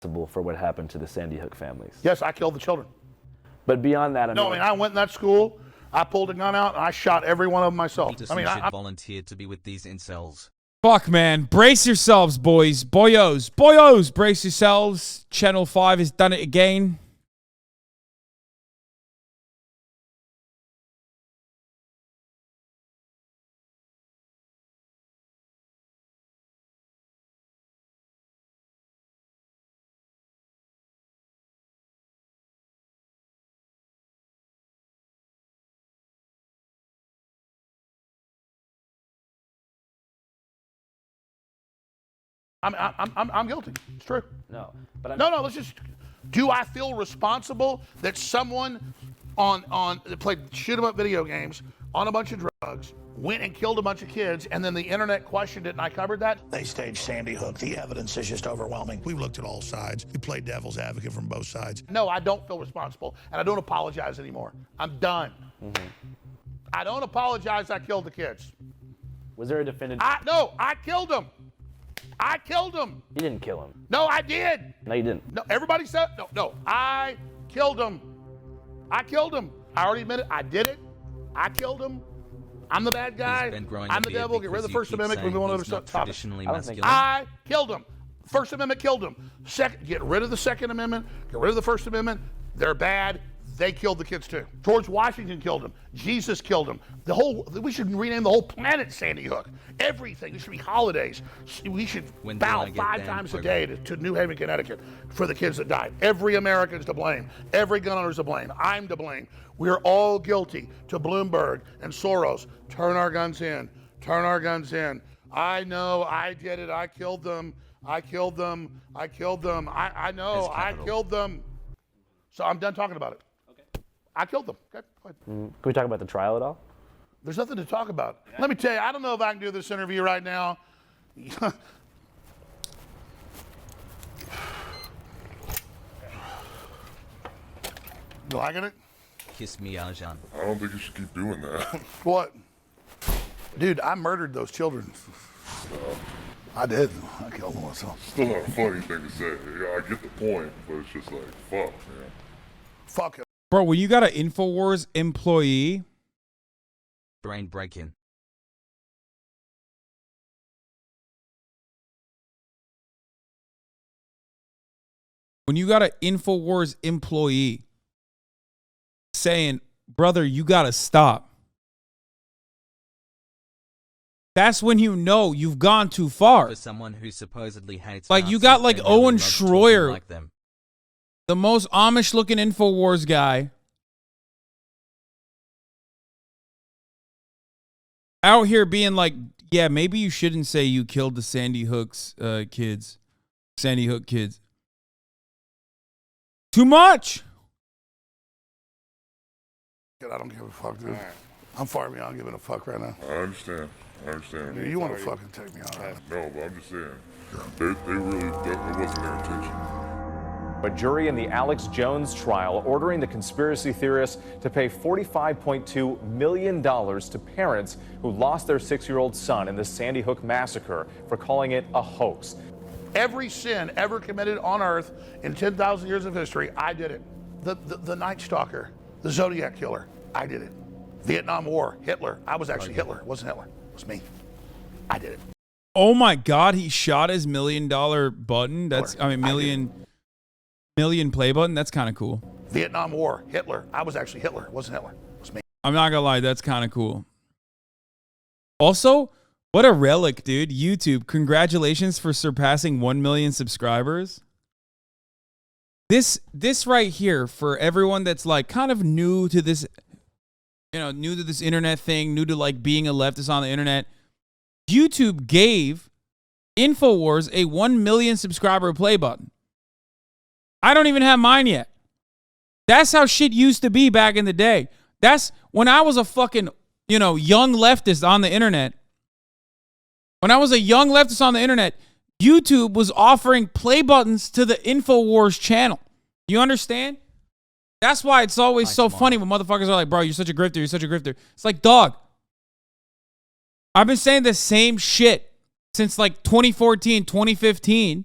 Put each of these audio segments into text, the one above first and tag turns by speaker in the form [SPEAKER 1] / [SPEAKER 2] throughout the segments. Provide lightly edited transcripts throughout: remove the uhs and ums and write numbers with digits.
[SPEAKER 1] responsible for what happened to the Sandy Hook families.
[SPEAKER 2] Yes, I killed the children.
[SPEAKER 1] But beyond that,
[SPEAKER 2] I went in that school, I pulled a gun out, and I shot every one of them myself.
[SPEAKER 3] I volunteered to be with these incels.
[SPEAKER 4] Fuck, man. Brace yourselves, boys. Boyos. Boyos. Brace yourselves. Channel 5 has done it again.
[SPEAKER 2] I'm guilty. It's true.
[SPEAKER 1] No. But
[SPEAKER 2] No, let's just, do I feel responsible that someone that played shoot 'em up video games on a bunch of drugs, went and killed a bunch of kids, and then the internet questioned it and I covered that?
[SPEAKER 5] They staged Sandy Hook. The evidence is just overwhelming. We looked at all sides. We played devil's advocate from both sides.
[SPEAKER 2] No, I don't feel responsible, and I don't apologize anymore. I'm done. I don't apologize I killed the kids.
[SPEAKER 1] Was there a definitive?
[SPEAKER 2] No, I killed them. I killed him.
[SPEAKER 1] You didn't kill him.
[SPEAKER 2] No, I did.
[SPEAKER 1] No, you didn't.
[SPEAKER 2] No, everybody said, no, I killed him. I killed him. I already admitted I did it. I killed him. I'm the bad guy. I'm the devil. Get rid of the First Amendment. We're going over to topic. I killed him. First Amendment killed him. Second, get rid of the Second Amendment. Get rid of the First Amendment. They're bad. They killed the kids too. George Washington killed him. Jesus killed him. We should rename the whole planet Sandy Hook. Everything. There should be holidays. We should bow 5 times a day to New Haven, Connecticut for the kids that died. Every American's to blame. Every gun owner's to blame. I'm to blame. We're all guilty. To Bloomberg and Soros. Turn our guns in. Turn our guns in. I know. I did it. I killed them. I killed them. I killed them. I know. I killed them. So I'm done talking about it. I killed them. Okay, go ahead.
[SPEAKER 1] Can we talk about the trial at all?
[SPEAKER 2] There's nothing to talk about. Yeah. Let me tell you, I don't know if I can do this interview right now. Do I get it?
[SPEAKER 3] Kiss me, Aljan.
[SPEAKER 6] I don't think you should keep doing that.
[SPEAKER 2] What? Dude, I murdered those children. I did. I killed them myself.
[SPEAKER 6] Still not a funny thing to say. Yeah, I get the point, but it's just like, fuck, man.
[SPEAKER 2] Fuck it.
[SPEAKER 4] Bro, when you got an InfoWars employee...
[SPEAKER 3] Brain breaking.
[SPEAKER 4] When you got an InfoWars employee saying, brother, you got to stop. That's when you know you've gone too far.
[SPEAKER 3] For someone who supposedly hates
[SPEAKER 4] like
[SPEAKER 3] Nazis,
[SPEAKER 4] you got like Owen Schroyer,
[SPEAKER 3] like them.
[SPEAKER 4] The most Amish looking InfoWars guy, out here being like, yeah, maybe you shouldn't say you killed the Sandy Hook's kids. Sandy Hook kids. Too much.
[SPEAKER 2] I don't give a fuck, dude. I'm far beyond giving a fuck right now.
[SPEAKER 6] I understand.
[SPEAKER 2] You want to fucking take me on.
[SPEAKER 6] No, but I'm just saying, they really, that wasn't their intention.
[SPEAKER 7] A jury in the Alex Jones trial ordering the conspiracy theorists to pay $45.2 million to parents who lost their 6-year-old son in the Sandy Hook massacre for calling it a hoax.
[SPEAKER 2] Every sin ever committed on earth in 10,000 years of history, I did it. The Night Stalker, the Zodiac Killer, I did it. Vietnam War, Hitler. I was actually Hitler. It wasn't Hitler. It was me. I did it.
[SPEAKER 4] Oh my God, he shot his $1 million button. That's, I mean, million play button. That's kind of cool.
[SPEAKER 2] Vietnam War, Hitler. I was actually Hitler. It wasn't Hitler. It was me.
[SPEAKER 4] I'm not gonna lie, that's kind of cool. Also, what a relic, dude. YouTube, congratulations for surpassing 1 million subscribers. This right here, for everyone that's like kind of new to this, new to this internet thing, new to like being a leftist on the internet, YouTube gave InfoWars a 1 million subscriber play button. I don't even have mine yet. That's how shit used to be back in the day. That's when I was a fucking, young leftist on the internet. When I was a young leftist on the internet, YouTube was offering play buttons to the InfoWars channel. You understand? That's why it's always so funny when motherfuckers are like, bro, you're such a grifter, you're such a grifter. It's like, dog, I've been saying the same shit since like 2014, 2015.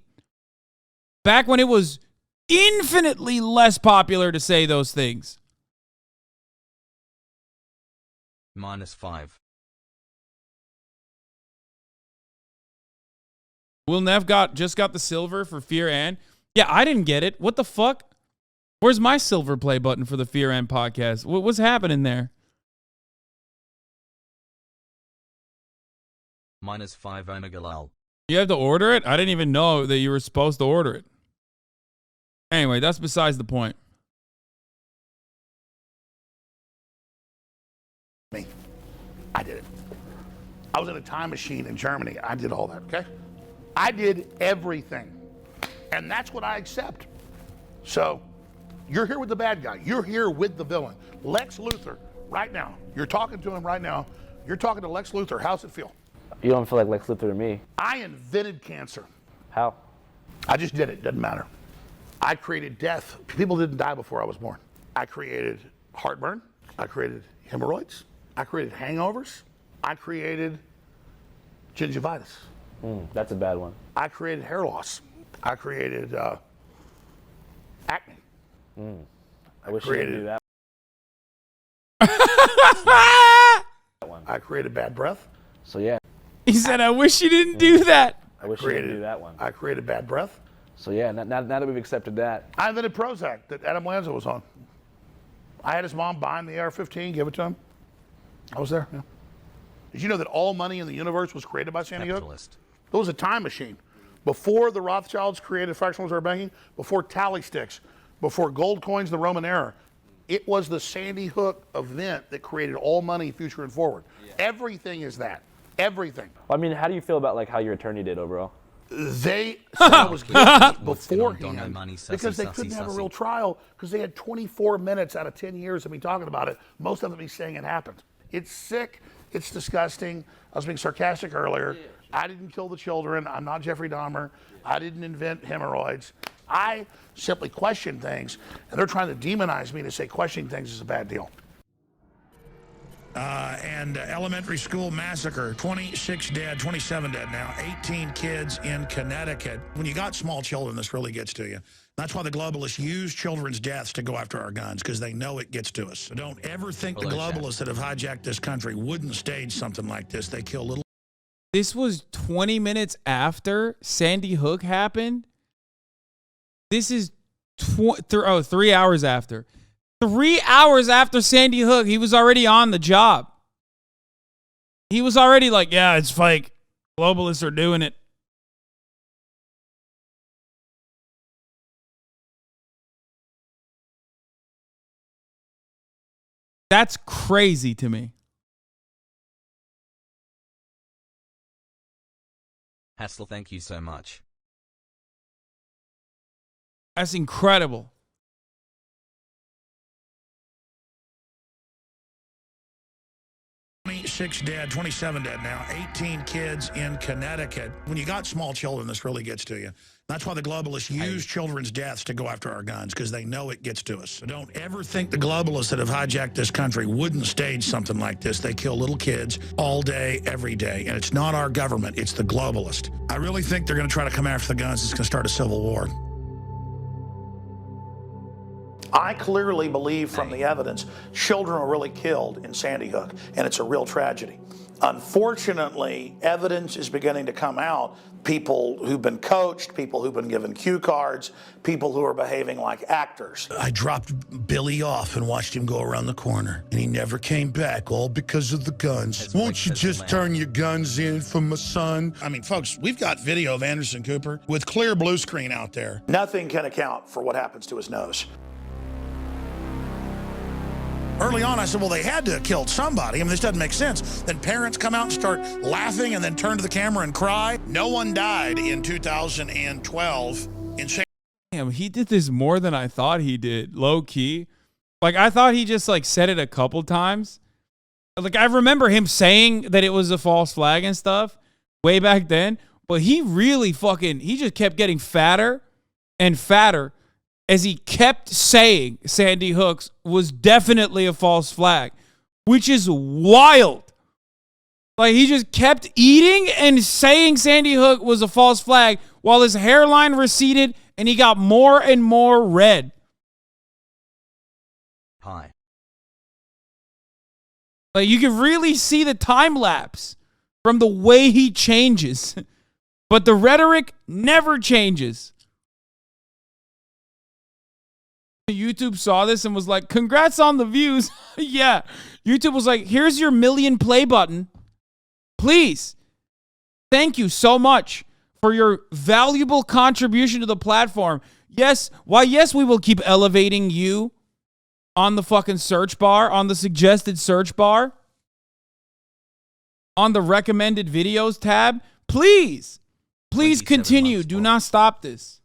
[SPEAKER 4] Back when it was infinitely less popular to say those things.
[SPEAKER 3] -5.
[SPEAKER 4] Will Neff just got the silver for Fear and. Yeah, I didn't get it. What the fuck? Where's my silver play button for the Fear and podcast? What's happening there?
[SPEAKER 3] -5 Omega lol.
[SPEAKER 4] You have to order it? I didn't even know that you were supposed to order it. Anyway, that's besides the point.
[SPEAKER 2] Me. I did it. I was in a time machine in Germany. I did all that, okay? I did everything. And that's what I accept. So, you're here with the bad guy. You're here with the villain. Lex Luthor, right now. You're talking to him right now. You're talking to Lex Luthor. How's it feel?
[SPEAKER 1] You don't feel like Lex Luthor to me.
[SPEAKER 2] I invented cancer.
[SPEAKER 1] How?
[SPEAKER 2] I just did it. Doesn't matter. I created death. People didn't die before I was born. I created heartburn. I created hemorrhoids. I created hangovers. I created gingivitis.
[SPEAKER 1] That's a bad one.
[SPEAKER 2] I created hair loss. I created acne.
[SPEAKER 1] I wish you didn't do that.
[SPEAKER 2] I created bad breath.
[SPEAKER 1] So yeah,
[SPEAKER 4] He said, I wish you didn't do that.
[SPEAKER 1] I wish you didn't do that one.
[SPEAKER 2] I created bad breath.
[SPEAKER 1] So yeah, now that we've accepted that.
[SPEAKER 2] I invented Prozac that Adam Lanza was on. I had his mom buy him the AR-15, give it to him. I was there. Yeah. Did you know that all money in the universe was created by Sandy Hook?
[SPEAKER 3] Capitalist.
[SPEAKER 2] It was a time machine. Before the Rothschilds created fractional reserve banking, before tally sticks, before gold coins, the Roman era, it was the Sandy Hook event that created all money, future and forward. Yeah. Everything is that. Everything.
[SPEAKER 1] Well, I mean, how do you feel about like how your attorney did overall?
[SPEAKER 2] They said I was guilty beforehand
[SPEAKER 3] money, sussy,
[SPEAKER 2] because they
[SPEAKER 3] sussy,
[SPEAKER 2] couldn't have a
[SPEAKER 3] sussy.
[SPEAKER 2] real trial because they had 24 minutes out of 10 years of me talking about it. Most of them me saying it happened. It's sick. It's disgusting. I was being sarcastic earlier. I didn't kill the children. I'm not Jeffrey Dahmer. I didn't invent hemorrhoids. I simply question things, and they're trying to demonize me to say questioning things is a bad deal.
[SPEAKER 5] And elementary school massacre, 26 dead, 27 dead now, 18 kids in Connecticut. When you got small children, this really gets to you. That's why the globalists use children's deaths to go after our guns, because they know it gets to us. So don't ever think the globalists that have hijacked this country wouldn't stage something like this. They kill little.
[SPEAKER 4] This was 20 minutes after Sandy Hook happened. This is 3 hours after. 3 hours after Sandy Hook, he was already on the job. He was already like, yeah, it's fake. Globalists are doing it. That's crazy to me.
[SPEAKER 3] Hassel, thank you so much.
[SPEAKER 4] That's incredible.
[SPEAKER 5] Six dead, 27 dead now, 18 kids in Connecticut. When you got small children, this really gets to you. That's why the globalists use children's deaths to go after our guns, because they know it gets to us. So don't ever think the globalists that have hijacked this country wouldn't stage something like this. They kill little kids all day, every day. And it's not our government, it's the globalist. I really think they're going to try to come after the guns. It's going to start a civil war.
[SPEAKER 2] I clearly believe from the evidence children were really killed in Sandy Hook, and it's a real tragedy. Unfortunately, evidence is beginning to come out. People who've been coached, people who've been given cue cards, people who are behaving like actors.
[SPEAKER 5] I dropped Billy off and watched him go around the corner, and he never came back, all because of the guns. Won't you just turn your guns in for my son? I mean, folks, we've got video of Anderson Cooper with clear blue screen out there.
[SPEAKER 2] Nothing can account for what happens to his nose.
[SPEAKER 5] Early on, I said, well, they had to have killed somebody. I mean, this doesn't make sense. Then parents come out and start laughing and then turn to the camera and cry. No one died in 2012 in San.
[SPEAKER 4] Damn, he did this more than I thought he did, low key. Like, I thought he just, like, said it a couple times. Like, I remember him saying that it was a false flag and stuff way back then. But he really he just kept getting fatter and fatter as he kept saying Sandy Hook was definitely a false flag, which is wild. Like, he just kept eating and saying Sandy Hook was a false flag while his hairline receded And he got more and more red.
[SPEAKER 3] Hi.
[SPEAKER 4] Like, you can really see the time lapse from the way he changes. But the rhetoric never changes. YouTube saw this and was like, congrats on the views. Yeah. YouTube was like, here's your million play button. Please. Thank you so much for your valuable contribution to the platform. Yes. Why, yes, we will keep elevating you on the fucking search bar, on the suggested search bar, on the recommended videos tab. Please. Please continue. Do not stop this.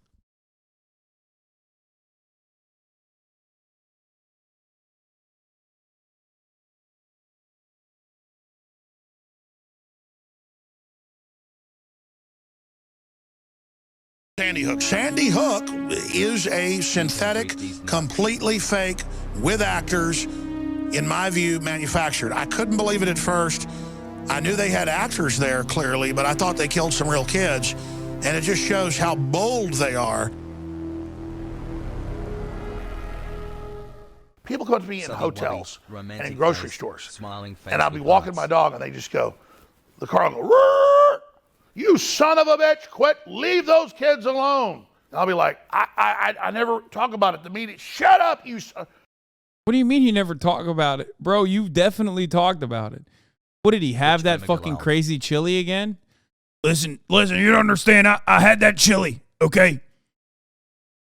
[SPEAKER 5] Sandy Hook. Sandy Hook is a synthetic, completely fake, with actors, in my view, manufactured. I couldn't believe it at first. I knew they had actors there, clearly, but I thought they killed some real kids. And it just shows how bold they are.
[SPEAKER 2] People come up to me in hotels and in grocery stores,
[SPEAKER 3] smiling face
[SPEAKER 2] and I'll be walking my dog, and they just go, the car will go, "Roar! You son of a bitch, quit, leave those kids alone." And I'll be like, I never talk about it. The meeting, shut up, you son.
[SPEAKER 4] What do you mean you never talk about it? Bro, you've definitely talked about it. What, did he have that fucking crazy chili again? Listen, you don't understand. I had that chili, okay?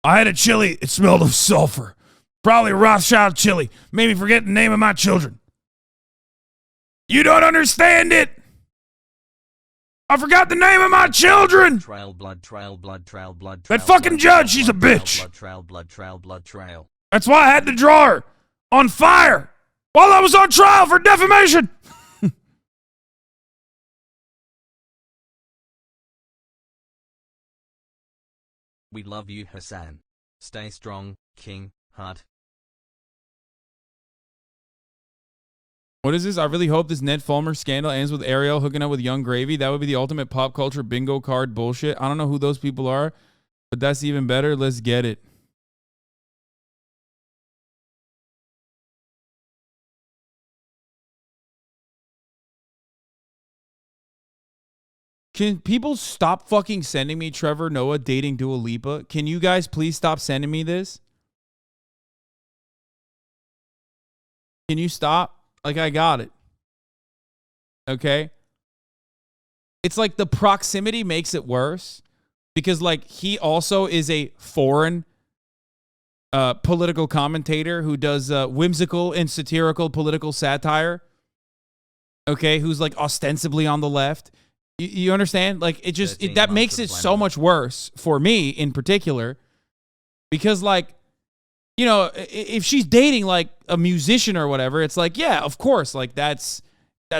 [SPEAKER 4] I had a chili. It smelled of sulfur. Probably Rothschild chili. Made me forget the name of my children. You don't understand it. I forgot the name of my children.
[SPEAKER 3] Trail blood.
[SPEAKER 4] That fucking judge, she's a bitch.
[SPEAKER 3] Trail.
[SPEAKER 4] That's why I had the drawer on fire while I was on trial for defamation.
[SPEAKER 3] We love you, Hassan. Stay strong, King, heart.
[SPEAKER 4] What is this? I really hope this Ned Fulmer scandal ends with Ariel hooking up with Young Gravy. That would be the ultimate pop culture bingo card bullshit. I don't know who those people are, but that's even better. Let's get it. Can people stop fucking sending me Trevor Noah dating Dua Lipa? Can you guys please stop sending me this? Can you stop? Like, I got it. Okay? It's like the proximity makes it worse because, like, he also is a foreign political commentator who does whimsical and satirical political satire. Okay? Who's, like, ostensibly on the left. You understand? Like, it just, that makes it so much worse for me in particular because, like, you know, if she's dating like a musician or whatever, it's like, yeah, of course, like that's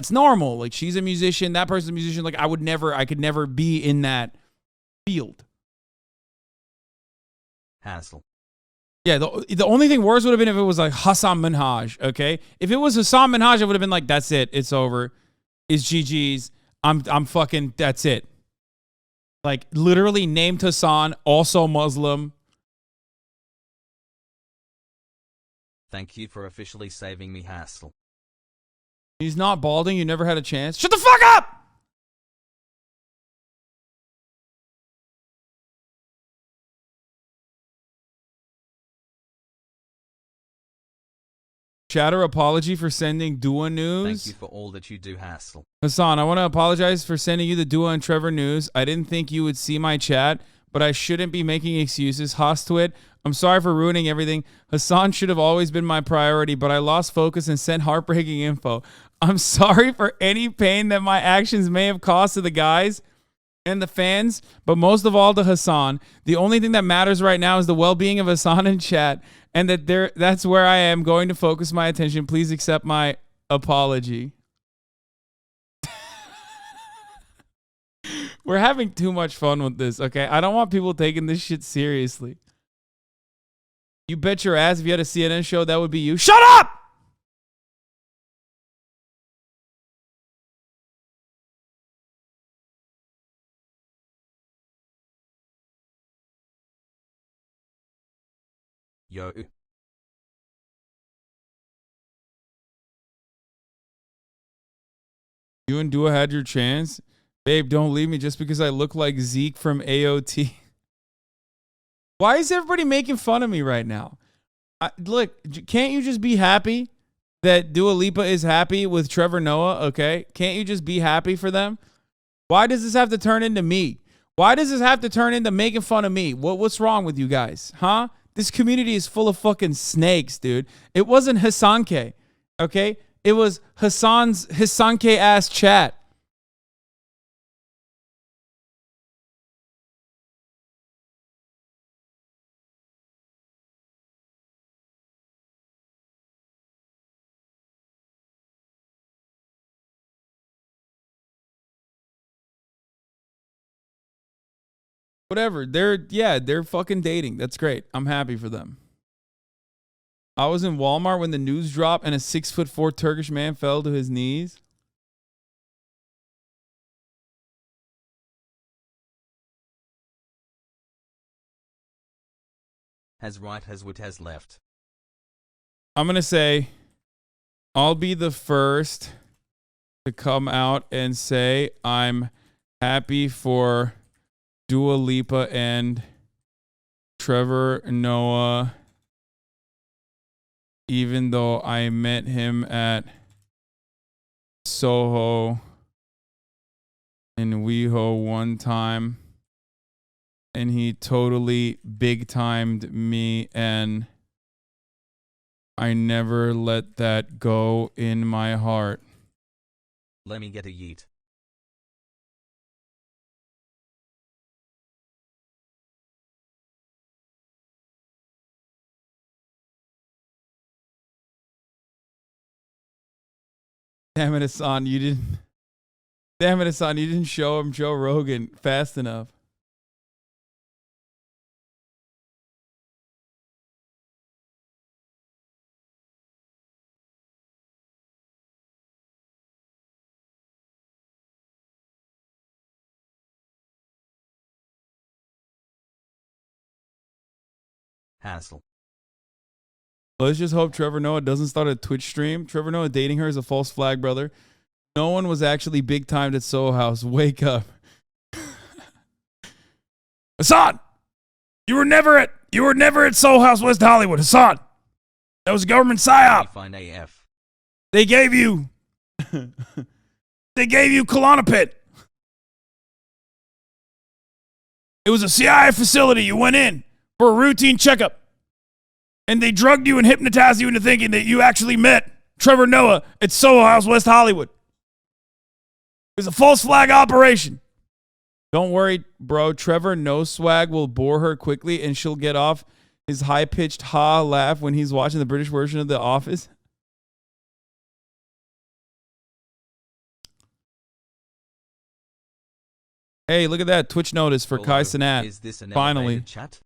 [SPEAKER 4] normal. Like, she's a musician, that person's a musician. Like, I could never be in that field.
[SPEAKER 3] Hassle.
[SPEAKER 4] Yeah, the only thing worse would have been if it was like Hassan Minhaj, okay? If it was Hassan Minhaj, it would have been like, that's it, it's over. It's GG's. I'm fucking, that's it. Like, literally named Hassan, also Muslim.
[SPEAKER 3] Thank you for officially saving me, Hassle.
[SPEAKER 4] He's not balding. You never had a chance. Shut the fuck up! Chatter, apology for sending Dua news.
[SPEAKER 3] Thank you for all that you do, Hassle.
[SPEAKER 4] Hassan, I want to apologize for sending you the Dua and Trevor news. I didn't think you would see my chat, but I shouldn't be making excuses. Hostwit, I'm sorry for ruining everything. Hassan should have always been my priority, but I lost focus and sent heartbreaking info. I'm sorry for any pain that my actions may have caused to the guys and the fans, but most of all to Hassan. The only thing that matters right now is the well-being of Hassan in chat, and that's where I am going to focus my attention. Please accept my apology. We're having too much fun with this, okay? I don't want people taking this shit seriously. You bet your ass if you had a CNN show, that would be you. Shut up!
[SPEAKER 3] Yo.
[SPEAKER 4] You and Dua had your chance. Babe, don't leave me just because I look like Zeke from AOT. Why is everybody making fun of me right now? Look, can't you just be happy that Dua Lipa is happy with Trevor Noah, okay? Can't you just be happy for them? Why does this have to turn into me? Why does this have to turn into making fun of me? What's wrong with you guys, huh? This community is full of fucking snakes, dude. It wasn't Hasanke, okay? It was Hasanke ass chat. Whatever. They're fucking dating. That's great. I'm happy for them. I was in Walmart when the news dropped and a 6'4" Turkish man fell to his knees.
[SPEAKER 3] Has right, has wit, has left.
[SPEAKER 4] I'm going to say I'll be the first to come out and say I'm happy for Dua Lipa and Trevor Noah, even though I met him at Soho in WeHo one time and he totally big-timed me and I never let that go in my heart.
[SPEAKER 3] Let me get a yeet.
[SPEAKER 4] Damn it, Hasan, you didn't. Damn it, Hasan, you didn't show him Joe Rogan fast enough.
[SPEAKER 3] Hassle.
[SPEAKER 4] Let's just hope Trevor Noah doesn't start a Twitch stream. Trevor Noah dating her is a false flag, brother. No one was actually big timed at Soho House. Wake up. Hasan! You were never at Soho House, West Hollywood. Hasan! That was a government psyop.
[SPEAKER 3] Fine AF.
[SPEAKER 4] They gave you Klonopin. It was a CIA facility. You went in for a routine checkup. And they drugged you and hypnotized you into thinking that you actually met Trevor Noah at Soho House, West Hollywood. It was a false flag operation. Don't worry, bro. Trevor No Swag will bore her quickly and she'll get off his high-pitched ha laugh when he's watching the British version of The Office. Hey, look at that Twitch notice for Kai Cenat.
[SPEAKER 3] Is this an
[SPEAKER 4] finally
[SPEAKER 3] elevated chat?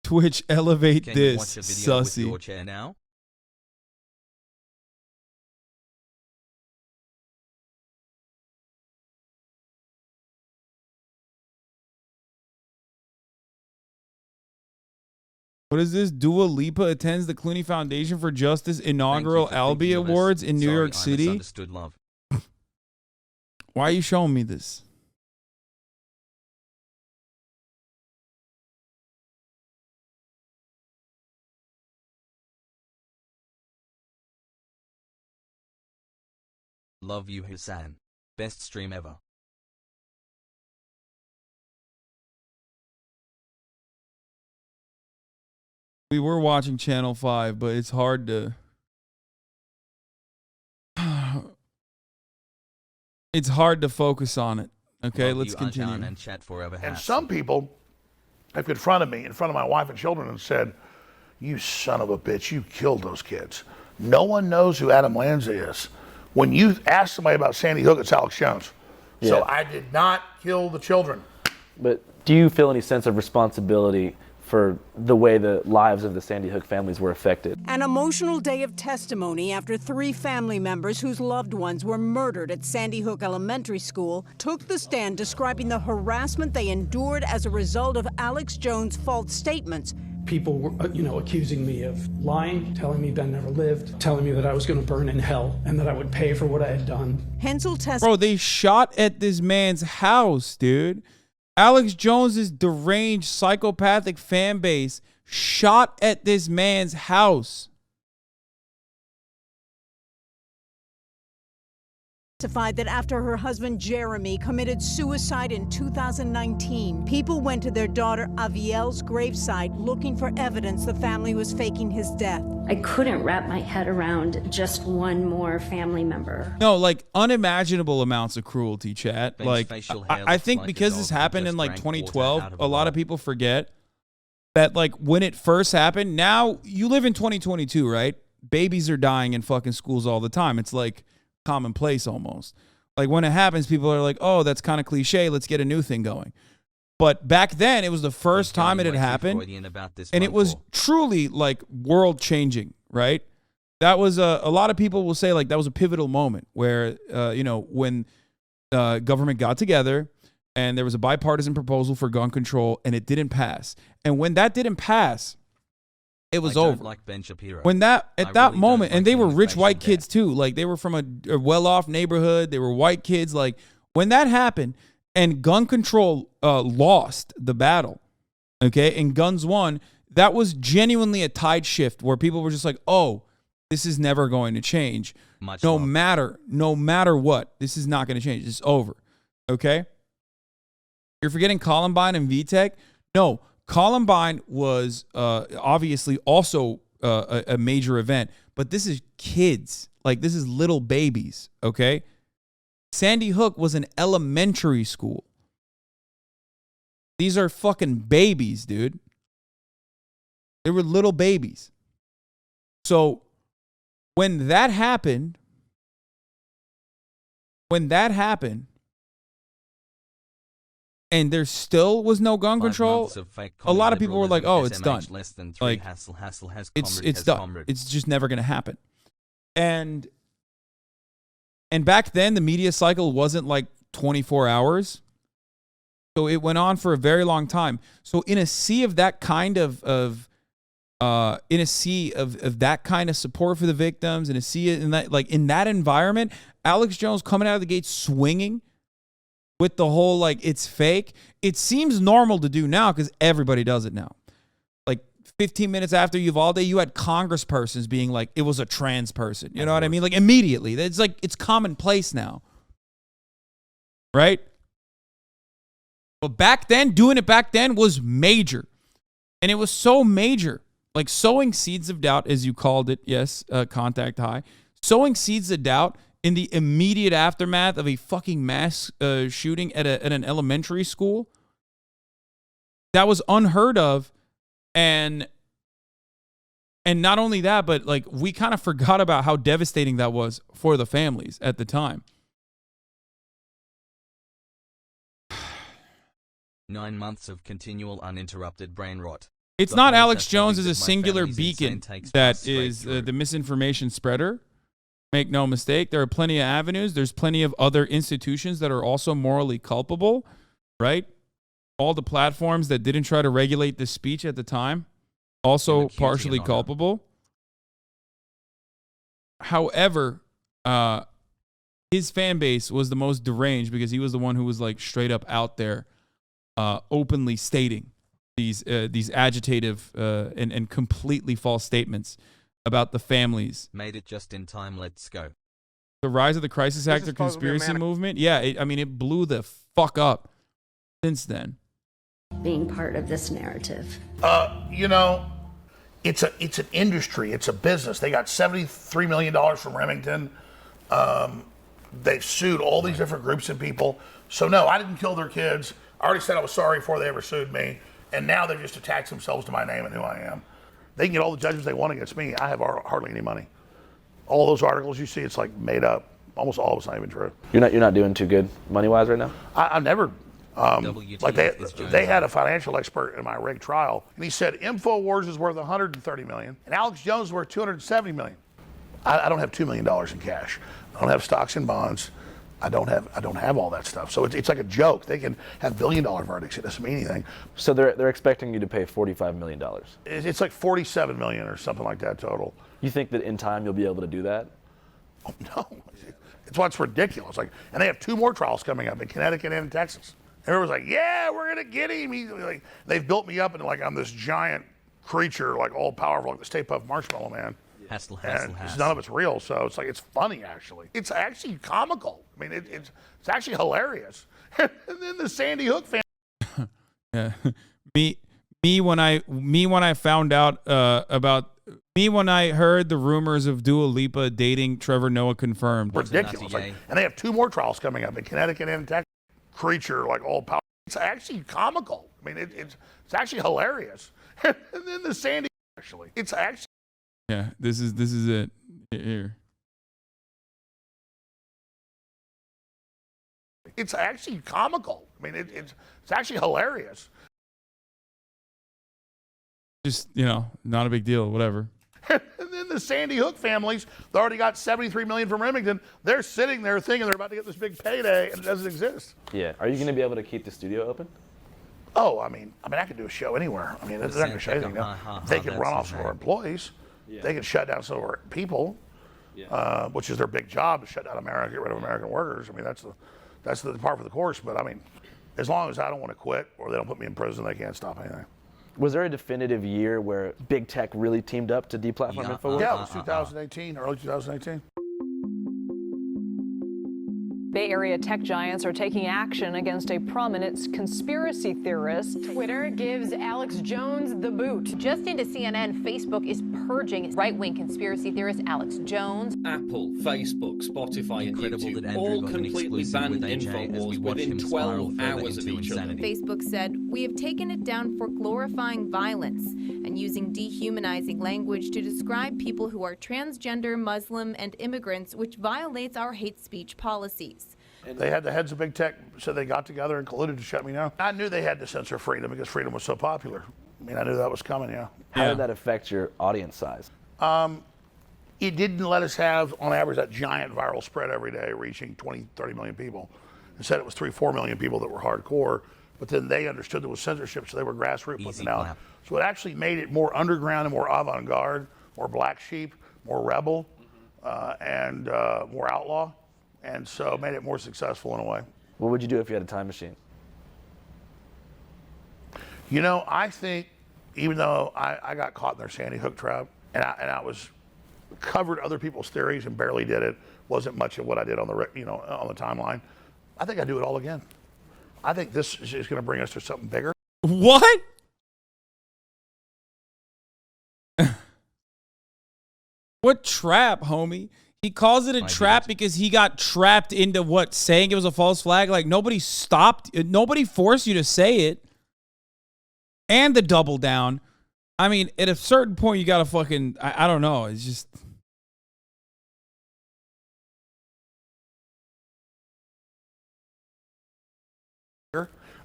[SPEAKER 4] Twitch elevate
[SPEAKER 3] Can
[SPEAKER 4] this
[SPEAKER 3] you watch a video with
[SPEAKER 4] sussy.
[SPEAKER 3] your chair now?
[SPEAKER 4] What is this? Dua Lipa attends the Clooney Foundation for Justice inaugural Albie Awards in New York City.
[SPEAKER 3] I misunderstood, love.
[SPEAKER 4] Why are you showing me this?
[SPEAKER 3] Love you, Hasan. Best stream ever.
[SPEAKER 4] We were watching Channel 5, but it's hard to... It's hard to focus on it. Okay,
[SPEAKER 3] Love
[SPEAKER 4] let's
[SPEAKER 3] you,
[SPEAKER 4] continue.
[SPEAKER 3] Ajan, and chat forever.
[SPEAKER 5] And
[SPEAKER 3] Hassel.
[SPEAKER 5] some people have confronted me in front of my wife and children and said, "You son of a bitch, you killed those kids." No one knows who Adam Lanza is. When you ask somebody about Sandy Hook, it's Alex Jones.
[SPEAKER 1] Yeah.
[SPEAKER 5] So I did not kill the children.
[SPEAKER 1] But do you feel any sense of responsibility for the way the lives of the Sandy Hook families were affected.
[SPEAKER 8] An emotional day of testimony after 3 family members whose loved ones were murdered at Sandy Hook Elementary School took the stand describing the harassment they endured as a result of Alex Jones' false statements.
[SPEAKER 9] People were, accusing me of lying, telling me Ben never lived, telling me that I was going to burn in hell and that I would pay for what I had done.
[SPEAKER 8] Hensel
[SPEAKER 4] Bro, they shot at this man's house, dude. Alex Jones's deranged psychopathic fan base shot at this man's house.
[SPEAKER 8] Testified that after her husband Jeremy committed suicide in 2019, people went to their daughter Avielle's gravesite looking for evidence the family was faking his death.
[SPEAKER 10] I couldn't wrap my head around just one more family member.
[SPEAKER 4] No, like unimaginable amounts of cruelty, chat. Like I think because this happened in like 2012, a lot of people forget that like when it first happened. Now you live in 2022, right? Babies are dying in fucking schools all the time. It's like commonplace almost. Like when it happens, people are like, oh, that's kind of cliche, let's get a new thing going. But back then it was the first time it had happened, and it was truly like world changing, right? That was a lot of people will say like that was a pivotal moment where when government got together and there was a bipartisan proposal for gun control and it didn't pass. And when that didn't pass, it was over.
[SPEAKER 3] Like Ben Shapiro.
[SPEAKER 4] When that at that
[SPEAKER 3] really
[SPEAKER 4] moment,
[SPEAKER 3] don't
[SPEAKER 4] and they
[SPEAKER 3] like
[SPEAKER 4] were
[SPEAKER 3] his
[SPEAKER 4] rich
[SPEAKER 3] facial
[SPEAKER 4] white
[SPEAKER 3] hair.
[SPEAKER 4] kids too. Like they were from a well-off neighborhood. They were white kids. Like when that happened, and gun control lost the battle, okay, and guns won. That was genuinely a tide shift where people were just like, "Oh, this is never going to change. No matter what, this is not going to change. It's over." Okay. You're forgetting Columbine and VTech. No. Columbine was obviously also a major event, but this is kids. Like, this is little babies, okay? Sandy Hook was an elementary school. These are fucking babies, dude. They were little babies. So when that happened, and there still was no gun control, a lot of people were like, oh, it's done. Like, it's done. It's just never going to happen. And back then, the media cycle wasn't like 24 hours. So it went on for a very long time. So in a sea of that kind of that kind of support for the victims, in a sea in that, like in that environment, Alex Jones coming out of the gate swinging with the whole, like, it's fake. It seems normal to do now because everybody does it now. Like 15 minutes after Uvalde, you had congresspersons being like, it was a trans person. You know what I mean? Like immediately. It's like, it's commonplace now. Right? But back then, doing it back then was major. And it was so major. Like sowing seeds of doubt, as you called it. Yes, contact high. Sowing seeds of doubt in the immediate aftermath of a fucking mass shooting at an elementary school. That was unheard of. And not only that, but like we kind of forgot about how devastating that was for the families at the time.
[SPEAKER 3] 9 months of continual uninterrupted brain rot.
[SPEAKER 4] It's not Alex Jones as a singular beacon that is the misinformation spreader. Make no mistake, there are plenty of avenues. There's plenty of other institutions that are also morally culpable, right? All the platforms that didn't try to regulate the speech at the time, also partially culpable. However, his fan base was the most deranged because he was the one who was like straight up out there, openly stating these agitative and completely false statements about the families.
[SPEAKER 3] Made it just in time. Let's go.
[SPEAKER 4] The rise of the crisis actor conspiracy movement. Yeah, it blew the fuck up since then.
[SPEAKER 10] Being part of this narrative.
[SPEAKER 2] It's an industry. It's a business. They got $73 million from Remington. They've sued all these different groups and people. So no, I didn't kill their kids. I already said I was sorry before they ever sued me. And now they've just attached themselves to my name and who I am. They can get all the judgments they want against me. I have hardly any money. All those articles you see, it's like made up. Almost all of it's not even true.
[SPEAKER 1] You're not doing too good money-wise right now?
[SPEAKER 2] I've never Like they had a financial expert in my rig trial, and he said InfoWars is worth 130 million, and Alex Jones is worth 270 million. I don't have $2 million in cash. I don't have stocks and bonds. I don't have all that stuff. So it's like a joke. They can have billion-dollar verdicts. It doesn't mean anything.
[SPEAKER 1] So they're expecting you to pay $45 million.
[SPEAKER 2] It's like 47 million or something like that total.
[SPEAKER 1] You think that in time you'll be able to do that?
[SPEAKER 2] Oh, no. It's what's ridiculous. Like, and they have 2 more trials coming up in Connecticut and in Texas. Everyone's like, yeah, we're gonna get him. He's like, they've built me up into like I'm this giant creature, like all powerful, like the Stay Puft Marshmallow Man.
[SPEAKER 3] Hassle.
[SPEAKER 2] None of it's real, so it's like it's funny actually. It's actually comical. I mean, it's actually hilarious. And then the Sandy Hook family.
[SPEAKER 4] Yeah, me when I found out about. Me when I heard the rumors of Dua Lipa dating Trevor Noah confirmed.
[SPEAKER 2] Ridiculous. Like, and they have 2 more trials coming up in Connecticut and in Texas. Creature, like all power. It's actually comical. I mean, it's actually hilarious. And then the Sandy, actually, it's actually.
[SPEAKER 4] Yeah, this is it here.
[SPEAKER 2] It's actually comical. I mean, it's actually hilarious.
[SPEAKER 4] Just, not a big deal, whatever.
[SPEAKER 2] And then the Sandy Hook families, they already got 73 million from Remington. They're sitting there thinking they're about to get this big payday, and it doesn't exist.
[SPEAKER 1] Yeah. Are you going to be able to keep the studio open?
[SPEAKER 2] Oh, I mean, I could do a show anywhere. I mean, they're not going to show anything. They could run off some of our employees. Yeah. They could shut down some of our people, which is their big job, to shut down America, get rid of American workers. I mean, that's the part for the course. But I mean, as long as I don't want to quit or they don't put me in prison, they can't stop anything.
[SPEAKER 1] Was there a definitive year where big tech really teamed up to deplatform InfoWars?
[SPEAKER 2] Yeah, it was 2018, early 2018.
[SPEAKER 11] Bay Area tech giants are taking action against a prominent conspiracy theorist.
[SPEAKER 12] Twitter gives Alex Jones the boot. Just into CNN, Facebook is purging right-wing conspiracy theorist Alex Jones.
[SPEAKER 13] Apple, Facebook, Spotify, and YouTube all completely banned InfoWars within 12 hours of each other.
[SPEAKER 14] Facebook said, "We have taken it down for glorifying violence and using dehumanizing language to describe people who are transgender, Muslim, and immigrants, which violates our hate speech policies."
[SPEAKER 2] They had the heads of big tech, so they got together and colluded to shut me down. I knew they had to censor freedom because freedom was so popular. I mean, I knew that was coming, yeah.
[SPEAKER 1] How did that affect your audience size?
[SPEAKER 2] It didn't let us have, on average, that giant viral spread every day reaching 20, 30 million people. Instead, it was 3, 4 million people that were hardcore, but then they understood there was censorship, so they were grassroots putting it out. So it actually made it more underground and more avant-garde, more black sheep, more rebel, and more outlaw. And so made it more successful in a way.
[SPEAKER 1] What would you do if you had a time machine?
[SPEAKER 2] I think even though I got caught in their Sandy Hook trap, and I was covered other people's theories and barely did it, wasn't much of what I did on the on the timeline. I think I'd do it all again. I think this is going to bring us to something bigger.
[SPEAKER 4] What? What trap, homie? He calls it a trap because he got trapped into what? Saying it was a false flag? Like, nobody stopped. Nobody forced you to say it. And the double down. I mean, at a certain point, you got to fucking, I don't know. It's just.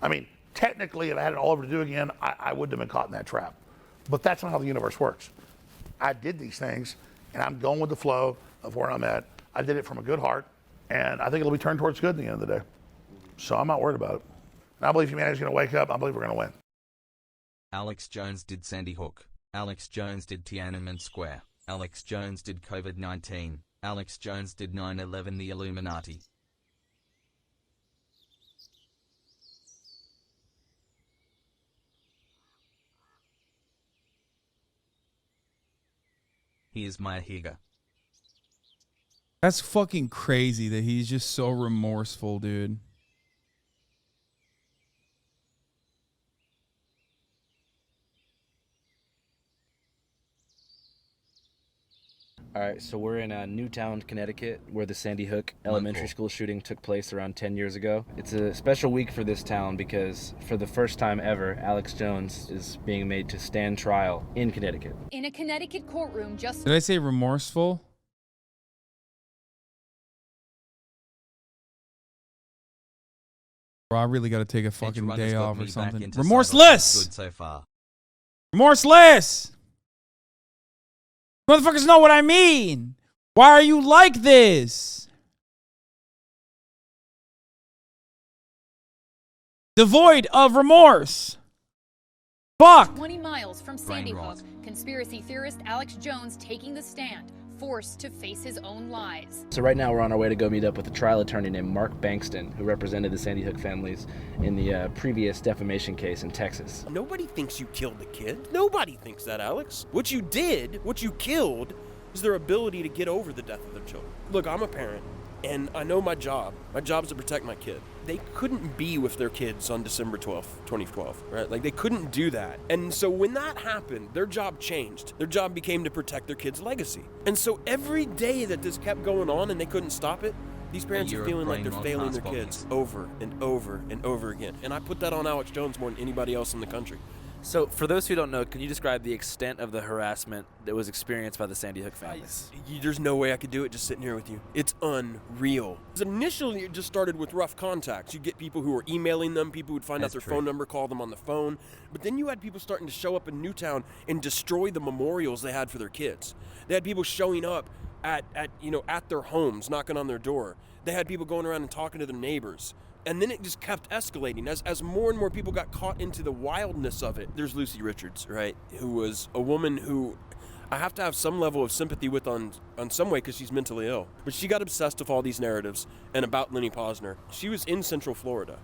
[SPEAKER 2] I mean, technically, if I had it all over to do again, I wouldn't have been caught in that trap. But that's not how the universe works. I did these things, and I'm going with the flow of where I'm at. I did it from a good heart, and I think it'll be turned towards good at the end of the day. So I'm not worried about it. And I believe humanity's going to wake up. I believe we're going to win.
[SPEAKER 3] Alex Jones did Sandy Hook. Alex Jones did Tiananmen Square. Alex Jones did COVID-19. Alex Jones did 9/11, the Illuminati. He is my Higa.
[SPEAKER 4] That's fucking crazy that he's just so remorseful, dude.
[SPEAKER 1] All right, so we're in Newtown, Connecticut, where the Sandy Hook elementary school shooting took place around 10 years ago. It's a special week for this town because for the first time ever, Alex Jones is being made to stand trial in Connecticut.
[SPEAKER 15] In a Connecticut courtroom just...
[SPEAKER 4] Did I say remorseful? Bro, I really got to take a fucking
[SPEAKER 3] Runners
[SPEAKER 4] day
[SPEAKER 3] got
[SPEAKER 4] off
[SPEAKER 3] me
[SPEAKER 4] or
[SPEAKER 3] back
[SPEAKER 4] something.
[SPEAKER 3] into
[SPEAKER 4] Remorseless!
[SPEAKER 3] Good so far.
[SPEAKER 4] Remorseless! Motherfuckers know what I mean. Why are you like this? Devoid of remorse. Fuck.
[SPEAKER 15] 20 miles from Sandy Hook, conspiracy theorist Alex Jones taking the stand, forced to face his own lies.
[SPEAKER 1] So right now we're on our way to go meet up with a trial attorney named Mark Bankston, who represented the Sandy Hook families in the previous defamation case in Texas.
[SPEAKER 16] Nobody thinks you killed the kid. Nobody thinks that, Alex. What you did, what you killed, is their ability to get over the death of their children. Look, I'm a parent, and I know my job. My job is to protect my kid. They couldn't be with their kids on December 12th, 2012, right? Like, they couldn't do that. And so when that happened, their job changed. Their job became to protect their kid's legacy. And so every day that this kept going on and they couldn't stop it, these parents are feeling like they're failing their kids over and over and over again. And I put that on Alex Jones more than anybody else in the country.
[SPEAKER 1] So, for those who don't know, can you describe the extent of the harassment that was experienced by the Sandy Hook families?
[SPEAKER 16] There's no way I could do it just sitting here with you. It's unreal. Initially, it just started with rough contacts. You get people who were emailing them, people would find out their phone number, call them on the phone. But then you had people starting to show up in Newtown and destroy the memorials they had for their kids. They had people showing up at their homes, knocking on their door. They had people going around and talking to their neighbors. And then it just kept escalating as more and more people got caught into the wildness of it. There's Lucy Richards, right, who was a woman who I have to have some level of sympathy with on some way because she's mentally ill. But she got obsessed with all these narratives and about Lenny Posner. She was in Central Florida.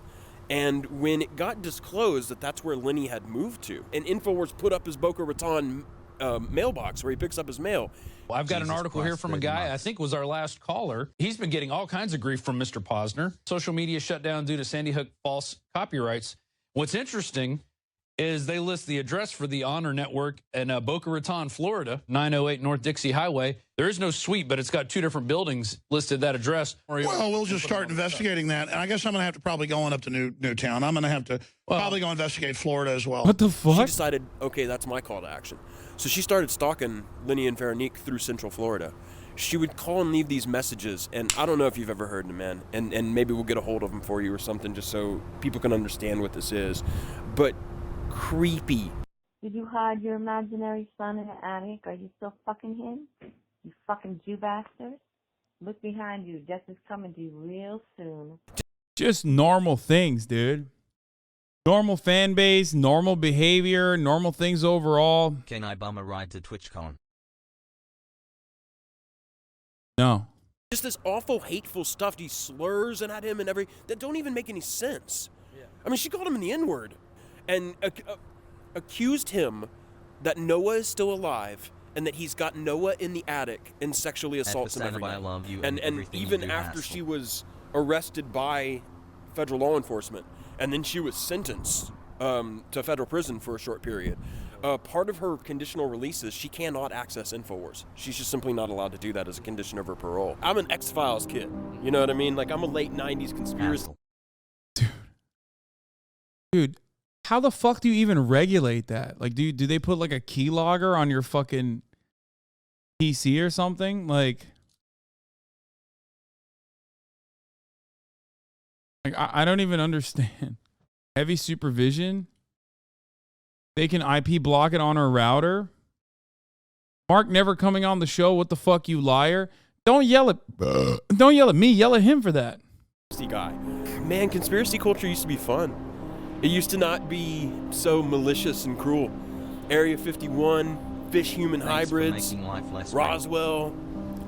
[SPEAKER 16] And when it got disclosed that that's where Lenny had moved to, and InfoWars put up his Boca Raton mailbox where he picks up his mail.
[SPEAKER 17] Well, I've got an article here from a guy, I think was our last caller. He's been getting all kinds of grief from Mr. Posner. Social media shut down due to Sandy Hook false copyrights. What's interesting is they list the address for the Honor Network in Boca Raton, Florida, 908 North Dixie Highway. There is no suite, but it's got 2 different buildings listed that address.
[SPEAKER 5] Well, we'll just start investigating that. And I guess I'm going to have to probably go on up to Newtown. I'm going to have to probably go investigate Florida as well.
[SPEAKER 4] What the fuck?
[SPEAKER 16] She decided, okay, that's my call to action. So she started stalking Lenny and Veronique through Central Florida. She would call and leave these messages, and I don't know if you've ever heard them, man, and maybe we'll get a hold of them for you or something just so people can understand what this is. But creepy.
[SPEAKER 18] Did you hide your imaginary son in the attic? Are you still fucking him? You fucking Jew bastard. Look behind you. Death is coming to you real soon.
[SPEAKER 4] Just normal things, dude. Normal fan base, normal behavior, normal things overall.
[SPEAKER 3] Can I bum a ride to TwitchCon?
[SPEAKER 4] No.
[SPEAKER 16] Just this awful, hateful stuff, these slurs and at him and that don't even make any sense. Yeah. I mean, she called him in the N-word and accused him that Noah is still alive and that he's got Noah in the attic and sexually assaults him every night.
[SPEAKER 3] I love you
[SPEAKER 16] and even after she was arrested by federal law enforcement, and then she was sentenced to federal prison for a short period. Part of her conditional release is she cannot access InfoWars. She's just simply not allowed to do that as a condition of her parole. I'm an X-Files kid. You know what I mean? Like, I'm a late 90s conspiracy.
[SPEAKER 4] Dude, how the fuck do you even regulate that? Like, do they put like a keylogger on your fucking PC or something? Like I don't even understand. Heavy supervision? They can IP block it on our router? Mark never coming on the show. What the fuck, you liar? Don't yell at me. Yell at him for that.
[SPEAKER 16] Guy. Man, conspiracy culture used to be fun. It used to not be so malicious and cruel. Area 51, fish-human hybrids, Roswell.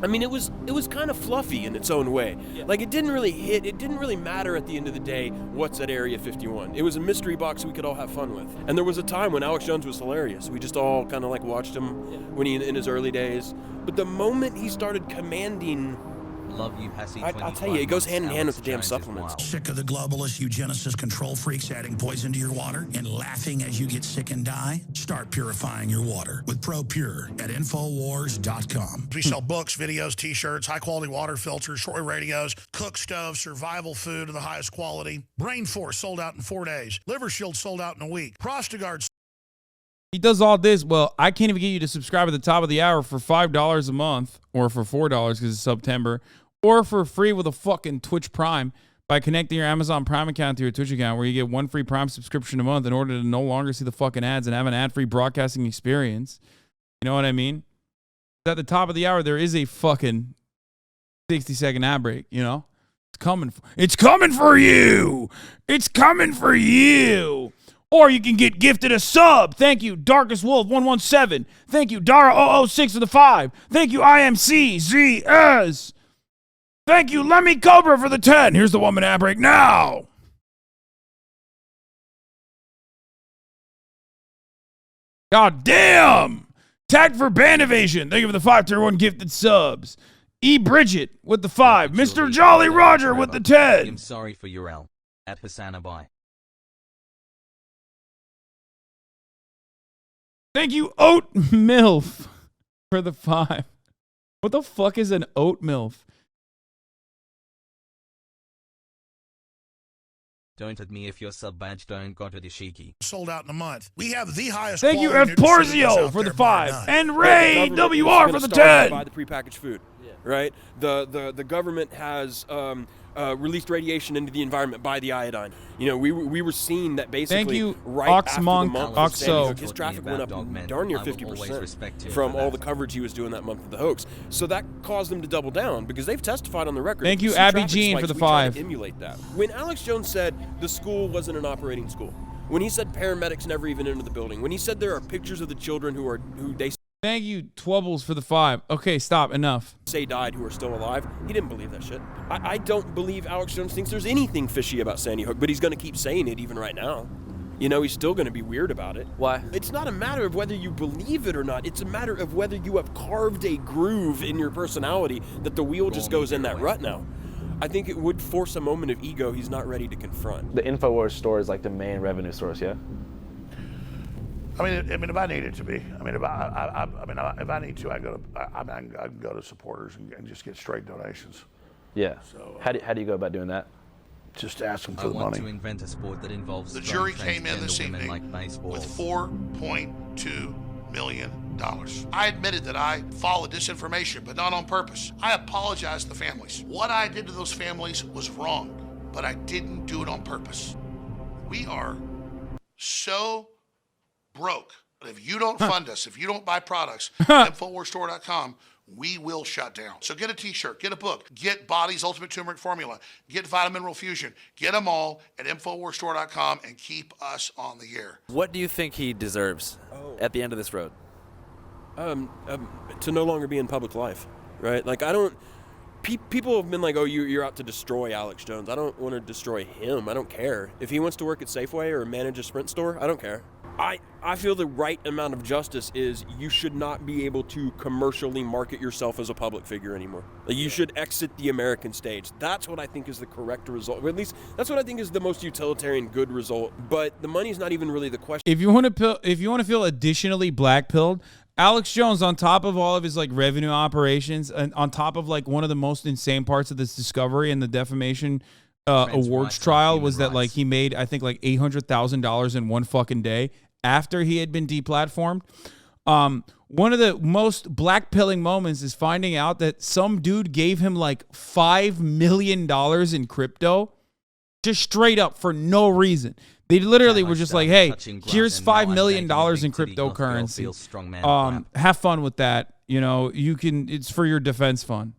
[SPEAKER 16] I mean, it was kind of fluffy in its own way. Yeah. Like, it didn't really matter at the end of the day what's at Area 51. It was a mystery box we could all have fun with. And there was a time when Alex Jones was hilarious. We just all kind of like watched him when in his early days. But the moment he started commanding...
[SPEAKER 3] Love you, Hasi.
[SPEAKER 16] I'll tell you, it goes hand in hand with the damn supplements.
[SPEAKER 5] Sick of the globalist, eugenicist, control freaks adding poison to your water and laughing as you get sick and die? Start purifying your water with ProPure at Infowars.com. We sell books, videos, T-shirts, high-quality water filters, shortwave radios, cook stoves, survival food of the highest quality. Brain Force sold out in 4 days. Liver Shield sold out in a week. Prostagard.
[SPEAKER 4] He does all this. Well, I can't even get you to subscribe at the top of the hour for $5 a month or for $4 because it's September, or for free with a fucking Twitch Prime by connecting your Amazon Prime account to your Twitch account, where you get 1 free Prime subscription a month in order to no longer see the fucking ads and have an ad-free broadcasting experience. You know what I mean? At the top of the hour, there is a fucking 60-second ad break, you know? It's coming for you! It's coming for you! Or you can get gifted a sub. Thank you, Darkest Wolf 117. Thank you, Dara 006 for the 5. Thank you, IMCZS. Thank you, Lemmy Cobra for the 10. Here's the 1-minute ad break now. God damn! Tag for Band Evasion. Thank you for the 5 tier 1 gifted subs. E. Bridget with the 5. Mr. Jolly Roger with the 10.
[SPEAKER 3] I'm sorry for your L. At HasanAbi.
[SPEAKER 4] Thank you, Oat MILF, for the 5. What the fuck is an Oat MILF?
[SPEAKER 3] Don't at me if your sub badge don't go to the shiki.
[SPEAKER 5] Sold out in a month. We have the highest.
[SPEAKER 4] Thank you, F.
[SPEAKER 5] quality
[SPEAKER 4] Porzio, for the 5. And Ray WR for the 10.
[SPEAKER 16] Buy the prepackaged food, right? The government has released radiation into the environment by the iodine. You know, we were seeing that basically.
[SPEAKER 4] Thank you,
[SPEAKER 16] right after the
[SPEAKER 4] Oxmonk,
[SPEAKER 16] month of Sandy Hook, his traffic went up darn near 50% from all the coverage he was doing that month of the hoax. So that caused them to double down because they've testified on the record.
[SPEAKER 4] Thank you,
[SPEAKER 16] See
[SPEAKER 4] Abby
[SPEAKER 16] traffic
[SPEAKER 4] Jean,
[SPEAKER 16] spikes,
[SPEAKER 4] for the
[SPEAKER 16] we try
[SPEAKER 4] 5.
[SPEAKER 16] to emulate that. When Alex Jones said the school wasn't an operating school, when he said paramedics never even entered the building, when he said there are pictures of the children who they
[SPEAKER 4] Thank you, Twubbles, for the 5. Okay, stop. Enough.
[SPEAKER 16] say died who are still alive, he didn't believe that shit. I don't believe Alex Jones thinks there's anything fishy about Sandy Hook, but he's going to keep saying it even right now. You know, he's still going to be weird about it.
[SPEAKER 1] Why?
[SPEAKER 16] It's not a matter of whether you believe it or not. It's a matter of whether you have carved a groove in your personality that the wheel just goes in that rut now. I think it would force a moment of ego he's not ready to confront.
[SPEAKER 1] The InfoWars store is like the main revenue source, yeah?
[SPEAKER 5] I mean, if I need it to be, if I need to, I can go to supporters and just get straight donations.
[SPEAKER 1] Yeah.
[SPEAKER 5] So
[SPEAKER 1] how do you go about doing that?
[SPEAKER 5] Just ask them for
[SPEAKER 3] I
[SPEAKER 5] the
[SPEAKER 3] want
[SPEAKER 5] money.
[SPEAKER 3] to invent a sport that involves
[SPEAKER 5] The
[SPEAKER 3] strong
[SPEAKER 5] jury came in
[SPEAKER 3] transgender
[SPEAKER 5] this
[SPEAKER 3] women
[SPEAKER 5] evening
[SPEAKER 3] like baseball.
[SPEAKER 5] with $4.2 million. I admitted that I followed disinformation, but not on purpose. I apologize to the families. What I did to those families was wrong, but I didn't do it on purpose. We are so broke. But if you don't fund us, if you don't buy products, InfoWarsStore.com, we will shut down. So get a t-shirt, get a book, get Body's Ultimate Turmeric Formula, get Vitamin Mineral Fusion, get them all at InfoWarsStore.com and keep us on the air.
[SPEAKER 19] What do you think he deserves at the end of this road?
[SPEAKER 16] To no longer be in public life, right? Like, I don't... People have been like, oh, you're out to destroy Alex Jones. I don't want to destroy him. I don't care. If he wants to work at Safeway or manage a Sprint store, I don't care. I feel the right amount of justice is you should not be able to commercially market yourself as a public figure anymore. Like, you should exit the American stage. That's what I think is the correct result. Or at least that's what I think is the most utilitarian good result. But the money's not even really the question.
[SPEAKER 4] If you want to feel additionally black-pilled, Alex Jones, on top of all of his like revenue operations, and on top of like one of the most insane parts of this discovery and the defamation awards trial was that like he made, I think, like $800,000 in one fucking day after he had been deplatformed. One of the most black-pilling moments is finding out that some dude gave him like $5 million in crypto, just straight up for no reason. They literally were just like, hey, here's $5 million in cryptocurrency. Have fun with that. You know, you can, it's for your defense fund.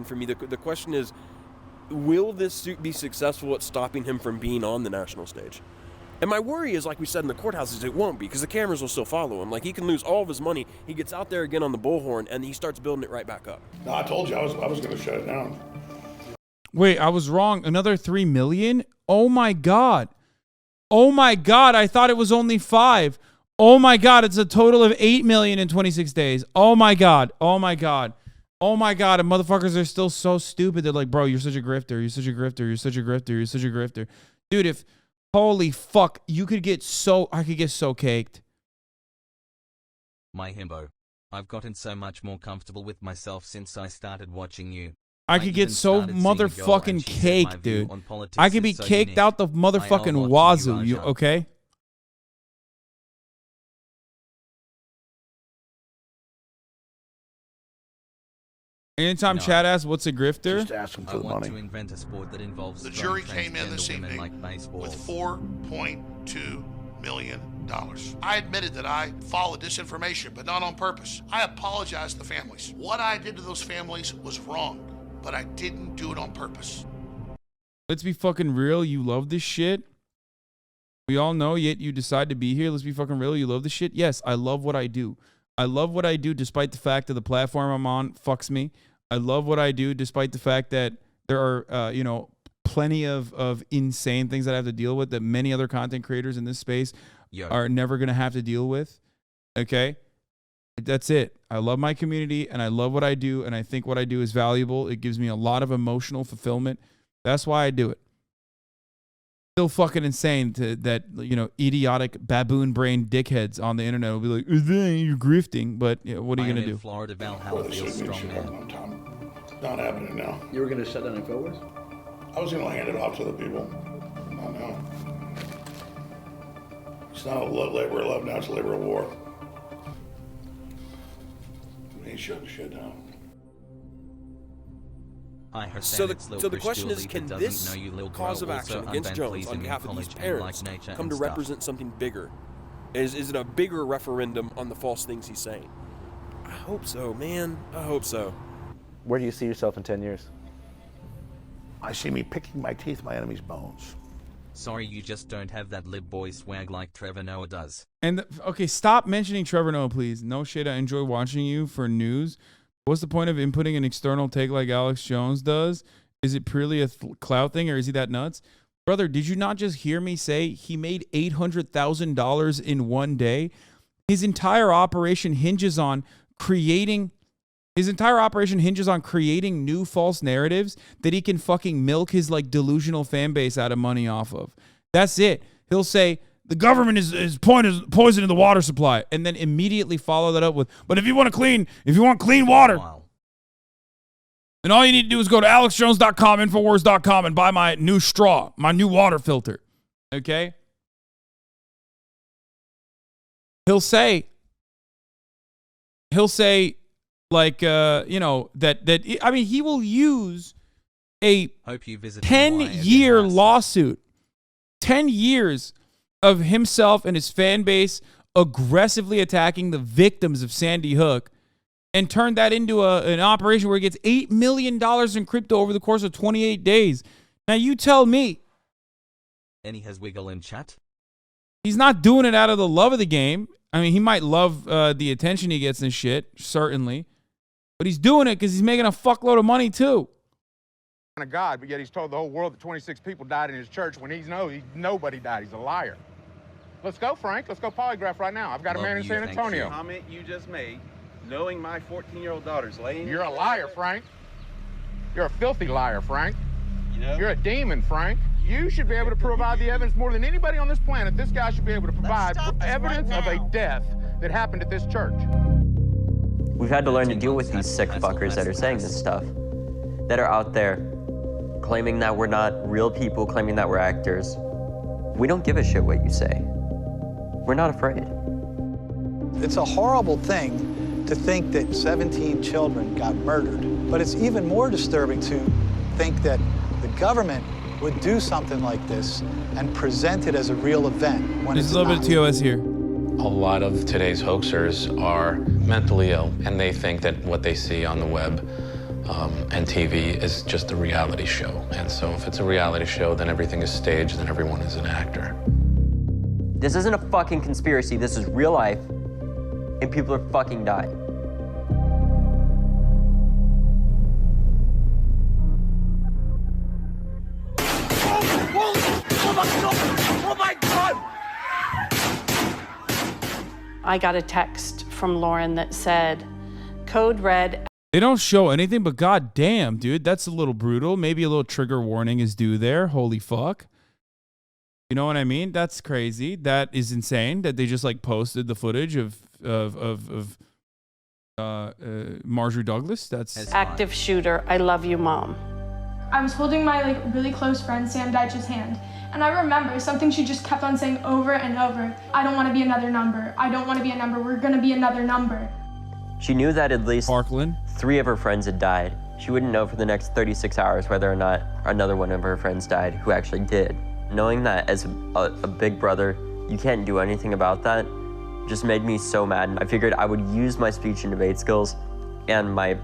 [SPEAKER 16] For me, the question is, will this suit be successful at stopping him from being on the national stage? And my worry is, like we said in the courthouses, it won't be, because the cameras will still follow him. Like, he can lose all of his money, he gets out there again on the bullhorn, and he starts building it right back up.
[SPEAKER 5] No, I told you I was going to shut it down.
[SPEAKER 4] Wait, I was wrong. Another 3 million? Oh my God. Oh my God. I thought it was only 5. Oh my God. It's a total of 8 million in 26 days. Oh my God. Oh my God. Oh my God. And motherfuckers are still so stupid. They're like, bro, you're such a grifter. You're such a grifter. You're such a grifter. You're such a grifter. Dude, holy fuck, I could get so caked.
[SPEAKER 3] My himbo. I've gotten so much more comfortable with myself since I started watching you.
[SPEAKER 4] I could get so motherfucking caked, dude. I could be caked out the motherfucking wazoo, you okay? Anytime Chad asks what's a grifter,
[SPEAKER 5] Just ask him for the money.
[SPEAKER 3] To invent a sport that involves
[SPEAKER 5] The jury
[SPEAKER 3] throwing
[SPEAKER 5] came in this
[SPEAKER 3] transgender women
[SPEAKER 5] evening
[SPEAKER 3] like baseballs.
[SPEAKER 5] with $4.2 million. I admitted that I followed disinformation, but not on purpose. I apologize to the families. What I did to those families was wrong, but I didn't do it on purpose.
[SPEAKER 4] let's be fucking real. You love this shit. We all know, yet you decide to be here. Let's be fucking real. You love this shit. Yes, I love what I do. I love what I do despite the fact that the platform I'm on fucks me. I love what I do despite the fact that there are, you know, plenty of insane things that I have to deal with that many other content creators in this space are never going to have to deal with. Okay? That's it. I love my community and I love what I do, and I think what I do is valuable. It gives me a lot of emotional fulfillment. That's why I do it. Still fucking insane that, you know, idiotic baboon brain dickheads on the internet will be like, you're grifting, but you know, what are you going to do?
[SPEAKER 3] Florida Valhalla feels strong, man.
[SPEAKER 5] Not happening now.
[SPEAKER 2] You were going to shut down InfoWars?
[SPEAKER 5] I was going to hand it off to the people. Not now. It's not a labor of love now, it's a labor of war. We ain't shutting shit down.
[SPEAKER 16] So the question is, can this cause of action against Jones on behalf of these parents come to represent something bigger? Is it a bigger referendum on the false things he's saying? I hope so, man. I hope so.
[SPEAKER 1] Where do you see yourself in 10 years?
[SPEAKER 5] I see me picking my teeth, my enemy's bones.
[SPEAKER 3] Sorry, you just don't have that lib boy swag like Trevor Noah does.
[SPEAKER 4] And okay, stop mentioning Trevor Noah, please. No shit. I enjoy watching you for news. What's the point of inputting an external take like Alex Jones does? Is it purely a clout thing, or is he that nuts? Brother, did you not just hear me say he made $800,000 in one day? His entire operation hinges on creating new false narratives that he can fucking milk his like delusional fan base out of money off of. That's it. He'll say the government is poisoning the water supply, and then immediately follow that up with, but if you want clean water, then all you need to do is go to alexjones.com, infowars.com, and buy my new straw, my new water filter. Okay? He'll say like, you know, I mean, he will use a 10-year lawsuit, 10 years of himself and his fan base aggressively attacking the victims of Sandy Hook, and turn that into an operation where he gets $8 million in crypto over the course of 28 days. Now you tell me.
[SPEAKER 3] And he has wiggle in chat?
[SPEAKER 4] He's not doing it out of the love of the game. I mean, he might love the attention he gets and shit, certainly. But he's doing it because he's making a fuckload of money too.
[SPEAKER 20] Of God, but yet he's told the whole world that 26 people died in his church when nobody died. He's a liar. Let's go, Frank. Let's go polygraph right now. I've got a man in San Antonio.
[SPEAKER 21] Comment you just made, knowing my 14-year-old daughter's laying.
[SPEAKER 20] You're a liar, Frank. You're a filthy liar, Frank.
[SPEAKER 21] You know?
[SPEAKER 20] You're a demon, Frank. You should be able to provide the evidence more than anybody on this planet. This guy should be able to provide evidence of a death that happened at this church.
[SPEAKER 22] We've had to learn to deal with these sick fuckers that are saying this stuff, that are out there claiming that we're not real people, claiming that we're actors. We don't give a shit what you say. We're not afraid.
[SPEAKER 23] It's a horrible thing to think that 17 children got murdered, but it's even more disturbing to think that the government would do something like this and present it as a real event when it's
[SPEAKER 4] a little bit of TOS here.
[SPEAKER 24] A lot of today's hoaxers are mentally ill, and they think that what they see on the web and TV is just a reality show. And so if it's a reality show, then everything is staged, then everyone is an actor.
[SPEAKER 22] This isn't a fucking conspiracy. This is real life, and people are fucking dying.
[SPEAKER 25] Oh my God!
[SPEAKER 26] I got a text from Lauren that said, code red.
[SPEAKER 4] They don't show anything, but goddamn, dude, that's a little brutal. Maybe a little trigger warning is due there. Holy fuck. You know what I mean? That's crazy. That is insane that they just like posted the footage of Marjorie Douglas. That's
[SPEAKER 26] Active shooter. I love you, Mom.
[SPEAKER 6] I was holding my really close friend Sam Deitch's hand, and I remember something she just kept on saying over and over. I don't want to be another number. I don't want to be a number. We're gonna be another number.
[SPEAKER 22] She knew that at least
[SPEAKER 4] Parkland.
[SPEAKER 22] 3 of her friends had died. She wouldn't know for the next 36 hours whether or not another one of her friends died who actually did. Knowing that as a big brother, you can't do anything about that, just made me so mad. I figured I would use my speech and debate skills and my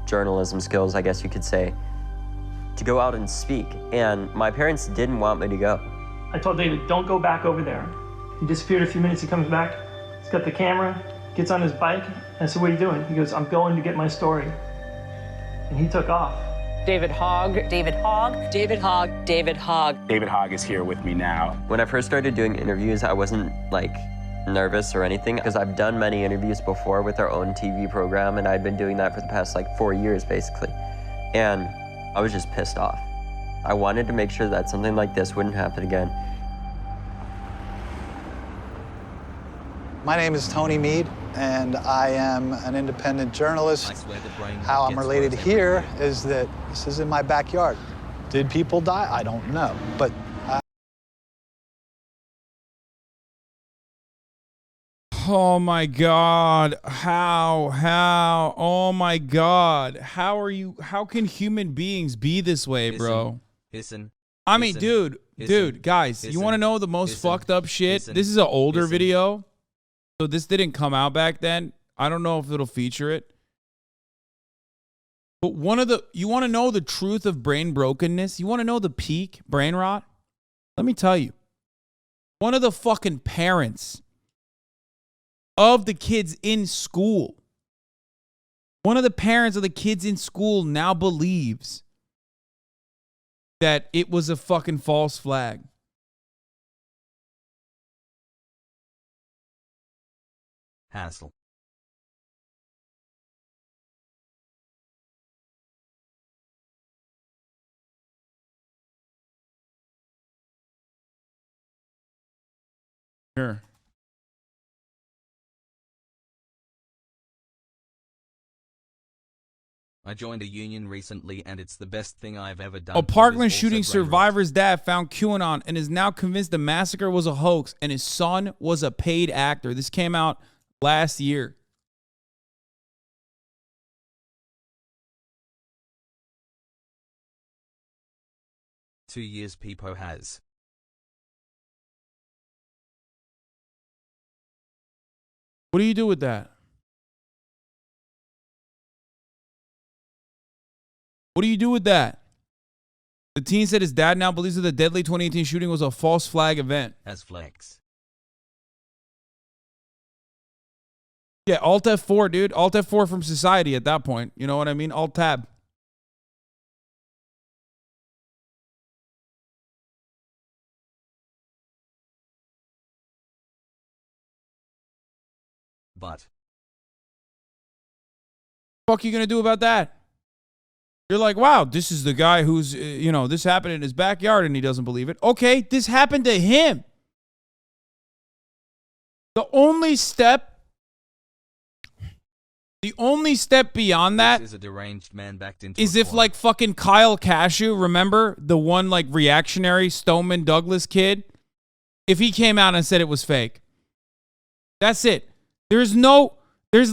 [SPEAKER 22] journalism skills, I guess you could say, to go out and speak. And my parents didn't want me to go.
[SPEAKER 6] I told David, don't go back over there. He disappeared a few minutes, he comes back, he's got the camera, gets on his bike, and I said, what are you doing? He goes, I'm going to get my story. And he took off.
[SPEAKER 7] David Hogg. David Hogg. David Hogg. David Hogg.
[SPEAKER 8] David Hogg is here with me now.
[SPEAKER 22] When I first started doing interviews, I wasn't like nervous or anything because I've done many interviews before with our own TV program, and I'd been doing that for the past like 4 years basically. And I was just pissed off. I wanted to make sure that something like this wouldn't happen again.
[SPEAKER 23] My name is Tony Mead, and I am an independent journalist. How I'm related here is that this is in my backyard. Did people die? I don't know, but
[SPEAKER 4] oh my God. How? Oh my God. How can human beings be this way, bro? I mean, dude, guys, you want to know the most fucked up shit? This is an older video. So this didn't come out back then. I don't know if it'll feature it. But you want to know the truth of brain brokenness? You want to know the peak brain rot? Let me tell you. One of the fucking parents of the kids in school, one of the parents of the kids in school now believes that it was a fucking false flag.
[SPEAKER 3] Hassle.
[SPEAKER 4] Sure.
[SPEAKER 3] I joined a union recently and it's the best thing I've ever done.
[SPEAKER 4] A Parkland shooting survivor's dad found QAnon and is now convinced the massacre was a hoax and his son was a paid actor. This came out last year.
[SPEAKER 3] Two years Peepo has.
[SPEAKER 4] What do you do with that? What do you do with that? The teen said his dad now believes that the deadly 2018 shooting was a false flag event.
[SPEAKER 3] As flex.
[SPEAKER 4] Yeah, Alt F4, dude. Alt F4 from society at that point. You know what I mean? Alt Tab.
[SPEAKER 3] But
[SPEAKER 4] what the fuck are you going to do about that? You're like, wow, this is the guy who's, this happened in his backyard and he doesn't believe it. Okay, this happened to him. The only step beyond that
[SPEAKER 3] is a deranged man backed into
[SPEAKER 4] is if like fucking Kyle Cashew, remember the one like reactionary Stoneman Douglas kid? If he came out and said it was fake. That's it. There's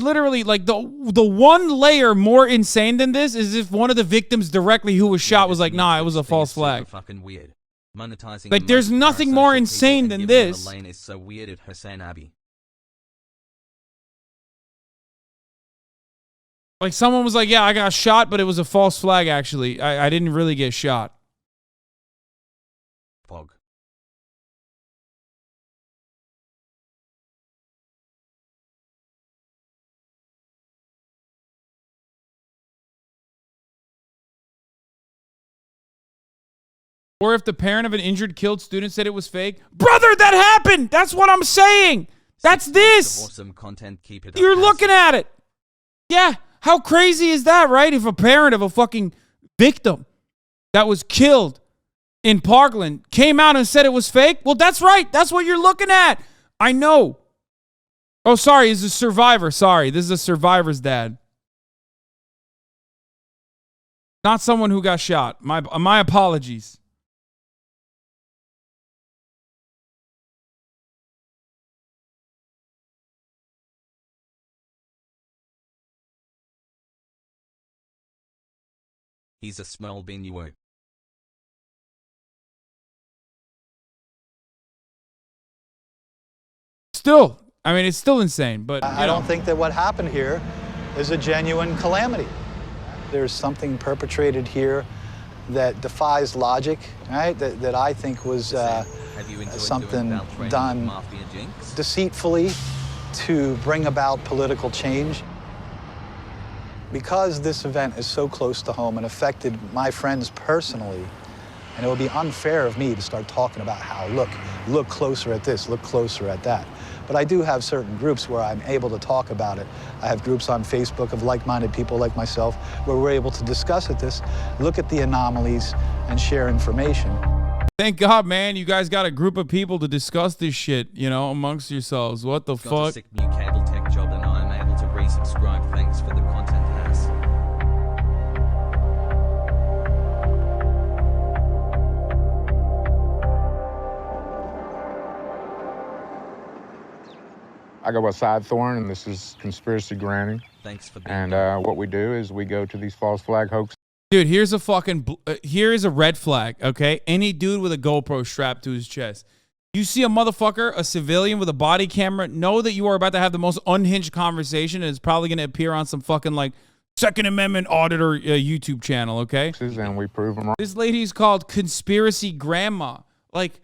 [SPEAKER 4] literally like the one layer more insane than this is if one of the victims directly who was shot was like, nah, it was a false flag.
[SPEAKER 3] Fucking weird. Monetizing
[SPEAKER 4] like there's nothing more insane than this.
[SPEAKER 3] Lane is so weird at HasanAbi.
[SPEAKER 4] Like someone was like, yeah, I got shot, but it was a false flag actually. I didn't really get shot.
[SPEAKER 3] Fog.
[SPEAKER 4] Or if the parent of an injured, killed student said it was fake. Brother, that happened! That's what I'm saying! That's this!
[SPEAKER 3] Awesome content. Keep it up.
[SPEAKER 4] You're looking at it! Yeah, how crazy is that, right? If a parent of a fucking victim that was killed in Parkland came out and said it was fake. Well, that's right. That's what you're looking at. I know. Oh, sorry. It's a survivor. Sorry. This is a survivor's dad. Not someone who got shot. My apologies.
[SPEAKER 3] He's a small binue.
[SPEAKER 4] Still, I mean, it's still insane, but
[SPEAKER 23] I don't think that what happened here is a genuine calamity. There's something perpetrated here that defies logic, right? That I think was something done deceitfully to bring about political change. Because this event is so close to home and affected my friends personally, and it would be unfair of me to start talking about how, look closer at this, look closer at that. But I do have certain groups where I'm able to talk about it. I have groups on Facebook of like-minded people like myself where we're able to discuss this, look at the anomalies, and share information.
[SPEAKER 4] Thank God, man, you guys got a group of people to discuss this shit, you know, amongst yourselves. What the
[SPEAKER 3] Got
[SPEAKER 4] fuck?
[SPEAKER 3] a sick new cable tech job and I am able to resubscribe. Thanks for the content, Hass.
[SPEAKER 20] I go by Side Thorn, and this is Conspiracy Granny.
[SPEAKER 3] Thanks for being
[SPEAKER 20] And what we do is we go to these false flag hoaxes.
[SPEAKER 4] Dude, here's a fucking, here is a red flag, okay? Any dude with a GoPro strapped to his chest. You see a motherfucker, a civilian with a body camera, know that you are about to have the most unhinged conversation and it's probably going to appear on some fucking like Second Amendment auditor YouTube channel, okay?
[SPEAKER 20] And we prove them wrong.
[SPEAKER 4] This lady is called Conspiracy Grandma. Like,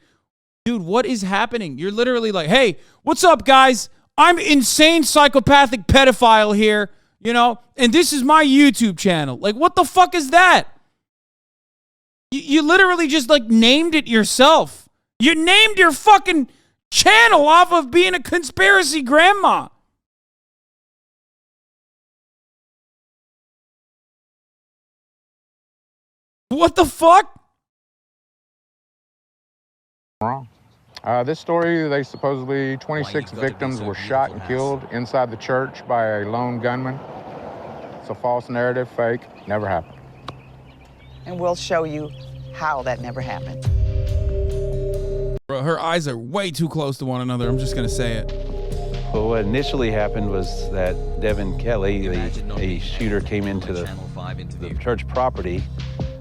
[SPEAKER 4] dude, what is happening? You're literally like, hey, what's up, guys? I'm insane psychopathic pedophile here, you know, and this is my YouTube channel. Like, what the fuck is that? You literally just like named it yourself. You named your fucking channel off of being a conspiracy grandma. What the fuck?
[SPEAKER 20] Wrong. This story, they supposedly 26 victims were shot and killed inside the church by a lone gunman. It's a false narrative, fake, never happened.
[SPEAKER 8] And we'll show you how that never happened.
[SPEAKER 4] Bro, her eyes are way too close to one another. I'm just going to say it.
[SPEAKER 9] Well, what initially happened was that Devin Kelly, a shooter, came into the church property,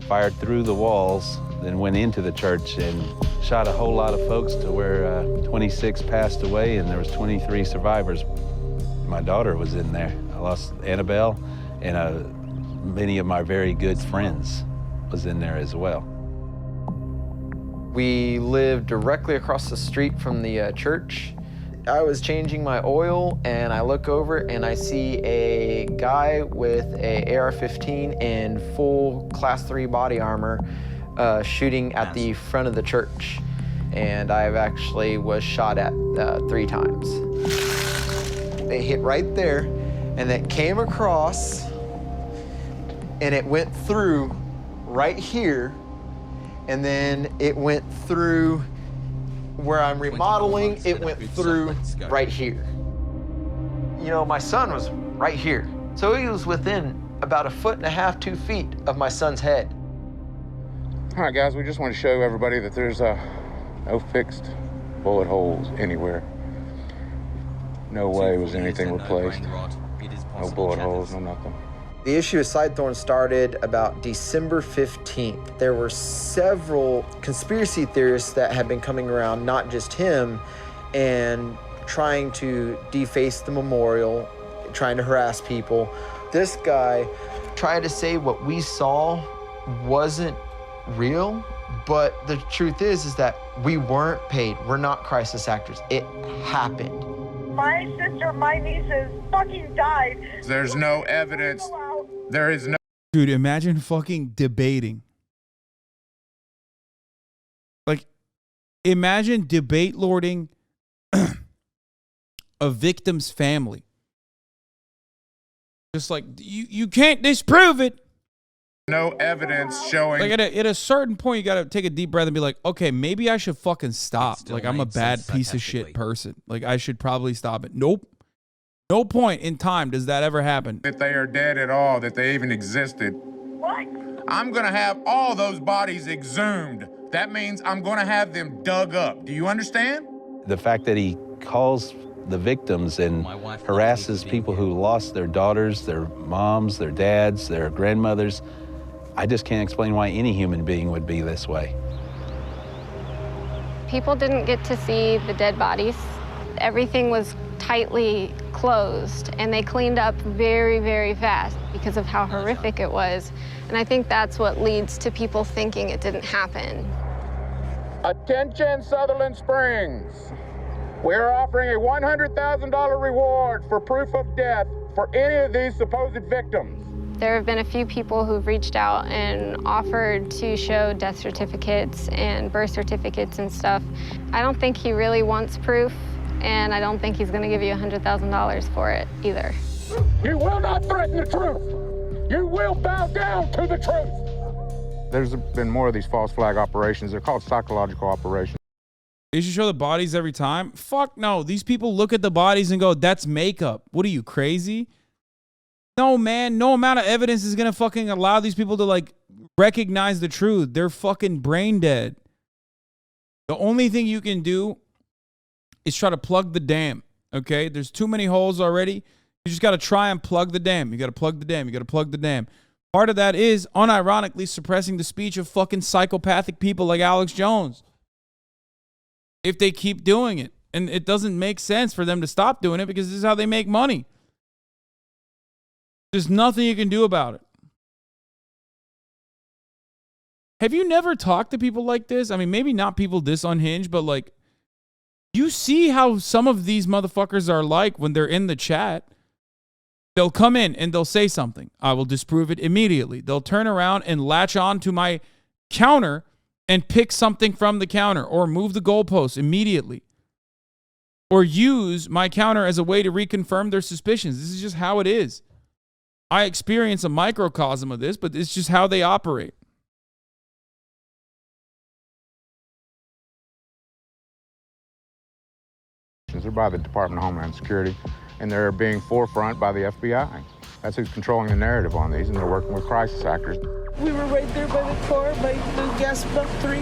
[SPEAKER 9] fired through the walls, then went into the church and shot a whole lot of folks to where 26 passed away and there was 23 survivors. My daughter was in there. I lost Annabelle, and many of my very good friends was in there as well.
[SPEAKER 10] We lived directly across the street from the church. I was changing my oil and I look over and I see a guy with a AR-15 and full Class 3 body armor shooting at the front of the church. And I've actually was shot at 3 times. They hit right there and it came across and it went through right here, and then it went through where I'm remodeling, it went through right here. You know, my son was right here. So he was within about 1.5 feet, 2 feet of my son's head.
[SPEAKER 20] All right, guys, we just want to show everybody that there's no fixed bullet holes anywhere. No way was anything replaced. No bullet holes, no nothing.
[SPEAKER 10] The issue with Sidethorn started about December 15th. There were several conspiracy theorists that had been coming around, not just him, and trying to deface the memorial, trying to harass people. This guy tried to say what we saw wasn't real, but the truth is that we weren't paid. We're not crisis actors. It happened.
[SPEAKER 11] My sister, my nieces fucking died.
[SPEAKER 20] There's no evidence. There is no...
[SPEAKER 4] Dude, imagine fucking debating. Like, imagine debate lording a victim's family. Just like, you can't disprove it.
[SPEAKER 20] No evidence showing.
[SPEAKER 4] Like at a certain point, you gotta take a deep breath and be like, okay, maybe I should fucking stop. Like I'm a bad piece of shit person. Like I should probably stop it. Nope. No point in time does that ever happen.
[SPEAKER 20] That they are dead at all, that they even existed.
[SPEAKER 11] What?
[SPEAKER 20] I'm gonna have all those bodies exhumed. That means I'm gonna have them dug up. Do you understand?
[SPEAKER 9] The fact that he calls the victims and harasses people who lost their daughters, their moms, their dads, their grandmothers, I just can't explain why any human being would be this way.
[SPEAKER 12] People didn't get to see the dead bodies. Everything was tightly closed, and they cleaned up very, very fast because of how horrific it was. And I think that's what leads to people thinking it didn't happen.
[SPEAKER 20] Attention, Sutherland Springs. We're offering a $100,000 reward for proof of death for any of these supposed victims.
[SPEAKER 12] There have been a few people who've reached out and offered to show death certificates and birth certificates and stuff. I don't think he really wants proof, and I don't think he's going to give you $100,000 for it either.
[SPEAKER 20] You will not threaten the truth. You will bow down to the truth. There's been more of these false flag operations. They're called psychological operations.
[SPEAKER 4] They should show the bodies every time? Fuck no. These people look at the bodies and go, that's makeup. What are you, crazy? No, man. No amount of evidence is going to fucking allow these people to, like, recognize the truth. They're fucking brain dead. The only thing you can do is try to plug the dam, okay? There's too many holes already. You just got to try and plug the dam. You got to plug the dam. You got to plug the dam. Part of that is, unironically, suppressing the speech of fucking psychopathic people like Alex Jones. If they keep doing it. And it doesn't make sense for them to stop doing it because this is how they make money. There's nothing you can do about it. Have you never talked to people like this? I mean, maybe not people this unhinged, but like, you see how some of these motherfuckers are like when they're in the chat. They'll come in and they'll say something. I will disprove it immediately. They'll turn around and latch on to my counter and pick something from the counter or move the goalposts immediately. Or use my counter as a way to reconfirm their suspicions. This is just how it is. I experience a microcosm of this, but it's just how they operate.
[SPEAKER 20] They're by the Department of Homeland Security, and they're being forefront by the FBI. That's who's controlling the narrative on these, and they're working with crisis actors.
[SPEAKER 13] We were right there by the car, by the gas pump 3.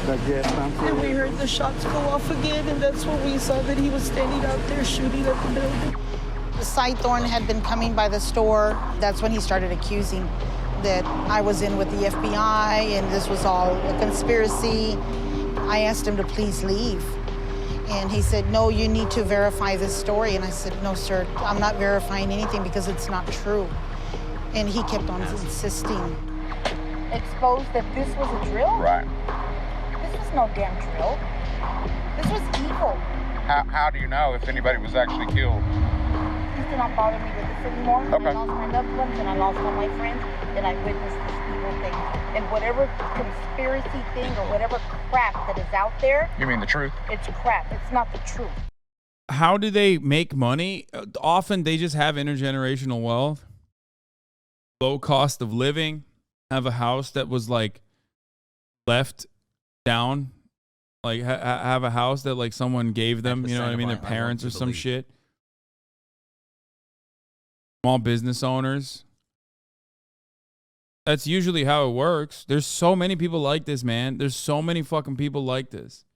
[SPEAKER 20] The gas pump 3?
[SPEAKER 13] And we heard the shots go off again, and that's when we saw that he was standing out there shooting at the building.
[SPEAKER 14] Scythorn had been coming by the store. That's when he started accusing that I was in with the FBI and this was all a conspiracy. I asked him to please leave. And he said, no, you need to verify this story. And I said, no, sir, I'm not verifying anything because it's not true. And he kept on insisting.
[SPEAKER 15] Exposed that this was a drill?
[SPEAKER 20] Right.
[SPEAKER 15] This was no damn drill. This was evil.
[SPEAKER 20] How do you know if anybody was actually killed?
[SPEAKER 15] Please do not bother me with this anymore.
[SPEAKER 20] Okay.
[SPEAKER 15] I lost my loved ones and I lost all my friends and I witnessed this evil thing. And whatever conspiracy thing or whatever crap that is out there.
[SPEAKER 20] You mean the truth?
[SPEAKER 15] It's crap. It's not the truth.
[SPEAKER 4] How do they make money? Often they just have intergenerational wealth, low cost of living, have a house that was like left down, like have a house that like someone gave them, you know what I mean? Their parents or some shit. Small business owners. That's usually how it works. There's so many people like this, man. There's so many fucking people like this.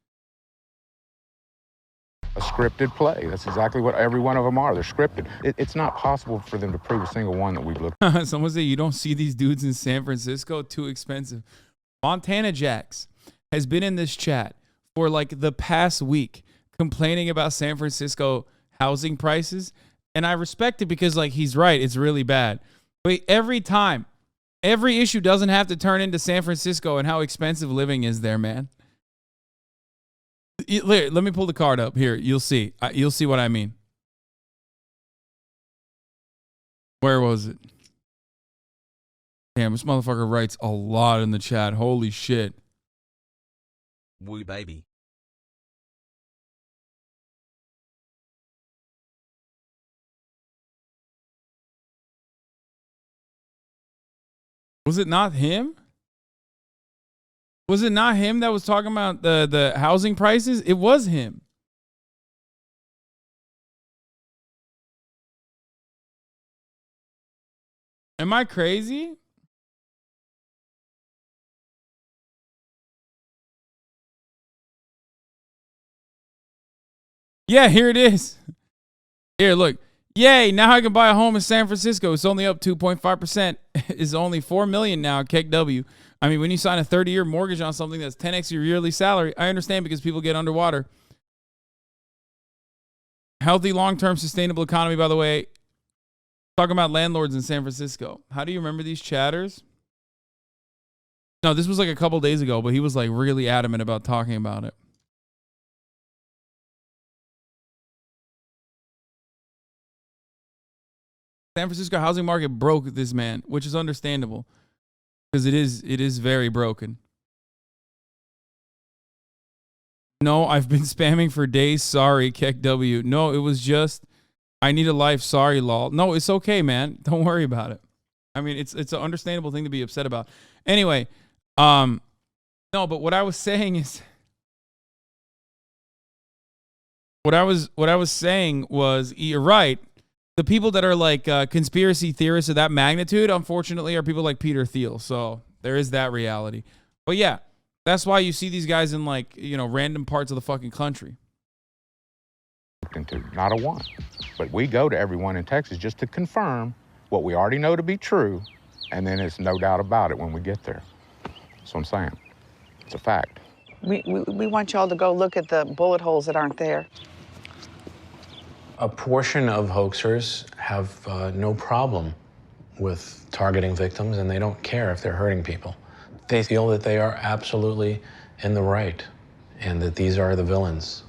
[SPEAKER 20] A scripted play. That's exactly what every one of them are. They're scripted. It's not possible for them to prove a single one that we've looked at.
[SPEAKER 4] Someone say you don't see these dudes in San Francisco, too expensive. Montana Jax has been in this chat for like the past week complaining about San Francisco housing prices. And I respect it because like he's right. It's really bad. But every time, every issue doesn't have to turn into San Francisco and how expensive living is there, man. Let me pull the card up here. You'll see. You'll see what I mean. Where was it? Damn, this motherfucker writes a lot in the chat. Holy shit.
[SPEAKER 3] Woo baby.
[SPEAKER 4] Was it not him? Was it not him that was talking about the housing prices? It was him. Am I crazy? Yeah, here it is. Here, look. Yay, now I can buy a home in San Francisco. It's only up 2.5%. It's only $4 million now, KW. I mean, when you sign a 30-year mortgage on something that's 10x your yearly salary, I understand because people get underwater. Healthy, long-term, sustainable economy, by the way. Talking about landlords in San Francisco. How do you remember these chatters? No, this was like a couple days ago, but he was like really adamant about talking about it. San Francisco housing market broke this man, which is understandable because it is very broken. No, I've been spamming for days. Sorry, Keck W. No, it was just I need a life. Sorry, lol. No, it's okay, man. Don't worry about it. I mean, it's an understandable thing to be upset about. Anyway, no, but what I was saying is what I was saying was you're right. The people that are like conspiracy theorists of that magnitude, unfortunately, are people like Peter Thiel. So there is that reality. But yeah, that's why you see these guys in like, you know, random parts of the fucking country.
[SPEAKER 20] Not a one. But we go to everyone in Texas just to confirm what we already know to be true, and then it's no doubt about it when we get there. That's what I'm saying. It's a fact.
[SPEAKER 8] We want y'all to go look at the bullet holes that aren't there.
[SPEAKER 24] A portion of hoaxers have no problem with targeting victims, and they don't care if they're hurting people. They feel that they are absolutely in the right, and that these are the villains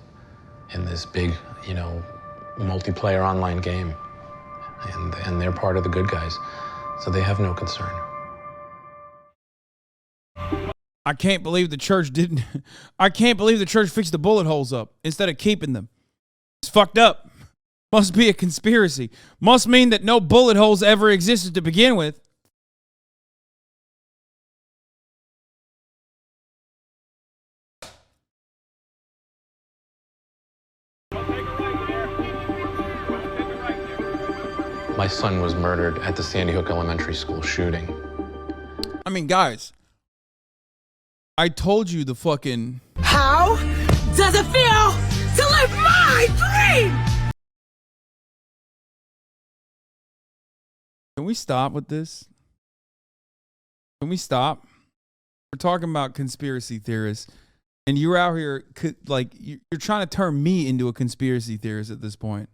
[SPEAKER 24] in this big, you know, multiplayer online game, and they're part of the good guys, so they have no concern.
[SPEAKER 4] I can't believe the church didn't. I can't believe the church fixed the bullet holes up instead of keeping them. It's fucked up. Must be a conspiracy. Must mean that no bullet holes ever existed to begin with.
[SPEAKER 24] My son was murdered at the Sandy Hook Elementary School shooting.
[SPEAKER 4] I mean, guys, I told you the fucking...
[SPEAKER 13] How does it feel to live my dream?
[SPEAKER 4] Can we stop with this? Can we stop? We're talking about conspiracy theorists, and you're out here like you're trying to turn me into a conspiracy theorist at this point.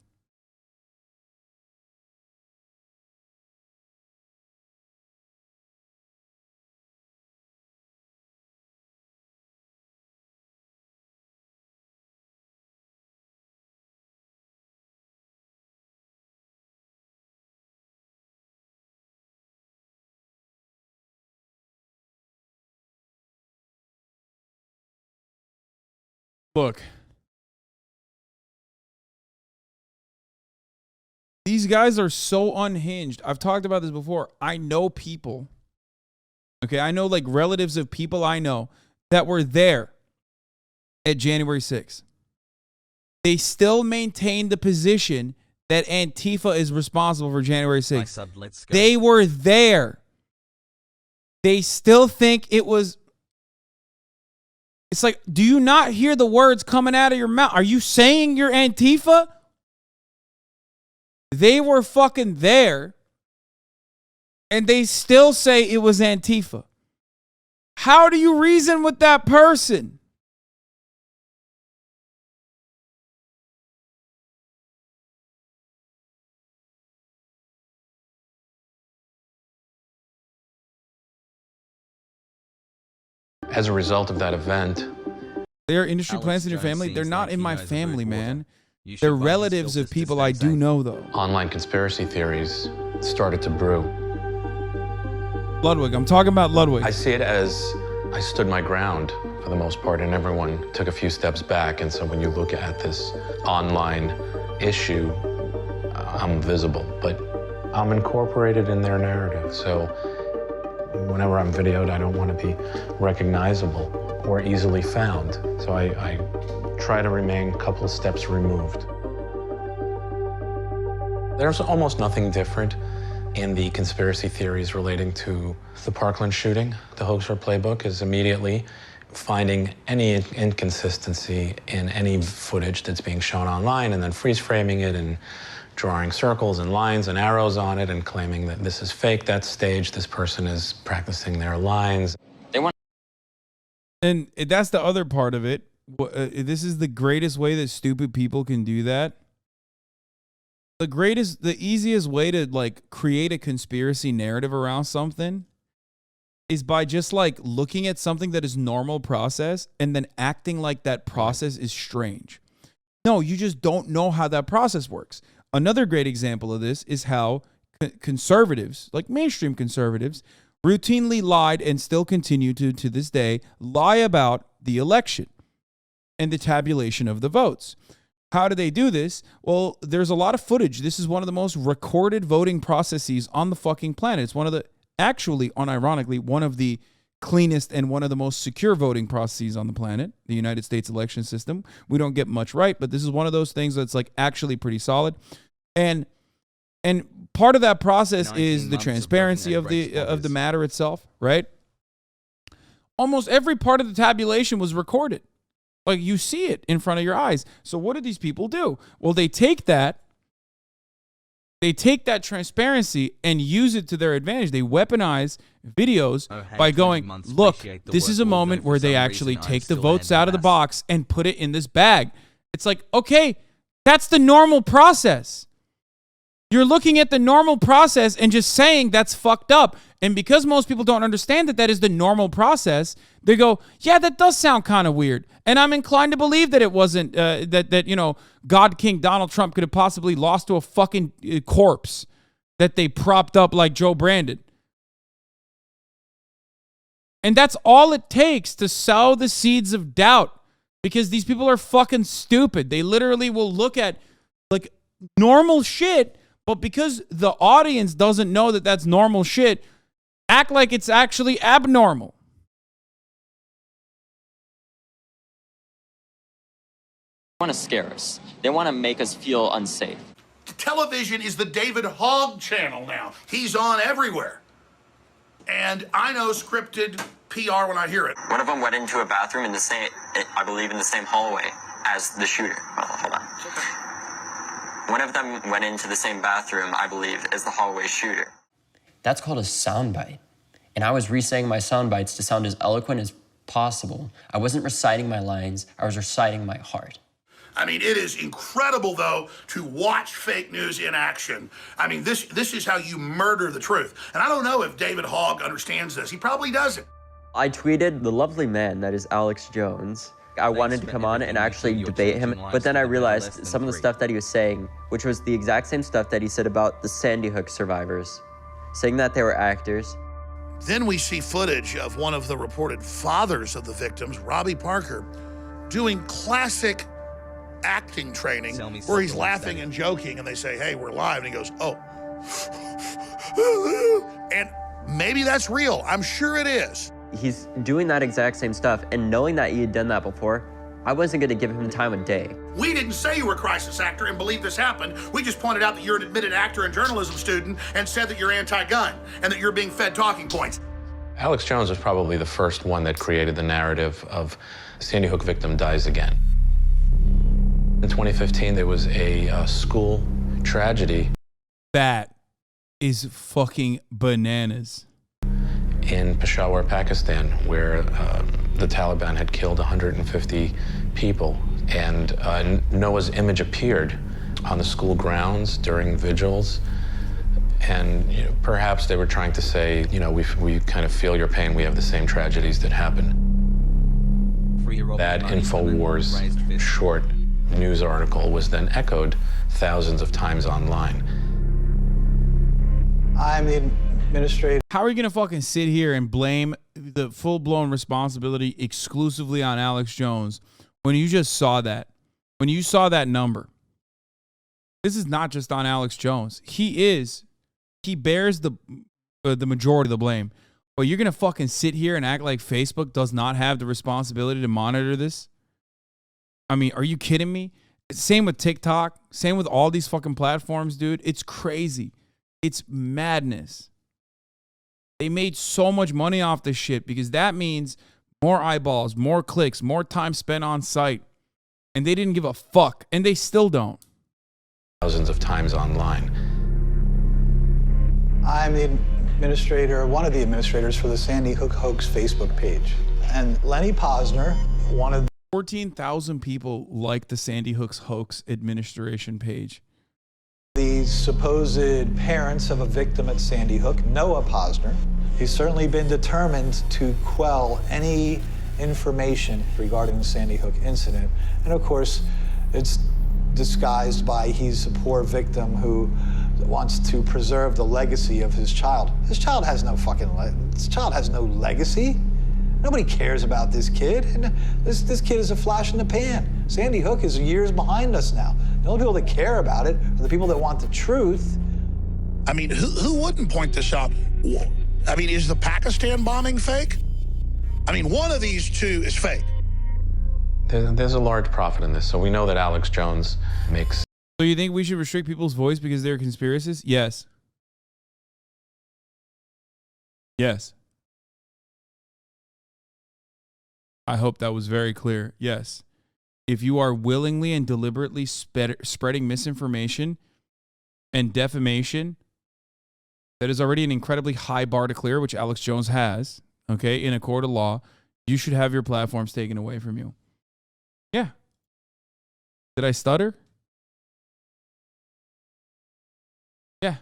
[SPEAKER 4] Look, these guys are so unhinged. I've talked about this before. I know people, okay? I know like relatives of people I know that were there at January 6th. They still maintain the position that Antifa is responsible for January 6th.
[SPEAKER 3] Let's go.
[SPEAKER 4] They were there. They still think it was... It's like, do you not hear the words coming out of your mouth? Are you saying you're Antifa? They were fucking there, and they still say it was Antifa. How do you reason with that person?
[SPEAKER 24] As a result of that event,
[SPEAKER 4] they're industry plants in your family. They're not in my family, man. They're relatives of people I do know, though.
[SPEAKER 24] Online conspiracy theories started to brew.
[SPEAKER 4] Ludwig, I'm talking about Ludwig.
[SPEAKER 24] I see it as I stood my ground for the most part, and everyone took a few steps back. And so when you look at this online issue, I'm visible, but I'm incorporated in their narrative. So Whenever I'm videoed, I don't want to be recognizable or easily found. So I try to remain a couple of steps removed. There's almost nothing different in the conspiracy theories relating to the Parkland shooting. The hoaxer playbook is immediately finding any inconsistency in any footage that's being shown online and then freeze framing it and drawing circles and lines and arrows on it and claiming that this is fake, that's staged, this person is practicing their lines.
[SPEAKER 4] And that's the other part of it. This is the greatest way that stupid people can do that. The easiest way to like create a conspiracy narrative around something is by just like looking at something that is normal process and then acting like that process is strange. No, you just don't know how that process works. Another great example of this is how conservatives, like mainstream conservatives, routinely lied and still continue to this day lie about the election and the tabulation of the votes. How do they do this? Well, there's a lot of footage. This is one of the most recorded voting processes on the fucking planet. It's one of the, actually, unironically, one of the cleanest and one of the most secure voting processes on the planet, the United States election system. We don't get much right, but this is one of those things that's like actually pretty solid. And part of that process is the transparency of the matter itself, right? Almost every part of the tabulation was recorded. Like you see it in front of your eyes. So what do these people do? Well, they take that transparency and use it to their advantage. They weaponize videos by going, look, this is a moment where they actually take the votes out of the box and put it in this bag. It's like, okay, that's the normal process. You're looking at the normal process and just saying that's fucked up. And because most people don't understand that is the normal process, they go, yeah, that does sound kind of weird. And I'm inclined to believe that it wasn't, that God King Donald Trump could have possibly lost to a fucking corpse that they propped up like Joe Brandon. And that's all it takes to sow the seeds of doubt, because these people are fucking stupid. They literally will look at like normal shit, but because the audience doesn't know that that's normal shit, act like it's actually abnormal.
[SPEAKER 1] They want to scare us. They want to make us feel unsafe.
[SPEAKER 5] Television is the David Hogg channel now. He's on everywhere. And I know scripted PR when I hear it.
[SPEAKER 22] One of them went into a bathroom in the same, I believe, in the same hallway as the shooter. Well, hold on. One of them went into the same bathroom, I believe, as the hallway shooter. That's called a soundbite. And I was re-saying my sound bites to sound as eloquent as possible. I wasn't reciting my lines, I was reciting my heart.
[SPEAKER 5] I mean, it is incredible, though, to watch fake news in action. I mean, this is how you murder the truth. And I don't know if David Hogg understands this. He probably doesn't.
[SPEAKER 22] I tweeted the lovely man that is Alex Jones. I wanted to come on and actually debate him, but then I realized some of the stuff that he was saying, which was the exact same stuff that he said about the Sandy Hook survivors, saying that they were actors.
[SPEAKER 5] Then we see footage of one of the reported fathers of the victims, Robbie Parker, doing classic acting training where he's laughing and joking, and they say, hey, we're live, and he goes, oh. And maybe that's real. I'm sure it is.
[SPEAKER 22] He's doing that exact same stuff, and knowing that he had done that before, I wasn't going to give him time of day.
[SPEAKER 5] We didn't say you were a crisis actor and believe this happened. We just pointed out that you're an admitted actor and journalism student and said that you're anti-gun and that you're being fed talking points.
[SPEAKER 24] Alex Jones was probably the first one that created the narrative of Sandy Hook victim dies again. In 2015, there was a school tragedy.
[SPEAKER 4] That is fucking bananas.
[SPEAKER 24] In Peshawar, Pakistan, where the Taliban had killed 150 people. And Noah's image appeared on the school grounds during vigils. And perhaps they were trying to say, we kind of feel your pain. We have the same tragedies that happen. That InfoWars short news article was then echoed thousands of times online.
[SPEAKER 23] I'm the administrator.
[SPEAKER 4] How are you going to fucking sit here and blame the full-blown responsibility exclusively on Alex Jones when you just saw that? When you saw that number? This is not just on Alex Jones. He bears the majority of the blame. Well, you're going to fucking sit here and act like Facebook does not have the responsibility to monitor this? I mean, are you kidding me? Same with TikTok. Same with all these fucking platforms, dude. It's crazy. It's madness. They made so much money off this shit because that means more eyeballs, more clicks, more time spent on site. And they didn't give a fuck. And they still don't.
[SPEAKER 24] Thousands of times online.
[SPEAKER 23] I'm the administrator, one of the administrators for the Sandy Hook Hoax Facebook page. And Lenny Posner, one of
[SPEAKER 4] 14,000 people like the Sandy Hook's Hoax administration page.
[SPEAKER 23] the supposed parents of a victim at Sandy Hook, Noah Posner. He's certainly been determined to quell any information regarding the Sandy Hook incident. And of course, it's disguised by he's a poor victim who wants to preserve the legacy of his child. This child has no legacy. Nobody cares about this kid. And this kid is a flash in the pan. Sandy Hook is years behind us now. The only people that care about it are the people that want the truth.
[SPEAKER 5] I mean, who wouldn't point this out? I mean, is the Pakistan bombing fake? I mean, one of these two is fake.
[SPEAKER 24] There's a large profit in this, so we know that Alex Jones makes...
[SPEAKER 4] So you think we should restrict people's voice because they're conspiracists? Yes. Yes. I hope that was very clear. Yes. If you are willingly and deliberately spreading misinformation and defamation, that is already an incredibly high bar to clear, which Alex Jones has, okay, in a court of law, you should have your platforms taken away from you. Yeah. Did I stutter? Yeah.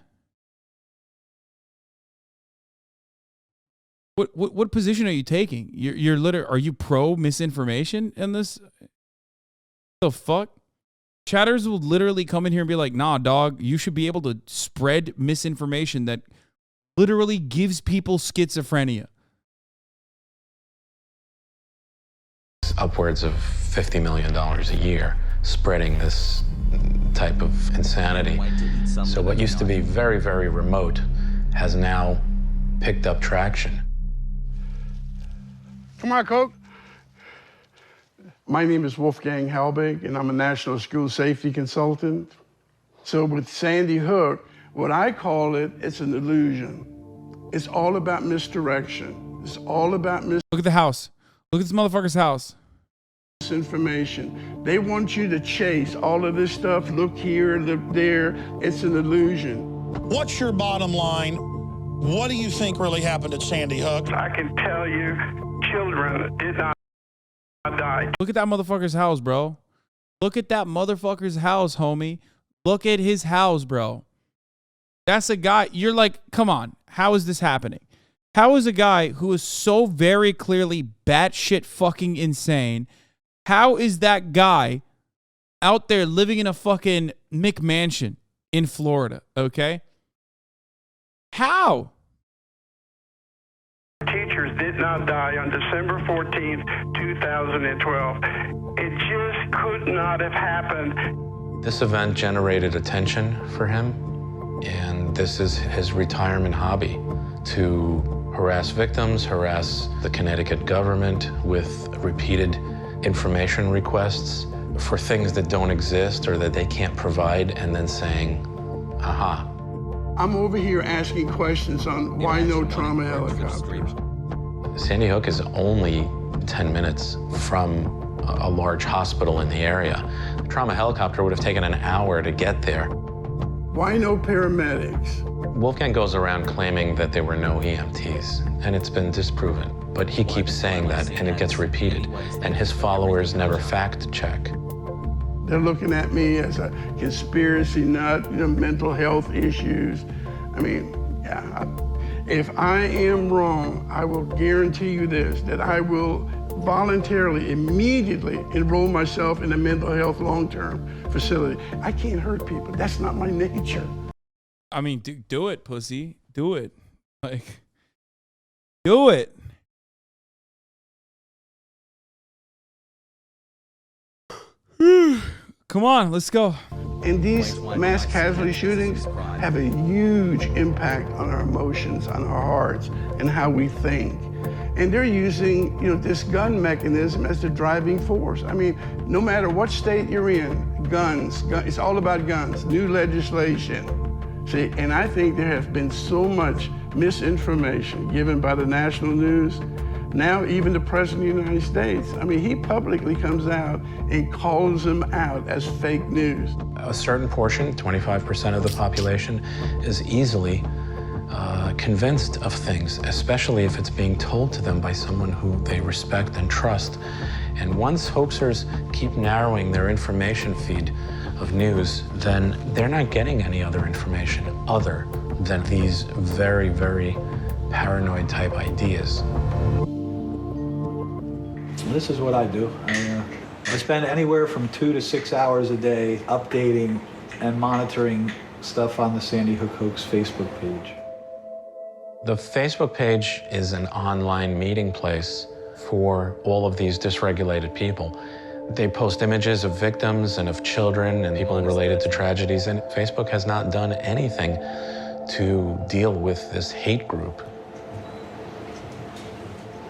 [SPEAKER 4] What position are you taking? You're literally, are you pro misinformation in this? The fuck? Chatters will literally come in here and be like, nah, dog, you should be able to spread misinformation that literally gives people schizophrenia.
[SPEAKER 24] Upwards of $50 million a year spreading this type of insanity. So what used to be very, very remote has now picked up traction.
[SPEAKER 2] Come on, Coke. My name is Wolfgang Halbig, and I'm a national school safety consultant. So with Sandy Hook, what I call it, it's an illusion. It's all about misdirection. It's all about
[SPEAKER 4] Look at the house. Look at this motherfucker's house.
[SPEAKER 2] Misinformation. They want you to chase all of this stuff. Look here, look there. It's an illusion.
[SPEAKER 5] What's your bottom line? What do you think really happened at Sandy Hook?
[SPEAKER 2] I can tell you, children did not die.
[SPEAKER 4] Look at that motherfucker's house, bro. Look at that motherfucker's house, homie. Look at his house, bro. That's a guy. You're like, come on. How is this happening? How is a guy who is so very clearly batshit fucking insane? How is that guy out there living in a fucking McMansion in Florida? Okay. How?
[SPEAKER 2] Teachers did not die on December 14th, 2012. It just could not have happened.
[SPEAKER 24] This event generated attention for him, and this is his retirement hobby, to harass victims, harass the Connecticut government with repeated information requests for things that don't exist or that they can't provide, and then saying, aha.
[SPEAKER 2] I'm over here asking questions on why no trauma helicopters.
[SPEAKER 24] Sandy Hook is only 10 minutes from a large hospital in the area. The trauma helicopter would have taken an hour to get there.
[SPEAKER 2] Why no paramedics?
[SPEAKER 24] Wolfgang goes around claiming that there were no EMTs, and it's been disproven. But he keeps saying that, and it gets repeated, and his followers never fact check.
[SPEAKER 2] They're looking at me as a conspiracy nut, mental health issues. I mean, yeah, if I am wrong, I will guarantee you this, that I will voluntarily, immediately enroll myself in a mental health long-term facility. I can't hurt people. That's not my nature.
[SPEAKER 4] I mean, do it, pussy. Do it. Like, do it. Come on, let's go.
[SPEAKER 2] And these mass casualty shootings have a huge impact on our emotions, on our hearts, and how we think. And they're using, this gun mechanism as the driving force. I mean, no matter what state you're in, guns, it's all about guns, new legislation. See, and I think there has been so much misinformation given by the national news. Now, even the President of the United States, I mean, he publicly comes out and calls them out as fake news.
[SPEAKER 24] A certain portion, 25% of the population, is easily convinced of things, especially if it's being told to them by someone who they respect and trust. And once hoaxers keep narrowing their information feed of news, then they're not getting any other information other than these very, very paranoid type ideas.
[SPEAKER 23] This is what I do. I spend anywhere from 2 to 6 hours a day updating and monitoring stuff on the Sandy Hook Hoax Facebook page.
[SPEAKER 24] The Facebook page is an online meeting place for all of these dysregulated people. They post images of victims and of children and people related to tragedies, and Facebook has not done anything to deal with this hate group.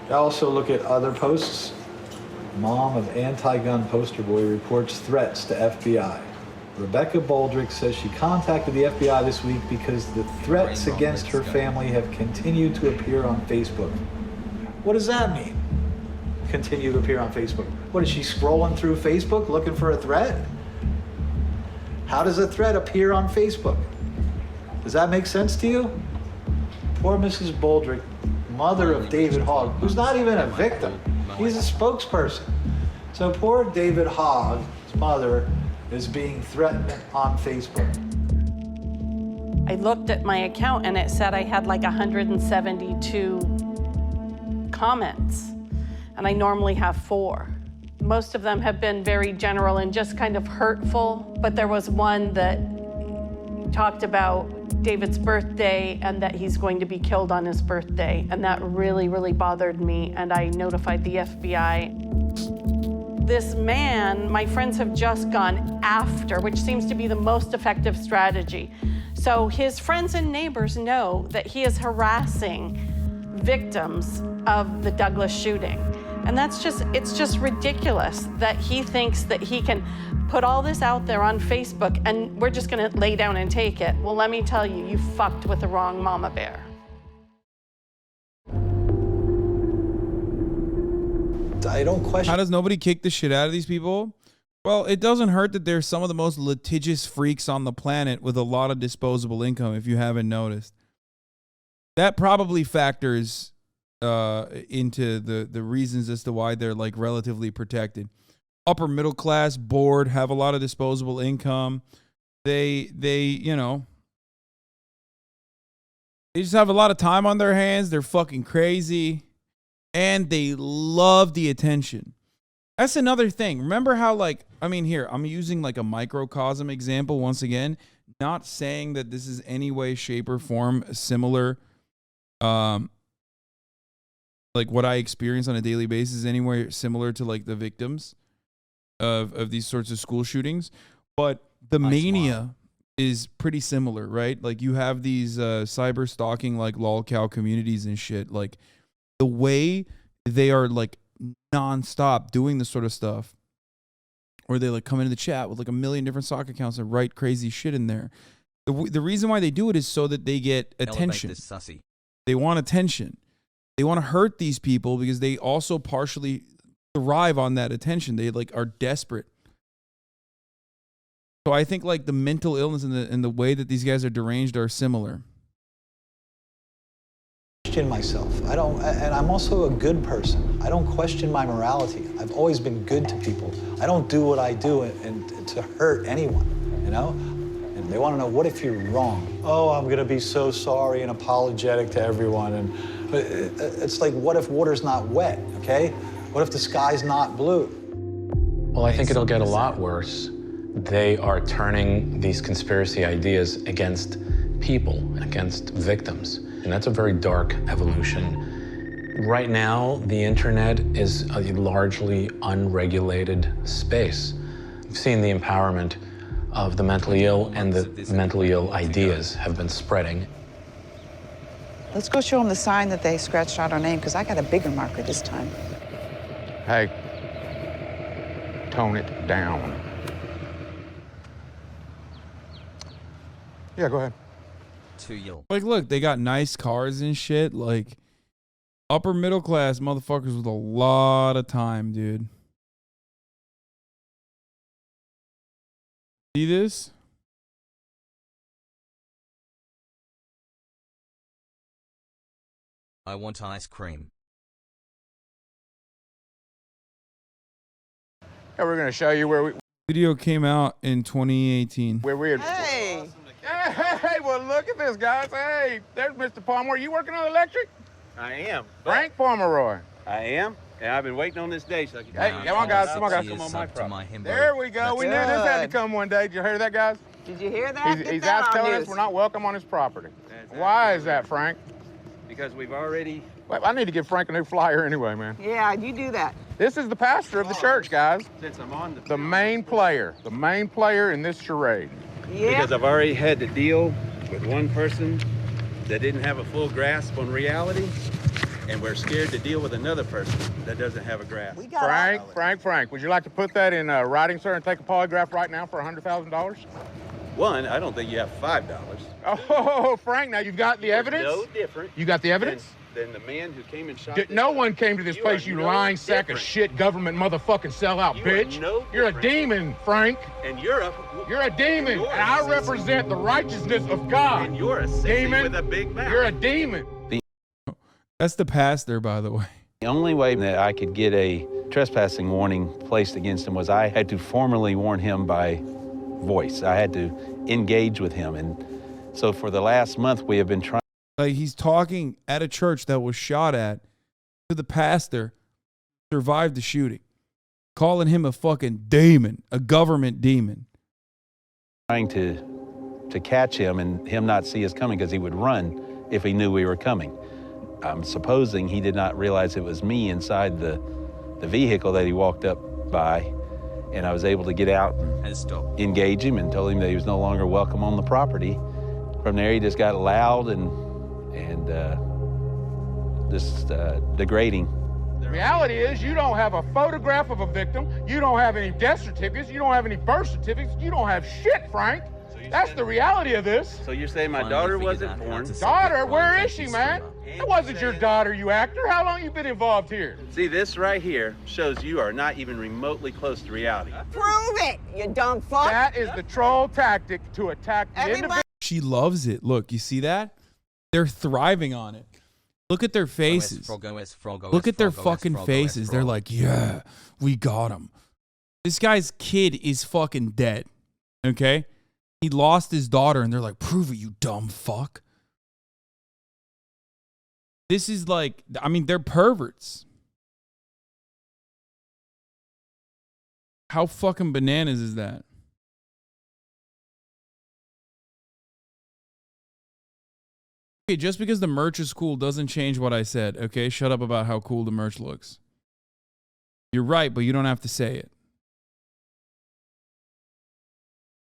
[SPEAKER 23] I also look at other posts. Mom of anti-gun poster boy reports threats to FBI. Rebecca Baldrick says she contacted the FBI this week because the threats against her family have continued to appear on Facebook. What does that mean? Continue to appear on Facebook. What, is she scrolling through Facebook looking for a threat? How does a threat appear on Facebook? Does that make sense to you? Poor Mrs. Baldrick, mother of David Hogg, who's not even a victim. He's a spokesperson. So poor David Hogg's mother is being threatened on Facebook.
[SPEAKER 26] I looked at my account and it said I had like 172 comments, and I normally have 4. Most of them have been very general and just kind of hurtful, but there was one that talked about David's birthday and that he's going to be killed on his birthday, and that really, really bothered me, and I notified the FBI. This man, my friends have just gone after, which seems to be the most effective strategy. So his friends and neighbors know that he is harassing victims of the Douglas shooting. And it's just ridiculous that he thinks that he can put all this out there on Facebook and we're just gonna lay down and take it. Well, let me tell you, you fucked with the wrong mama bear.
[SPEAKER 23] I don't question.
[SPEAKER 4] How does nobody kick the shit out of these people? Well, it doesn't hurt that they're some of the most litigious freaks on the planet with a lot of disposable income, if you haven't noticed. That probably factors into the reasons as to why they're like relatively protected. Upper middle class, bored, have a lot of disposable income. They just have a lot of time on their hands. They're fucking crazy. And they love the attention. That's another thing. Remember how, here, I'm using like a microcosm example once again, not saying that this is any way, shape, or form similar, like what I experience on a daily basis, anywhere similar to like the victims of these sorts of school shootings. But the mania is pretty similar, right? Like you have these cyber stalking, like lolcow communities and shit. Like the way they are like nonstop doing this sort of stuff, or they like come into the chat with like 1 million different stock accounts and write crazy shit in there. The reason why they do it is so that they get attention. They want attention. They want to hurt these people because they also partially thrive on that attention. They like are desperate. So I think like the mental illness and the way that these guys are deranged are similar.
[SPEAKER 23] Question myself. And I'm also a good person. I don't question my morality. I've always been good to people. I don't do what I do and to hurt anyone, you know? And they want to know, what if you're wrong? Oh, I'm going to be so sorry and apologetic to everyone. But it's like, what if water's not wet, okay? What if the sky's not blue?
[SPEAKER 24] Well, I think it'll get a lot worse. They are turning these conspiracy ideas against people, against victims. And that's a very dark evolution. Right now, the internet is a largely unregulated space. We've seen the empowerment of the mentally ill and the mentally ill ideas have been spreading.
[SPEAKER 8] Let's go show them the sign that they scratched out our name, because I got a bigger marker this time.
[SPEAKER 20] Hey, tone it down. Yeah, go ahead.
[SPEAKER 4] Like, look, they got nice cars and shit. Like, upper middle class motherfuckers with a lot of time, dude. See this?
[SPEAKER 3] I want ice cream.
[SPEAKER 20] Yeah, we're gonna show you where we.
[SPEAKER 4] Video came out in 2018.
[SPEAKER 20] Where we're.
[SPEAKER 8] Hey!
[SPEAKER 20] Hey, well, look at this, guys. Hey, there's Mr. Palmer. You working on electric?
[SPEAKER 16] I am.
[SPEAKER 20] Frank Pomeroy.
[SPEAKER 16] I am. And I've been waiting on this day so I can.
[SPEAKER 20] Hey, come on, guys. Come on, guys.
[SPEAKER 16] Come on, my property.
[SPEAKER 20] There we go. We knew this had to come one day. Did you hear that, guys?
[SPEAKER 8] Did you hear that?
[SPEAKER 20] He's out telling us we're not welcome on his property. Why is that, Frank?
[SPEAKER 16] Because we've already.
[SPEAKER 20] Well, I need to give Frank a new flyer anyway, man.
[SPEAKER 8] Yeah, you do that.
[SPEAKER 20] This is the pastor of the church, guys.
[SPEAKER 16] Since I'm on
[SPEAKER 20] the main player in this charade.
[SPEAKER 8] Yeah.
[SPEAKER 16] Because I've already had to deal with one person that didn't have a full grasp on reality, and we're scared to deal with another person that doesn't have a grasp.
[SPEAKER 20] Frank, would you like to put that in writing, sir, and take a polygraph right now for $100,000?
[SPEAKER 16] One, I don't think you have $5.
[SPEAKER 20] Oh, Frank, now you've got the evidence?
[SPEAKER 16] No different.
[SPEAKER 20] You got the evidence?
[SPEAKER 16] Than the man who came and shot.
[SPEAKER 20] No one came to this place, you lying sack of shit, government motherfucking sellout bitch. You're a demon, Frank.
[SPEAKER 16] And you're
[SPEAKER 20] a demon, and I represent the righteousness of God.
[SPEAKER 16] And you're a demon with a big mouth.
[SPEAKER 20] You're a demon.
[SPEAKER 4] That's the pastor, by the way.
[SPEAKER 9] The only way that I could get a trespassing warning placed against him was I had to formally warn him by voice. I had to engage with him. And so for the last month, we have been trying.
[SPEAKER 4] Like, he's talking at a church that was shot at to the pastor, survived the shooting, calling him a fucking demon, a government demon.
[SPEAKER 9] Trying to catch him and him not see us coming because he would run if he knew we were coming. I'm supposing he did not realize it was me inside the vehicle that he walked up by, and I was able to get out and engage him and told him that he was no longer welcome on the property. From there, he just got loud and just degrading.
[SPEAKER 20] The reality is you don't have a photograph of a victim, you don't have any death certificates, you don't have any birth certificates, you don't have shit, Frank. That's the reality of this.
[SPEAKER 16] So you're saying my daughter wasn't born?
[SPEAKER 20] Daughter? Where is she, man? It wasn't your daughter, you actor. How long you been involved here?
[SPEAKER 16] See, this right here shows you are not even remotely close to reality.
[SPEAKER 8] Prove it, you dumb fuck.
[SPEAKER 20] That is the troll tactic to attack the individual.
[SPEAKER 4] She loves it. Look, you see that? They're thriving on it. Look at their faces. Look at their fucking faces. They're like, yeah, we got him. This guy's kid is fucking dead. Okay? He lost his daughter, and they're like, prove it, you dumb fuck. This is like, I mean, they're perverts. How fucking bananas is that? Okay, just because the merch is cool doesn't change what I said, okay? Shut up about how cool the merch looks. You're right, but you don't have to say it.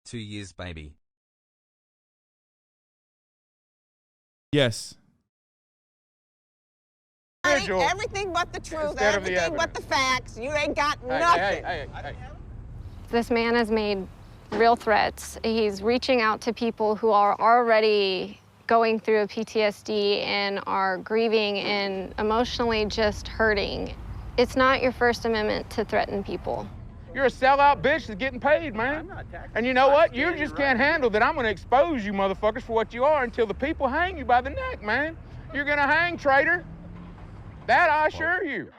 [SPEAKER 3] 2 years, baby.
[SPEAKER 4] Yes.
[SPEAKER 8] Everything but the truth, everything but the facts. You ain't got nothing.
[SPEAKER 20] Hey.
[SPEAKER 12] This man has made real threats. He's reaching out to people who are already going through a PTSD and are grieving and emotionally just hurting. It's not your First Amendment to threaten people.
[SPEAKER 20] You're a sellout bitch that's getting paid, man. And you know what? You just can't handle that I'm going to expose you motherfuckers for what you are until the people hang you by the neck, man. You're going to hang, traitor. That I assure you.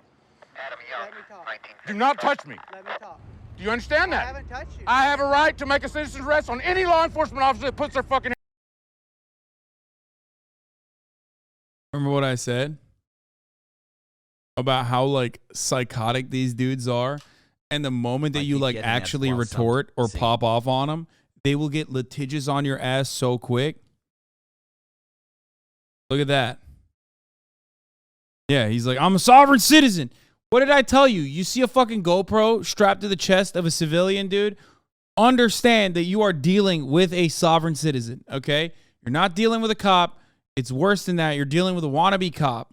[SPEAKER 20] Do not touch me.
[SPEAKER 8] Let me talk.
[SPEAKER 20] Do you understand that?
[SPEAKER 8] I haven't touched you.
[SPEAKER 20] I have a right to make a citizen's arrest on any law enforcement officer that puts their fucking...
[SPEAKER 4] Remember what I said? About how, like, psychotic these dudes are? And the moment that you, like, actually retort or pop off on them, they will get litigious on your ass so quick. Look at that. Yeah, he's like, I'm a sovereign citizen. What did I tell you? You see a fucking GoPro strapped to the chest of a civilian, dude? understand that you are dealing with a sovereign citizen, okay? You're not dealing with a cop. It's worse than that. You're dealing with a wannabe cop.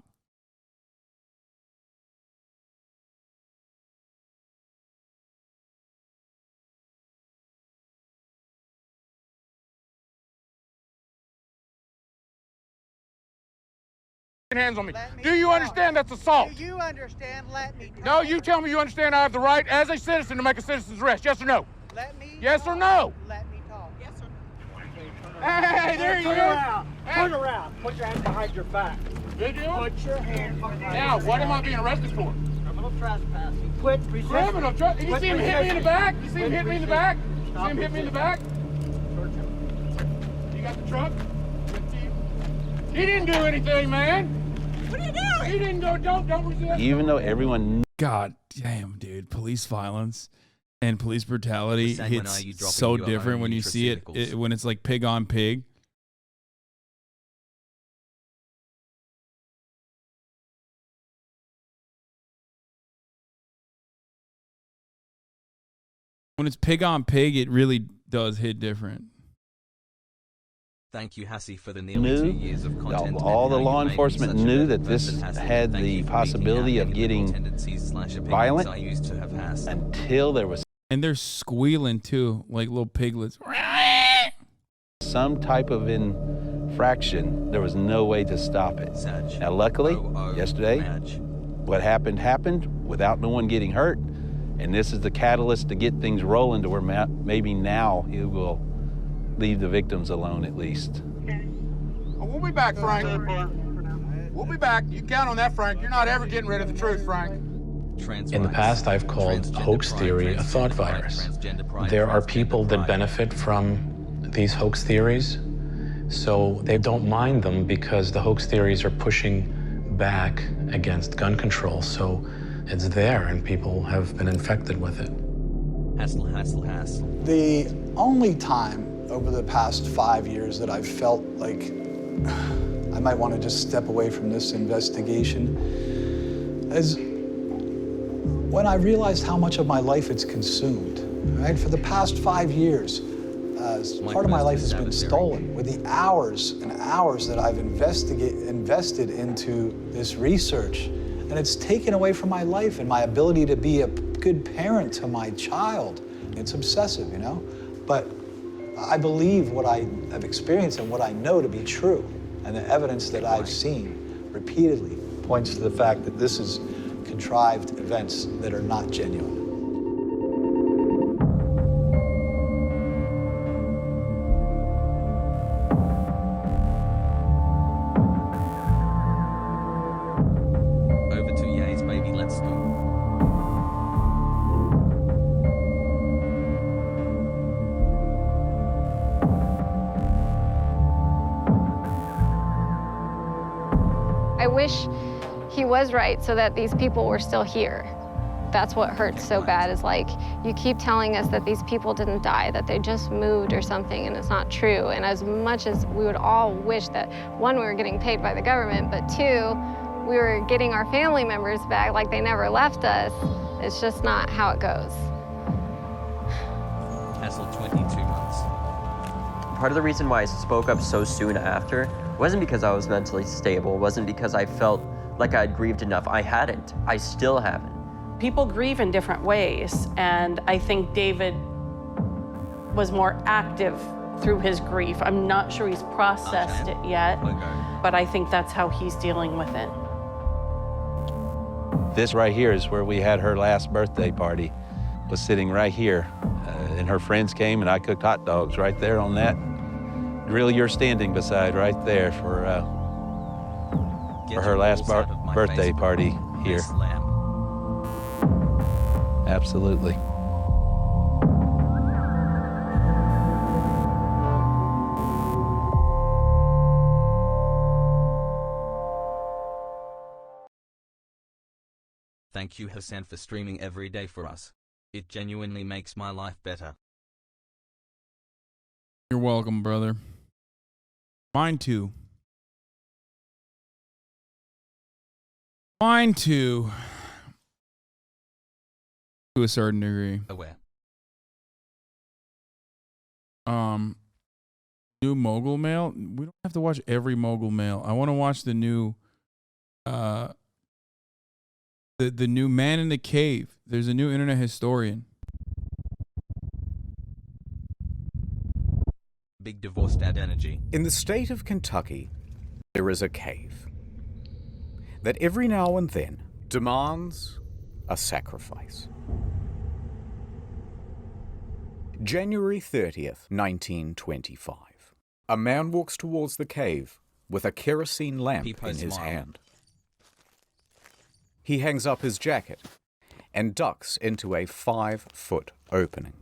[SPEAKER 6] Hands on me. Do you understand that's assault?
[SPEAKER 17] Do you understand? Let me talk.
[SPEAKER 6] No, you tell me you understand I have the right as a citizen to make a citizen's arrest. Yes or no?
[SPEAKER 17] Let me
[SPEAKER 6] Yes
[SPEAKER 17] talk.
[SPEAKER 6] or no?
[SPEAKER 17] Let me talk. Yes or no?
[SPEAKER 6] Hey, there you
[SPEAKER 17] Turn
[SPEAKER 6] go.
[SPEAKER 17] around. Turn around. Put your hands behind your back.
[SPEAKER 6] Did you?
[SPEAKER 17] Put your hands behind your back.
[SPEAKER 6] Now, what am I being arrested for?
[SPEAKER 17] Criminal trespassing. Quit resisting.
[SPEAKER 6] Criminal trespassing. You see him hit me in the back? You see him hit me in the back?
[SPEAKER 17] Stop
[SPEAKER 6] See him hit me in the back? You got the truck? He didn't do anything, man. What are you doing? He didn't go. Don't resist.
[SPEAKER 9] Even though everyone.
[SPEAKER 4] God damn, dude. Police violence and police brutality
[SPEAKER 3] Sad when
[SPEAKER 4] hits
[SPEAKER 3] you dropping
[SPEAKER 4] so
[SPEAKER 3] your
[SPEAKER 4] different
[SPEAKER 3] own
[SPEAKER 4] when you see it when it's like pig on pig. When it's pig on pig, it really does hit different.
[SPEAKER 3] Thank you, Hassie, for the nearly 2 years of content.
[SPEAKER 9] All the
[SPEAKER 3] and how
[SPEAKER 9] law
[SPEAKER 3] you made me
[SPEAKER 9] enforcement
[SPEAKER 3] such a
[SPEAKER 9] knew
[SPEAKER 3] better
[SPEAKER 9] that this
[SPEAKER 3] person, Hassie.
[SPEAKER 9] had
[SPEAKER 3] Thank
[SPEAKER 9] the
[SPEAKER 3] you for
[SPEAKER 9] possibility of
[SPEAKER 3] meeting
[SPEAKER 9] getting
[SPEAKER 3] tendencies/opinions
[SPEAKER 9] violent
[SPEAKER 3] I used to have had.
[SPEAKER 9] until there was
[SPEAKER 4] And they're squealing too, like little piglets.
[SPEAKER 9] some type of infraction. There was no way to stop it. Now, luckily, yesterday, what happened without no one getting hurt. And this is the catalyst to get things rolling to where maybe now he will leave the victims alone at least.
[SPEAKER 6] We'll be back, Frank. We'll be back. You count on that, Frank. You're not ever getting rid of the truth, Frank.
[SPEAKER 24] In the past, I've called hoax theory a thought virus. There are people that benefit from these hoax theories, so they don't mind them because the hoax theories are pushing back against gun control. So it's there, and people have been infected with it.
[SPEAKER 3] Hassle.
[SPEAKER 23] The only time over the past 5 years that I've felt like I might want to just step away from this investigation is when I realized how much of my life it's consumed. Right? For the past 5 years, part of my life has been stolen with the hours and hours that I've invested into this research. And it's taken away from my life and my ability to be a good parent to my child. It's obsessive, you know? But I believe what I have experienced and what I know to be true. And the evidence that I've seen repeatedly points to the fact that this is contrived events that are not genuine.
[SPEAKER 3] Over to Yays, baby. Let's go.
[SPEAKER 12] I wish he was right so that these people were still here. That's what hurts so bad is like, you keep telling us that these people didn't die, that they just moved or something, and it's not true. And as much as we would all wish that, one, we were getting paid by the government, but two, we were getting our family members back like they never left us, it's just not how it goes.
[SPEAKER 3] Hassle 22 months.
[SPEAKER 22] Part of the reason why I spoke up so soon after wasn't because I was mentally stable, wasn't because I felt like I'd grieved enough. I hadn't. I still haven't.
[SPEAKER 26] People grieve in different ways, and I think David was more active through his grief. I'm not sure he's processed it yet, but I think that's how he's dealing with it.
[SPEAKER 9] This right here is where we had her last birthday party. Was sitting right here, and her friends came, and I cooked hot dogs right there on that grill you're standing beside right there for her last birthday party here. Absolutely.
[SPEAKER 3] Thank you, Hassan, for streaming every day for us. It genuinely makes my life better.
[SPEAKER 4] You're welcome, brother. Mine too. Mine too. To a certain degree.
[SPEAKER 3] Aware.
[SPEAKER 4] New Mogul Mail. We don't have to watch every Mogul Mail. I want to watch the new the new Man in the Cave. There's a new internet historian.
[SPEAKER 3] Big divorce dad energy.
[SPEAKER 7] In the state of Kentucky, there is a cave that every now and then demands a sacrifice. January 30th, 1925. A man walks towards the cave with a kerosene lamp in his hand. He hangs up his jacket and ducks into a 5-foot opening.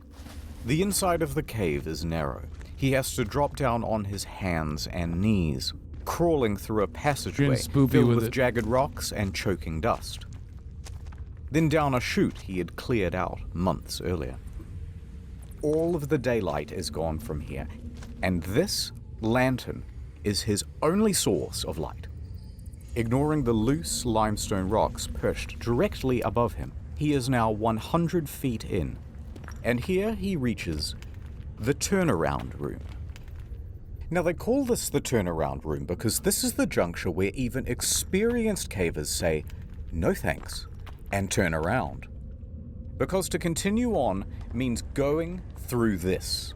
[SPEAKER 7] The inside of the cave is narrow. He has to drop down on his hands and knees, crawling through a passageway filled with jagged rocks and choking dust. Then down a chute he had cleared out months earlier. All of the daylight is gone from here, and this lantern is his only source of light. Ignoring the loose limestone rocks perched directly above him, he is now 100 feet in, and here he reaches the turnaround room. Now they call this the turnaround room because this is the juncture where even experienced cavers say, no thanks, and turn around. Because to continue on means going through this,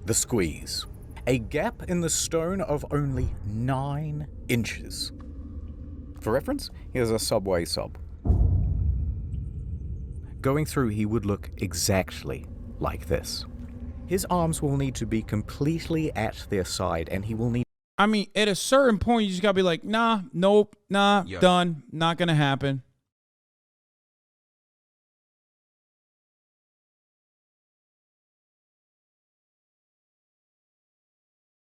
[SPEAKER 7] the squeeze, a gap in the stone of only 9 inches. For reference, here's a subway sub. Going through, he would look exactly like this. His arms will need to be completely at their side, and he will need...
[SPEAKER 4] I mean, at a certain point, you just gotta be like, nah, nope, nah, done, not gonna happen.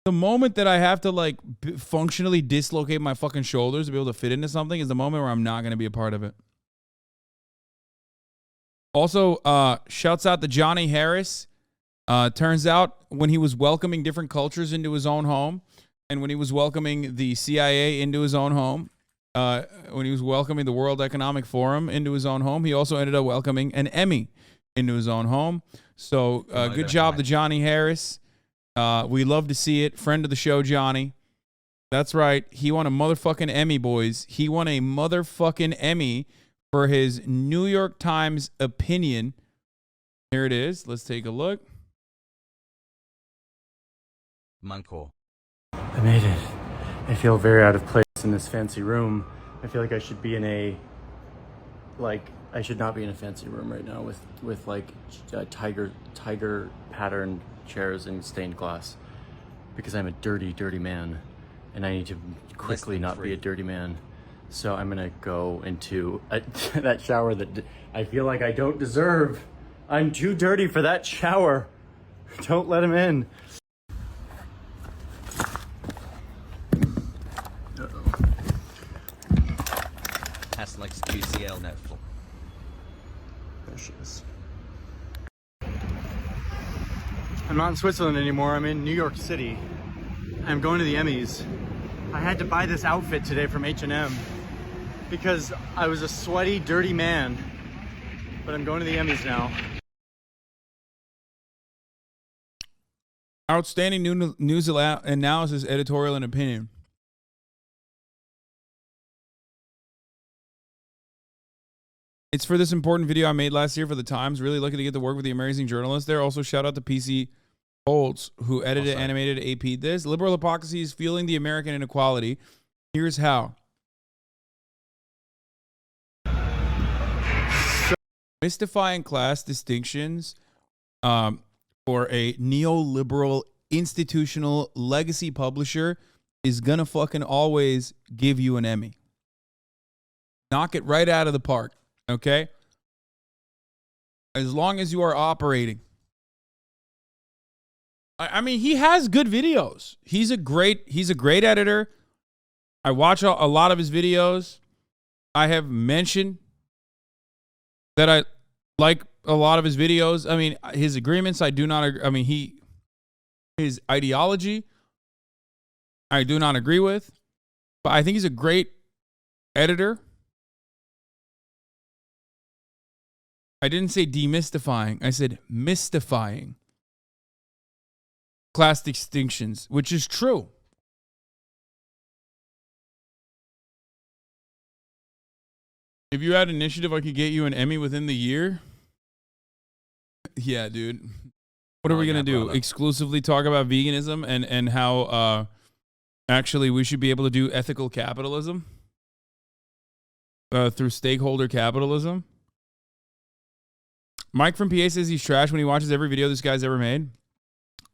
[SPEAKER 4] The moment that I have to like functionally dislocate my fucking shoulders to be able to fit into something is the moment where I'm not going to be a part of it. Also, shouts out to Johnny Harris. Turns out when he was welcoming different cultures into his own home, and when he was welcoming the CIA into his own home, when he was welcoming the World Economic Forum into his own home, he also ended up welcoming an Emmy into his own home. So good job to Johnny Harris. We love to see it. Friend of the show, Johnny. That's right. He won a motherfucking Emmy, boys. He won a motherfucking Emmy for his New York Times opinion. Here it is. Let's take a look.
[SPEAKER 3] Munkor.
[SPEAKER 10] I made it. I feel very out of place in this fancy room. I feel like I should be in a, I should not be in a fancy room right now with like tiger patterned chairs and stained glass, because I'm a dirty man, and I need to quickly not be a dirty man. So I'm gonna go into that shower that I feel like I don't deserve. I'm too dirty for that shower. Don't let him in.
[SPEAKER 3] Haslex QCL Netflix.
[SPEAKER 10] There she is. I'm not in Switzerland anymore. I'm in New York City. I'm going to the Emmys. I had to buy this outfit today from H&M because I was a sweaty, dirty man. But I'm going to the Emmys now.
[SPEAKER 4] Outstanding news analysis, editorial, and opinion. It's for this important video I made last year for the Times. Really lucky to get to work with the amazing journalists there. Also, shout out to PC Holtz, who edited, animated, AP'd this. Liberal hypocrisy is fueling the American inequality. Here's how. Mystifying class distinctions for a neoliberal institutional legacy publisher is gonna fucking always give you an Emmy. Knock it right out of the park. Okay? As long as you are operating. I mean, he has good videos. He's a great editor. I watch a lot of his videos. I have mentioned that I like a lot of his videos. I mean, his agreements, I do not agree. I mean, his ideology, I do not agree with. But I think he's a great editor. I didn't say demystifying. I said mystifying. class distinctions, which is true. If you had initiative, I could get you an Emmy within the year. Yeah, dude. What are we going to do?
[SPEAKER 3] brother.
[SPEAKER 4] Exclusively talk about veganism and how actually we should be able to do ethical capitalism through stakeholder capitalism? Mike from PA says he's trash when he watches every video this guy's ever made.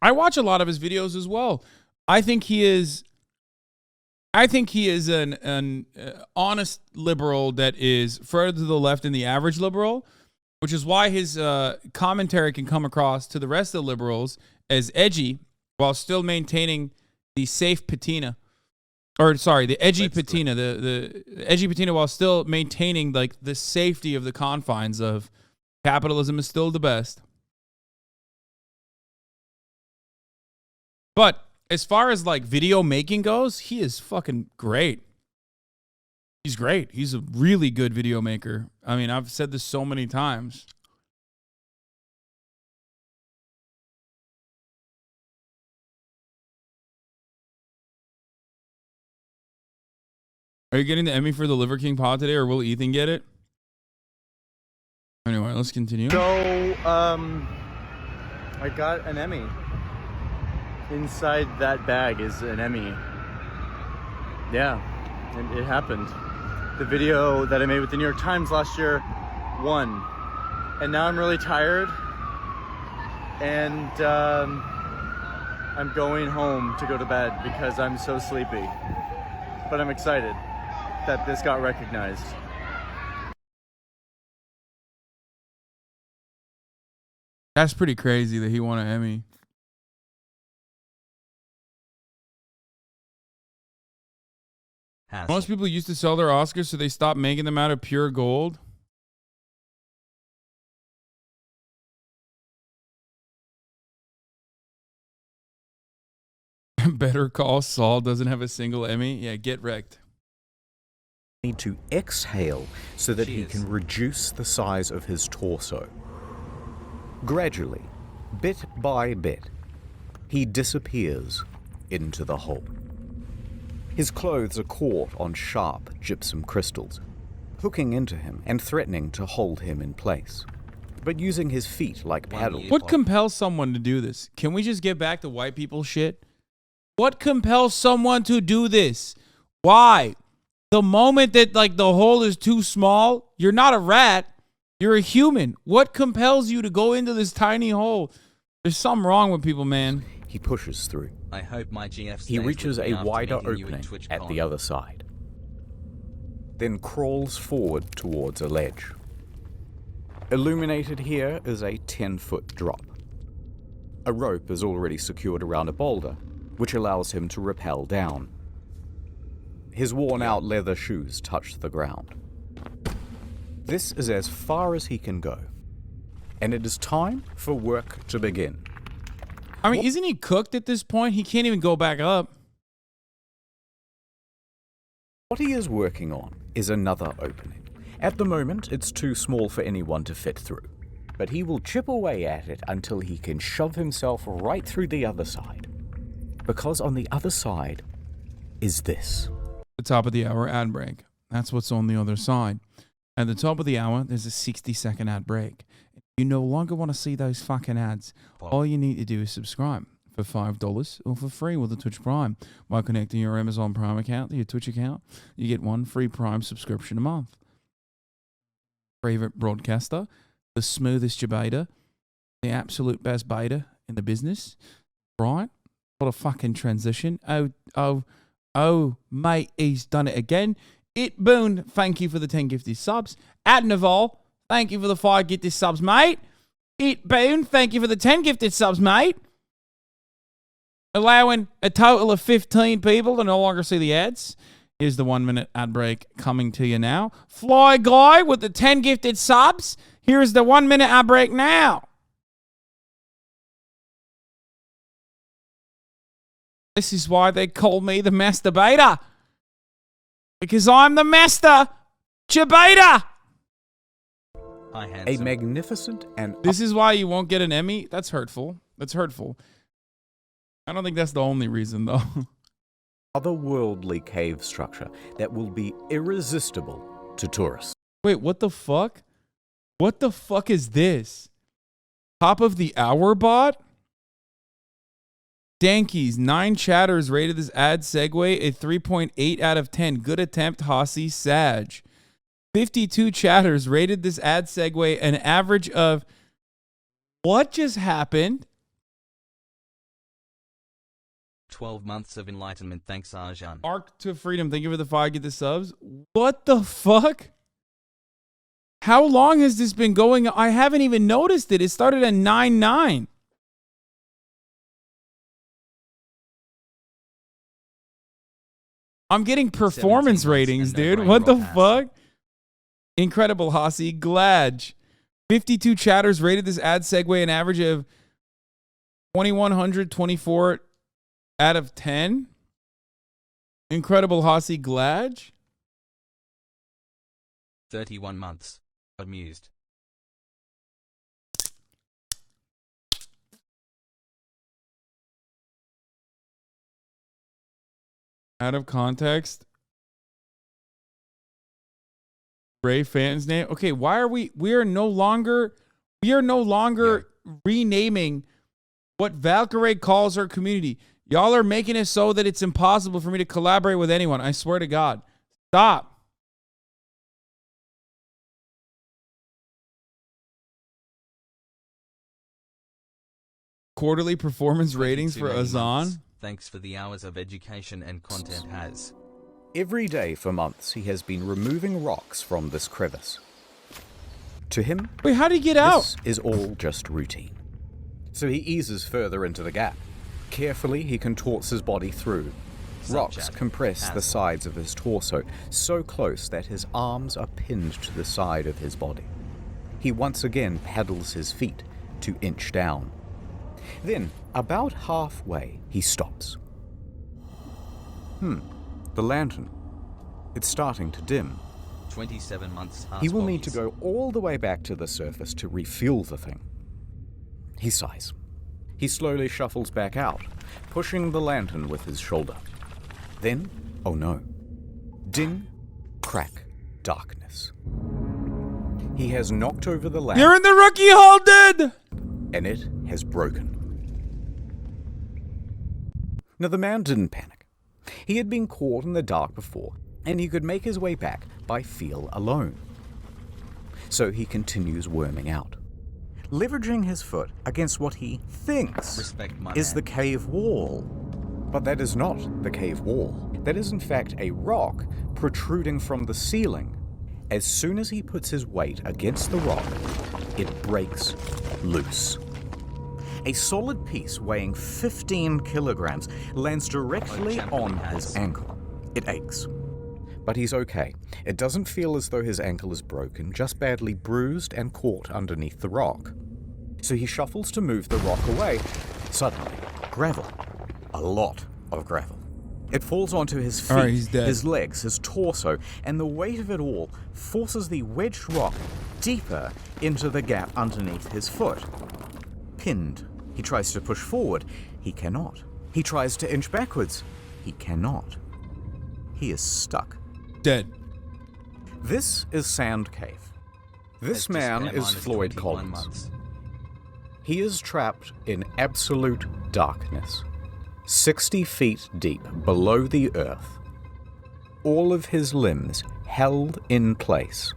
[SPEAKER 4] I watch a lot of his videos as well. I think he is an honest liberal that is further to the left than the average liberal, which is why his commentary can come across to the rest of the liberals as edgy while still maintaining the safe patina. Or sorry, the edgy patina, the edgy patina while still maintaining like the safety of the confines of capitalism is still the best. But as far as like video making goes, he is fucking great. He's great. He's a really good video maker. I mean, I've said this so many times. Are you getting the Emmy for the Liver King pod today, or will Ethan get it? Anyway, let's continue.
[SPEAKER 10] So, I got an Emmy. Inside that bag is an Emmy. Yeah, it happened. The video that I made with the New York Times last year won. And now I'm really tired. And I'm going home to go to bed because I'm so sleepy. But I'm excited that this got recognized.
[SPEAKER 4] That's pretty crazy that he won an Emmy. Most people used to sell their Oscars, so they stopped making them out of pure gold. Better Call Saul doesn't have a single Emmy. Yeah, get wrecked.
[SPEAKER 7] Need to exhale so that he can reduce the size of his torso. Gradually, bit by bit, he disappears into the hole. His clothes are caught on sharp gypsum crystals, hooking into him and threatening to hold him in place. But using his feet like paddles.
[SPEAKER 4] What compels someone to do this? Can we just get back to white people shit? What compels someone to do this? Why? The moment that like the hole is too small, you're not a rat, you're a human. What compels you to go into this tiny hole? There's something wrong with people, man.
[SPEAKER 7] He pushes through.
[SPEAKER 3] I hope my GF
[SPEAKER 7] He reaches a wider opening at the other side, then crawls forward towards a ledge. Illuminated here is a 10-foot drop. A rope is already secured around a boulder, which allows him to rappel down. His worn-out leather shoes touch the ground. This is as far as he can go, and it is time for work to begin.
[SPEAKER 4] I mean, isn't he cooked at this point? He can't even go back up.
[SPEAKER 7] What he is working on is another opening. At the moment, it's too small for anyone to fit through, but he will chip away at it until he can shove himself right through the other side. Because on the other side is this.
[SPEAKER 4] The top of the hour ad break. That's what's on the other side. At the top of the hour, there's a 60-second ad break. If you no longer want to see those fucking ads, all you need to do is subscribe for $5 or for free with a Twitch Prime. By connecting your Amazon Prime account to your Twitch account, you get one free Prime subscription a month. Favorite broadcaster, the smoothest beta, the absolute best beta in the business. Right? What a fucking transition. Oh, mate, he's done it again. It Boone, thank you for the 10 gifted subs. Adnaval, thank you for the 5 gifted subs, mate. It Boone, thank you for the 10 gifted subs, mate. Allowing a total of 15 people to no longer see the ads. Here's the 1-minute ad break coming to you now. Fly Guy with the 10 gifted subs. Here's the 1-minute ad break now. This is why they call me the masturbator. Because I'm the master debater.
[SPEAKER 7] A magnificent and...
[SPEAKER 4] This is why you won't get an Emmy? That's hurtful. That's hurtful. I don't think that's the only reason, though.
[SPEAKER 7] Otherworldly cave structure that will be irresistible to tourists.
[SPEAKER 4] Wait, what the fuck? What the fuck is this? Top of the hour bot? Dankies, 9 chatters rated this ad segue a 3.8 out of 10. Good attempt, Hossie Sag. 52 chatters rated this ad segue an average of... What just happened?
[SPEAKER 3] 12 months of enlightenment, thanks Arjan.
[SPEAKER 4] Arc to Freedom, thank you for the 5, get the subs. What the fuck? How long has this been going? I haven't even noticed it. It started at 9.9. I'm getting performance ratings, dude. What the fuck? Incredible, Hossie. Glad. 52 chatters rated this ad segue an average of 2,124 out of 10. Incredible, Hossie. Glad.
[SPEAKER 3] 31 months. Amused.
[SPEAKER 4] Out of context. Ray Fan's name. Okay, why are we are no longer renaming what Valkyrie calls her community. Y'all are making it so that it's impossible for me to collaborate with anyone. I swear to God. Stop. Quarterly performance ratings for Hasan.
[SPEAKER 3] Thanks for the hours of education and content has.
[SPEAKER 7] Every day for months, he has been removing rocks from this crevice. To him,
[SPEAKER 4] wait, how did he get out?
[SPEAKER 7] This is all just routine. So he eases further into the gap. Carefully, he contorts his body through. Rocks compress the sides of his torso so close that his arms are pinned to the side of his body. He once again paddles his feet to inch down. Then, about halfway, he stops. The lantern. It's starting to dim.
[SPEAKER 3] 27 months.
[SPEAKER 7] He will need to go all the way back to the surface to refuel the thing. He sighs. He slowly shuffles back out, pushing the lantern with his shoulder. Then, oh no. Ding, crack, darkness. He has knocked over the lamp.
[SPEAKER 4] You're in the rookie hole, dude!
[SPEAKER 7] And it has broken. Now, the man didn't panic. He had been caught in the dark before, and he could make his way back by feel alone. So he continues worming out, leveraging his foot against what he thinks is the cave wall. But that is not the cave wall. That is in fact a rock protruding from the ceiling. As soon as he puts his weight against the rock, it breaks loose. A solid piece weighing 15 kilograms lands directly on his ankle. It aches. But he's okay. It doesn't feel as though his ankle is broken, just badly bruised and caught underneath the rock. So he shuffles to move the rock away. Suddenly, gravel. A lot of gravel. It falls onto his feet,
[SPEAKER 4] right, he's dead.
[SPEAKER 7] His legs, his torso, and the weight of it all forces the wedged rock deeper into the gap underneath his foot. Pinned. He tries to push forward. He cannot. He tries to inch backwards. He cannot. He is stuck.
[SPEAKER 4] Dead.
[SPEAKER 7] This is Sand Cave. This man is Floyd Collins. He is trapped in absolute darkness, 60 feet deep below the earth. All of his limbs held in place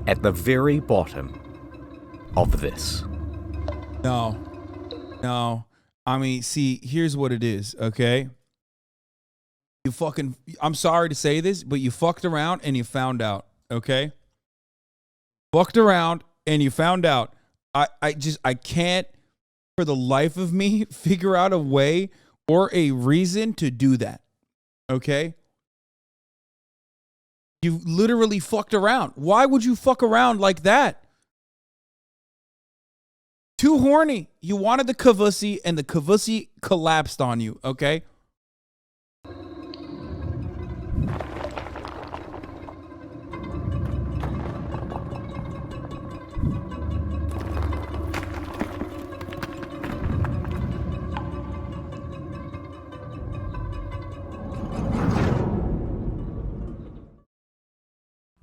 [SPEAKER 7] at the very bottom of this.
[SPEAKER 4] No. I mean, see, here's what it is, okay? I'm sorry to say this, but you fucked around and you found out, okay? Fucked around and you found out. I can't, for the life of me, figure out a way or a reason to do that, okay? You literally fucked around. Why would you fuck around like that? Too horny. You wanted the kavusi, and the kavusi collapsed on you, okay?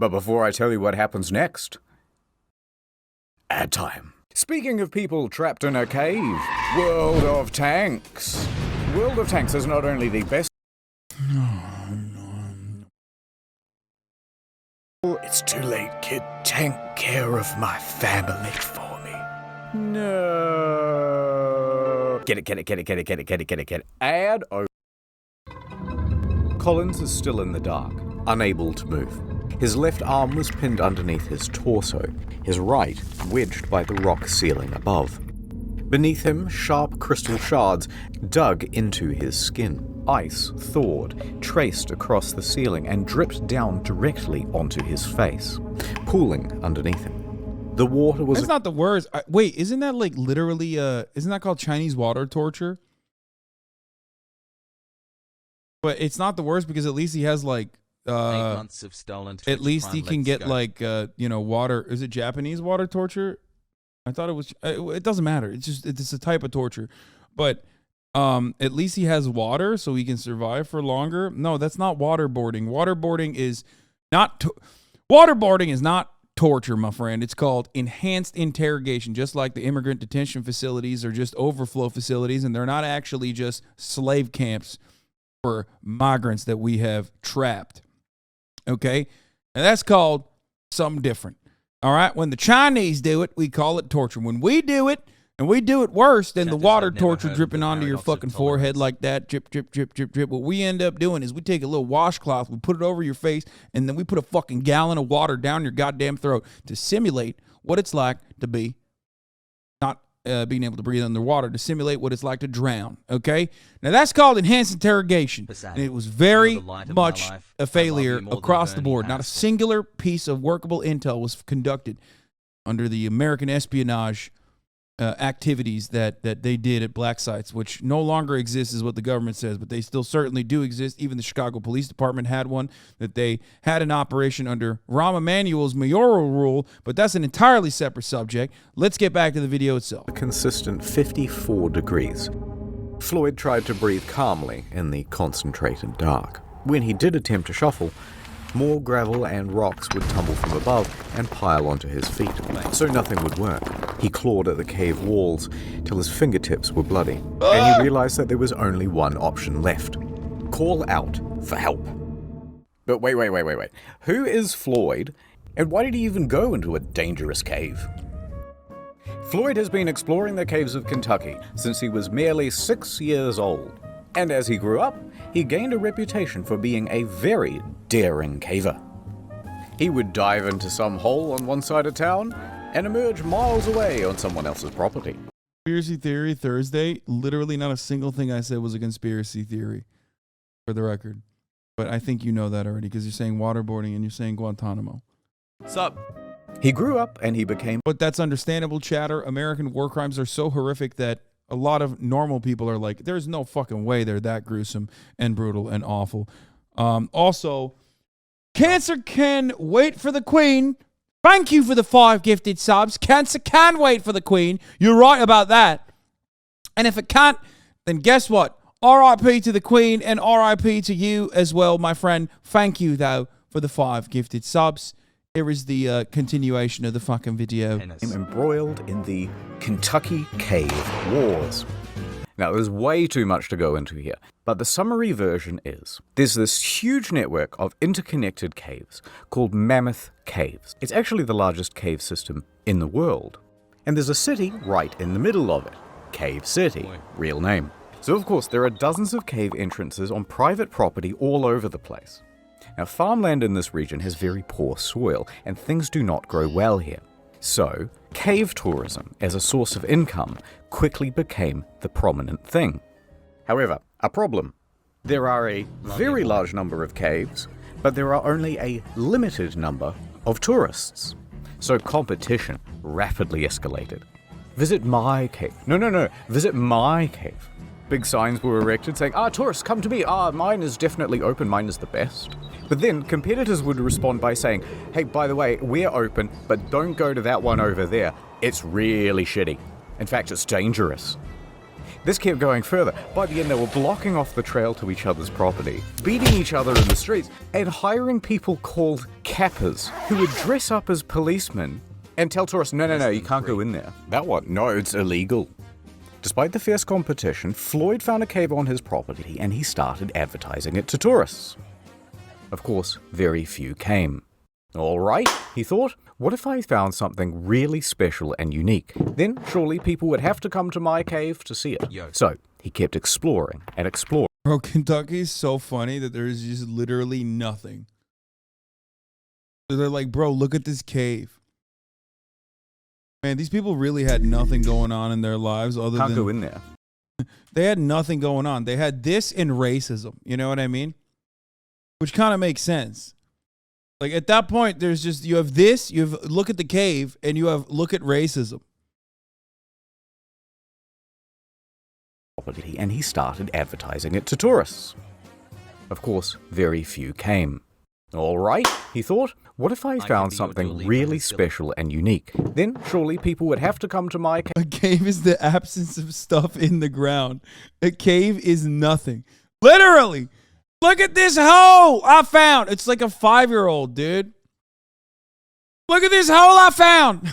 [SPEAKER 7] But before I tell you what happens next, ad time. Speaking of people trapped in a cave, World of Tanks. World of Tanks is not only the best... It's too late, kid. Take care of my family for me. No. Get it. Ad over. Collins is still in the dark, unable to move. His left arm was pinned underneath his torso, his right wedged by the rock ceiling above. Beneath him, sharp crystal shards dug into his skin. Ice thawed, traced across the ceiling, and dripped down directly onto his face, pooling underneath him. The water was...
[SPEAKER 4] That's not the worst. Wait, isn't that like literally, isn't that called Chinese water torture? But it's not the worst because at least he has like...
[SPEAKER 3] 8 months of stolen Twitch
[SPEAKER 4] at least
[SPEAKER 3] Prime,
[SPEAKER 4] he can
[SPEAKER 3] let's
[SPEAKER 4] get
[SPEAKER 3] go.
[SPEAKER 4] like, water. Is it Japanese water torture? I thought it was... It doesn't matter. It's a type of torture. But... at least he has water so he can survive for longer. No, that's not waterboarding. Waterboarding is not torture, my friend. It's called enhanced interrogation, just like the immigrant detention facilities are just overflow facilities, and they're not actually just slave camps for migrants that we have trapped. Okay? And that's called something different. All right? When the Chinese do it, we call it torture. When we do it, and we do it worse than the water torture dripping onto your fucking forehead like that, drip, drip, drip, drip, drip. What we end up doing is we take a little washcloth, we put it over your face, and then we put a fucking gallon of water down your goddamn throat to simulate what it's like to be not being able to breathe underwater, to simulate what it's like to drown, okay? Now, that's called enhanced interrogation, and it was very much a failure across the board. Not a singular piece of workable intel was conducted under the American espionage activities that they did at black sites, which no longer exists is what the government says, but they still certainly do exist. Even the Chicago Police Department had one, that they had an operation under Rahm Emanuel's mayoral rule, but that's an entirely separate subject. Let's get back to the video itself.
[SPEAKER 7] A consistent 54 degrees. Floyd tried to breathe calmly in the concentrated dark. When he did attempt to shuffle, more gravel and rocks would tumble from above and pile onto his feet, so nothing would work. He clawed at the cave walls till his fingertips were bloody, and he realized that there was only one option left. Call out for help. But wait. Who is Floyd, and why did he even go into a dangerous cave? Floyd has been exploring the caves of Kentucky since he was merely 6 years old. And as he grew up, he gained a reputation for being a very daring caver. He would dive into some hole on one side of town and emerge miles away on someone else's property.
[SPEAKER 4] Conspiracy Theory Thursday, literally not a single thing I said was a conspiracy theory, for the record. But I think you know that already because you're saying waterboarding and you're saying Guantanamo.
[SPEAKER 7] Sup? He grew up and he became...
[SPEAKER 4] But that's understandable chatter. American war crimes are so horrific that a lot of normal people are like, there's no fucking way they're that gruesome and brutal and awful. Also, Cancer can wait for the Queen. Thank you for the 5 gifted subs. Cancer can wait for the Queen. You're right about that. And if it can't, then guess what? RIP to the Queen and RIP to you as well, my friend. Thank you, though, for the 5 gifted subs. Here is the continuation of the fucking video.
[SPEAKER 7] Embroiled in the Kentucky Cave Wars. Now, there's way too much to go into here, but the summary version is, there's this huge network of interconnected caves called Mammoth Caves. It's actually the largest cave system in the world. And there's a city right in the middle of it. Cave City, real name. So of course, there are dozens of cave entrances on private property all over the place. Now, farmland in this region has very poor soil, and things do not grow well here. So, cave tourism as a source of income quickly became the prominent thing. However, a problem. There are a very large number of caves, but there are only a limited number of tourists. So competition rapidly escalated. Visit my cave. No. Visit my cave. Big signs were erected saying, tourists, come to me. Mine is definitely open. Mine is the best. But then competitors would respond by saying, hey, by the way, we're open, but don't go to that one over there. It's really shitty. In fact, it's dangerous. This kept going further. By the end, they were blocking off the trail to each other's property, beating each other in the streets, and hiring people called cappers who would dress up as policemen and tell tourists, no, you can't go in there. That what? No, it's illegal. Despite the fierce competition, Floyd found a cave on his property and he started advertising it to tourists. Of course, very few came. All right, he thought, what if I found something really special and unique? Then surely people would have to come to my cave to see it. So he kept exploring and exploring.
[SPEAKER 4] Bro, Kentucky is so funny that there is just literally nothing. So they're like, bro, look at this cave. Man, these people really had nothing going on in their lives other than...
[SPEAKER 7] Can't go in there.
[SPEAKER 4] They had nothing going on. They had this and racism. You know what I mean? Which kind of makes sense. Like, at that point, there's just... You have this, you have look at the cave, and you have look at racism.
[SPEAKER 7] And he started advertising it to tourists. Of course, very few came. All right, he thought, what if I found something really special and unique? Then surely people would have to come to my cave.
[SPEAKER 4] A cave is the absence of stuff in the ground. A cave is nothing. Literally. Look at this hole I found. It's like a 5-year-old, dude. Look at this hole I found.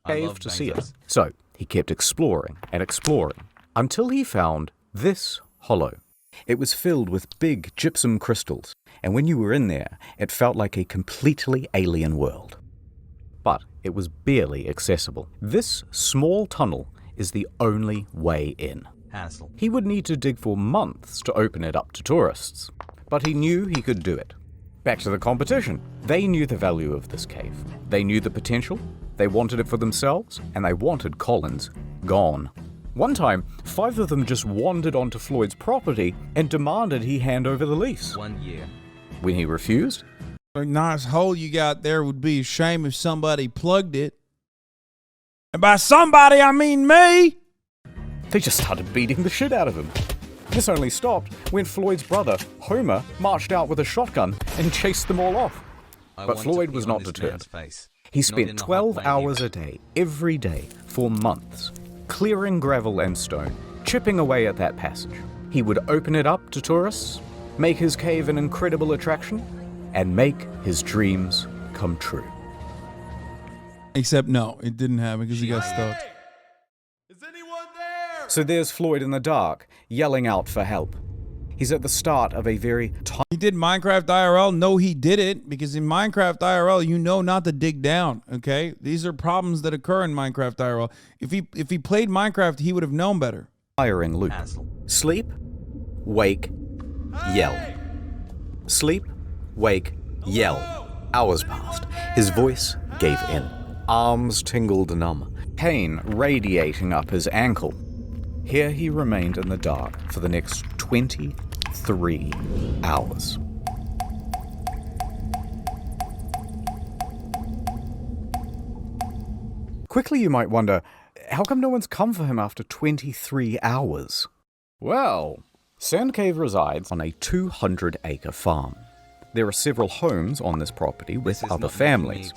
[SPEAKER 7] Cave to see it. So he kept exploring and exploring until he found this hollow. It was filled with big gypsum crystals, and when you were in there, it felt like a completely alien world. But it was barely accessible. This small tunnel is the only way in.
[SPEAKER 3] Hassle.
[SPEAKER 7] He would need to dig for months to open it up to tourists, but he knew he could do it. Back to the competition. They knew the value of this cave. They knew the potential, they wanted it for themselves, and they wanted Collins gone. One time, 5 of them just wandered onto Floyd's property and demanded he hand over the lease.
[SPEAKER 3] 1 year.
[SPEAKER 7] When he refused,
[SPEAKER 4] A nice hole you got there would be a shame if somebody plugged it. And by somebody, I mean me.
[SPEAKER 7] They just started beating the shit out of him. This only stopped when Floyd's brother, Homer, marched out with a shotgun and chased them all off. But Floyd was not deterred. He spent 12 hours a day, every day, for months, clearing gravel and stone, chipping away at that passage. He would open it up to tourists, make his cave an incredible attraction, and make his dreams come true.
[SPEAKER 4] Except no, it didn't happen because he got stuck.
[SPEAKER 7] So there's Floyd in the dark, yelling out for help. He's at the start of a very
[SPEAKER 4] He did Minecraft IRL? No, he didn't, because in Minecraft IRL, you know not to dig down, okay? These are problems that occur in Minecraft IRL. If he played Minecraft, he would have known better.
[SPEAKER 7] Firing loop. Sleep, wake, yell. Sleep, wake, yell. Hours passed. His voice gave in. Arms tingled numb. Pain radiating up his ankle. Here he remained in the dark for the next 23 hours. Quickly you might wonder, how come no one's come for him after 23 hours? Well, Sand Cave resides on a 200-acre farm. There are several homes on this property with other families.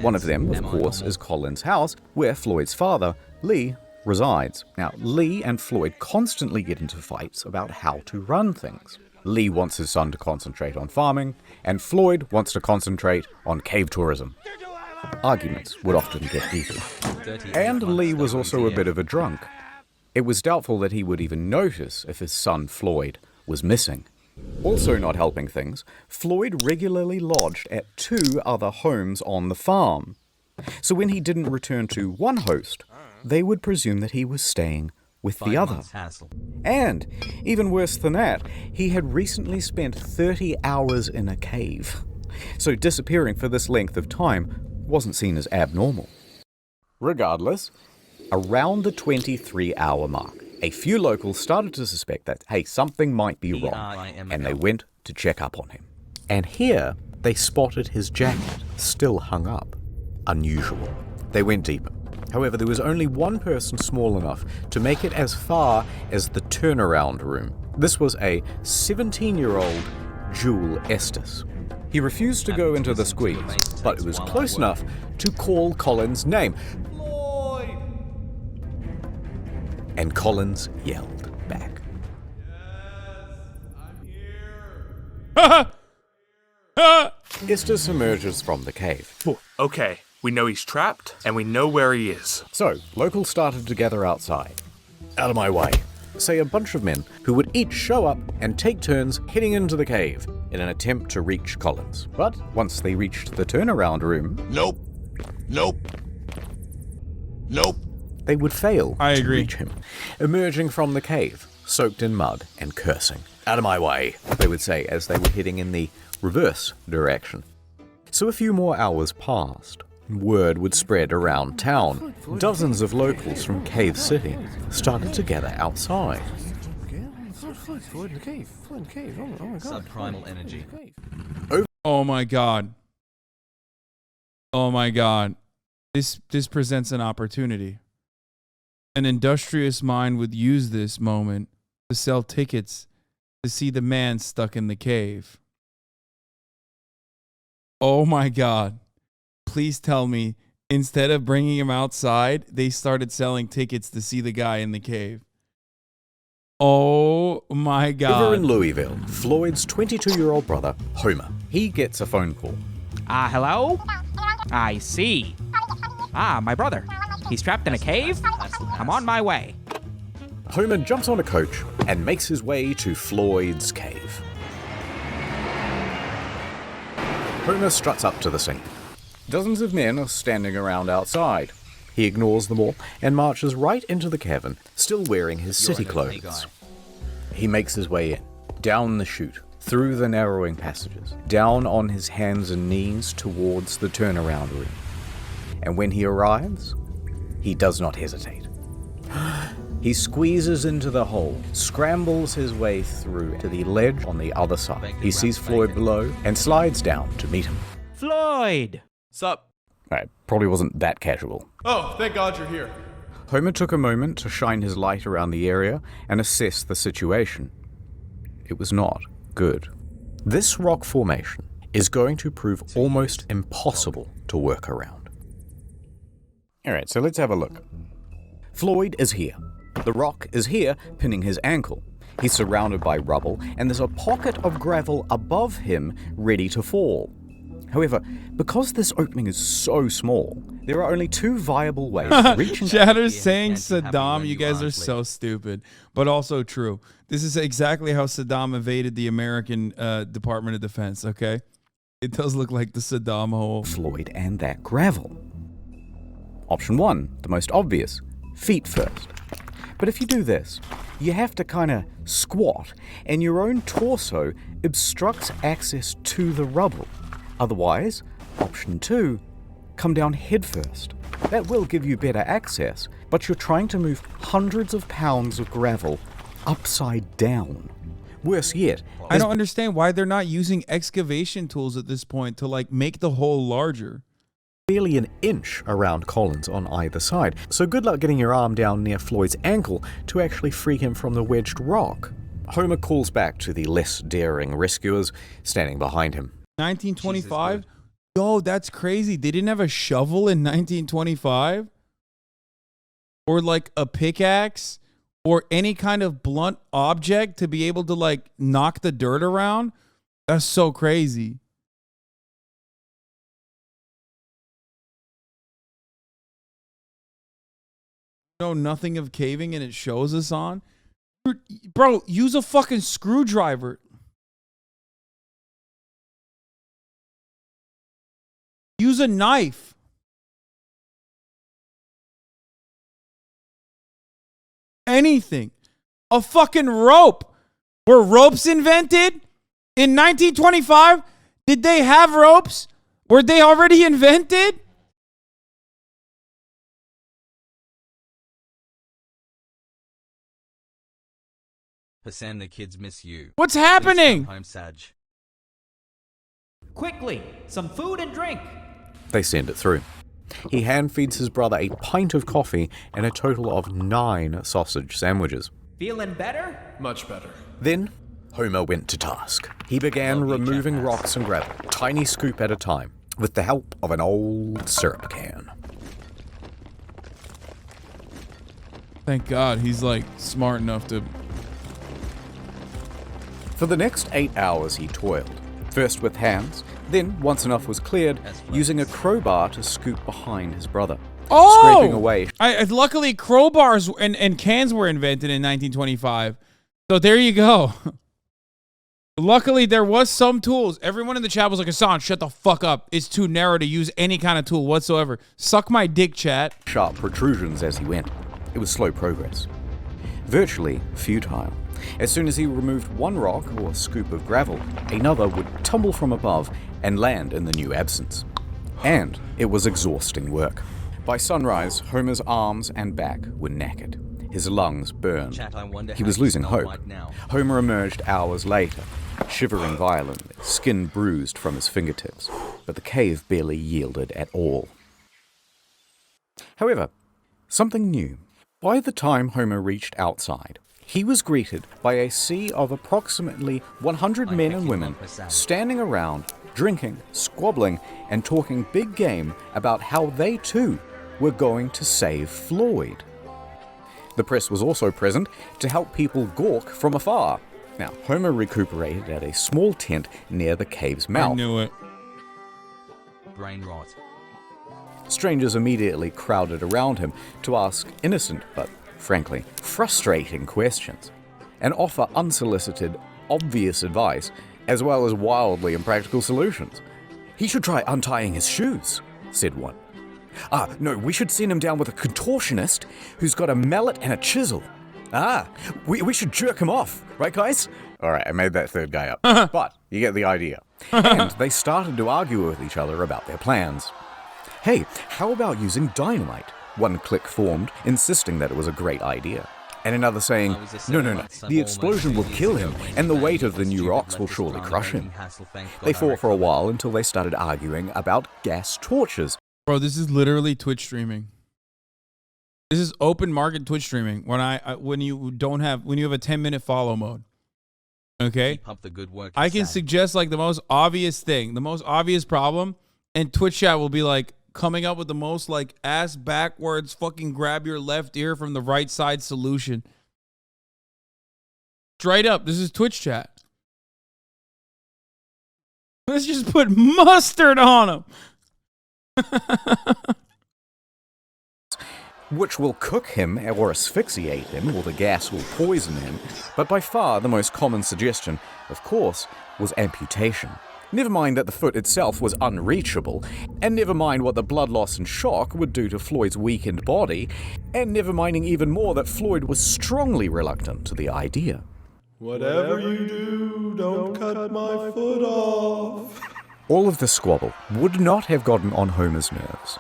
[SPEAKER 7] One of them, of course, is Colin's house, where Floyd's father, Lee, resides. Now, Lee and Floyd constantly get into fights about how to run things. Lee wants his son to concentrate on farming, and Floyd wants to concentrate on cave tourism. Arguments would often get heated. And Lee was also a bit of a drunk. It was doubtful that he would even notice if his son Floyd was missing. Also not helping things, Floyd regularly lodged at 2 other homes on the farm. So when he didn't return to one host, they would presume that he was staying with the other. And, even worse than that, he had recently spent 30 hours in a cave. So disappearing for this length of time wasn't seen as abnormal. Regardless, around the 23-hour mark, a few locals started to suspect that, hey, something might be wrong, and they went to check up on him. And here, they spotted his jacket, still hung up. Unusual. They went deeper. However, there was only one person small enough to make it as far as the turnaround room. This was a 17-year-old Jewel Estes. He refused to go into the squeeze, but it was close enough to call Colin's name. and Collins yelled back. Estes emerges from the cave.
[SPEAKER 11] Okay, we know he's trapped, and we know where he is.
[SPEAKER 7] So, locals started to gather outside. Out of my way, say a bunch of men who would each show up and take turns heading into the cave in an attempt to reach Collins. But once they reached the turnaround room... Nope. They would fail to reach him, emerging from the cave, soaked in mud and cursing. Out of my way, they would say as they were heading in the reverse direction. So a few more hours passed. Word would spread around town. Dozens of locals from Cave City started to gather outside.
[SPEAKER 3] Subprimal energy.
[SPEAKER 4] Oh my god. Oh my god. This presents an opportunity. An industrious mind would use this moment to sell tickets to see the man stuck in the cave. Oh my god. Please tell me, instead of bringing him outside, they started selling tickets to see the guy in the cave. Oh my god.
[SPEAKER 7] Over in Louisville, Floyd's 22-year-old brother, Homer, he gets a phone call.
[SPEAKER 14] Hello? I see. My brother. He's trapped in a cave? I'm on my way.
[SPEAKER 7] Homer jumps on a coach and makes his way to Floyd's cave. Homer struts up to the scene. Dozens of men are standing around outside. He ignores them all and marches right into the cavern, still wearing his city clothes. He makes his way in, down the chute, through the narrowing passages, down on his hands and knees towards the turnaround room. And when he arrives, he does not hesitate. He squeezes into the hole, scrambles his way through to the ledge on the other side. He sees Floyd below and slides down to meet him.
[SPEAKER 14] Floyd!
[SPEAKER 11] Sup?
[SPEAKER 7] Right, probably wasn't that casual.
[SPEAKER 11] Oh, thank God you're here.
[SPEAKER 7] Homer took a moment to shine his light around the area and assess the situation. It was not good. This rock formation is going to prove almost impossible to work around. Alright, so let's have a look. Floyd is here. The rock is here, pinning his ankle. He's surrounded by rubble, and there's a pocket of gravel above him, ready to fall. However, because this opening is so small, there are only two viable ways to reach
[SPEAKER 4] Chatter's saying Saddam, you guys are so stupid, but also true. This is exactly how Saddam evaded the American Department of Defense, okay? It does look like the Saddam hole.
[SPEAKER 7] Floyd and that gravel. Option 1, the most obvious, feet first. But if you do this, you have to kind of squat, and your own torso obstructs access to the rubble. Otherwise, option 2, come down head first. That will give you better access, but you're trying to move hundreds of pounds of gravel upside down. Worse yet,
[SPEAKER 4] I don't understand why they're not using excavation tools at this point to like make the hole larger.
[SPEAKER 7] Barely an inch around Collins on either side, so good luck getting your arm down near Floyd's ankle to actually free him from the wedged rock. Homer calls back to the less daring rescuers standing behind him.
[SPEAKER 4] 1925? Yo, that's crazy. They didn't have a shovel in 1925? Or like a pickaxe? Or any kind of blunt object to be able to like knock the dirt around? That's so crazy. Know nothing of caving and it shows us on? Bro, use a fucking screwdriver. Use a knife. Anything. A fucking rope. Were ropes invented in 1925? Did they have ropes? Were they already invented?
[SPEAKER 3] Hassan, the kids miss you.
[SPEAKER 4] What's happening?
[SPEAKER 3] Home, Saj.
[SPEAKER 14] Quickly, some food and drink.
[SPEAKER 7] They send it through. He hand feeds his brother a pint of coffee and a total of 9 sausage sandwiches.
[SPEAKER 14] Feeling better?
[SPEAKER 11] Much better.
[SPEAKER 7] Then, Homer went to task. He began removing rocks and gravel, tiny scoop at a time, with the help of an old syrup can.
[SPEAKER 4] Thank God he's like smart enough to.
[SPEAKER 7] For the next 8 hours he toiled, first with hands, then, once enough was cleared, using a crowbar to scoop behind his brother.
[SPEAKER 4] Oh!
[SPEAKER 7] Scraping away.
[SPEAKER 4] Luckily, crowbars and cans were invented in 1925. So there you go. Luckily, there was some tools. Everyone in the chat was like, Hasan, shut the fuck up. It's too narrow to use any kind of tool whatsoever. Suck my dick, chat.
[SPEAKER 7] Sharp protrusions as he went. It was slow progress. Virtually futile. As soon as he removed one rock or scoop of gravel, another would tumble from above and land in the new absence. And it was exhausting work. By sunrise, Homer's arms and back were knackered. His lungs burned. He was losing hope. Homer emerged hours later, shivering violently, skin bruised from his fingertips, but the cave barely yielded at all. However, something new. By the time Homer reached outside, he was greeted by a sea of approximately 100 men and women standing around, drinking, squabbling, and talking big game about how they too were going to save Floyd. The press was also present to help people gawk from afar. Now, Homer recuperated at a small tent near the cave's mouth.
[SPEAKER 4] I knew it.
[SPEAKER 3] Brain rot.
[SPEAKER 7] Strangers immediately crowded around him to ask innocent but, frankly, frustrating questions, and offer unsolicited, obvious advice, as well as wildly impractical solutions. He should try untying his shoes, said one. No, we should send him down with a contortionist who's got a mallet and a chisel. We should jerk him off, right guys? Alright, I made that third guy up, but you get the idea. And they started to argue with each other about their plans. Hey, how about using dynamite? One clique formed, insisting that it was a great idea. And another saying, no, the explosion will kill him, and the weight of the new rocks will surely crush him. They fought for a while until they started arguing about gas torches.
[SPEAKER 4] Bro, this is literally Twitch streaming. This is open market Twitch streaming. When you have a 10-minute follow mode. Okay?
[SPEAKER 3] Keep up the good work.
[SPEAKER 4] I can suggest like the most obvious thing, the most obvious problem, and Twitch chat will be like coming up with the most like ass backwards fucking grab your left ear from the right side solution. Straight up, this is Twitch chat. Let's just put mustard on him.
[SPEAKER 7] Which will cook him or asphyxiate him, or the gas will poison him. But by far the most common suggestion, of course, was amputation. Never mind that the foot itself was unreachable, and never mind what the blood loss and shock would do to Floyd's weakened body, and never minding even more that Floyd was strongly reluctant to the idea.
[SPEAKER 13] Whatever you do, don't cut my foot off.
[SPEAKER 7] All of the squabble would not have gotten on Homer's nerves,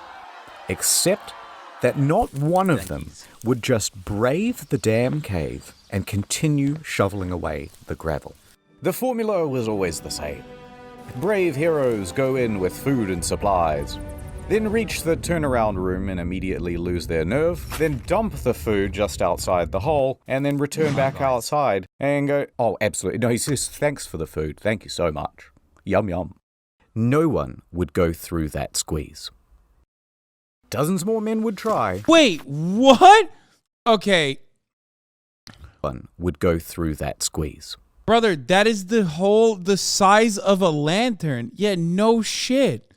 [SPEAKER 7] except that not one of them would just brave the damn cave and continue shoveling away the gravel. The formula was always the same. Brave heroes go in with food and supplies, then reach the turnaround room and immediately lose their nerve, then dump the food just outside the hole, and then return back outside and go, oh, absolutely. No, he says, thanks for the food. Thank you so much. Yum, yum. No one would go through that squeeze. Dozens more men would try.
[SPEAKER 4] Wait, what? Okay.
[SPEAKER 7] One would go through that squeeze.
[SPEAKER 4] Brother, that is the size of a lantern. Yeah, no shit.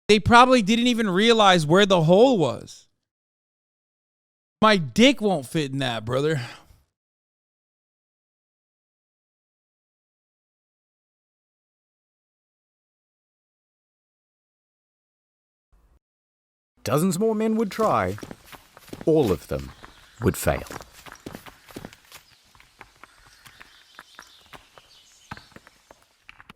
[SPEAKER 4] They probably didn't even realize where the hole was. My dick won't fit in that, brother.
[SPEAKER 7] Dozens more men would try. All of them would fail.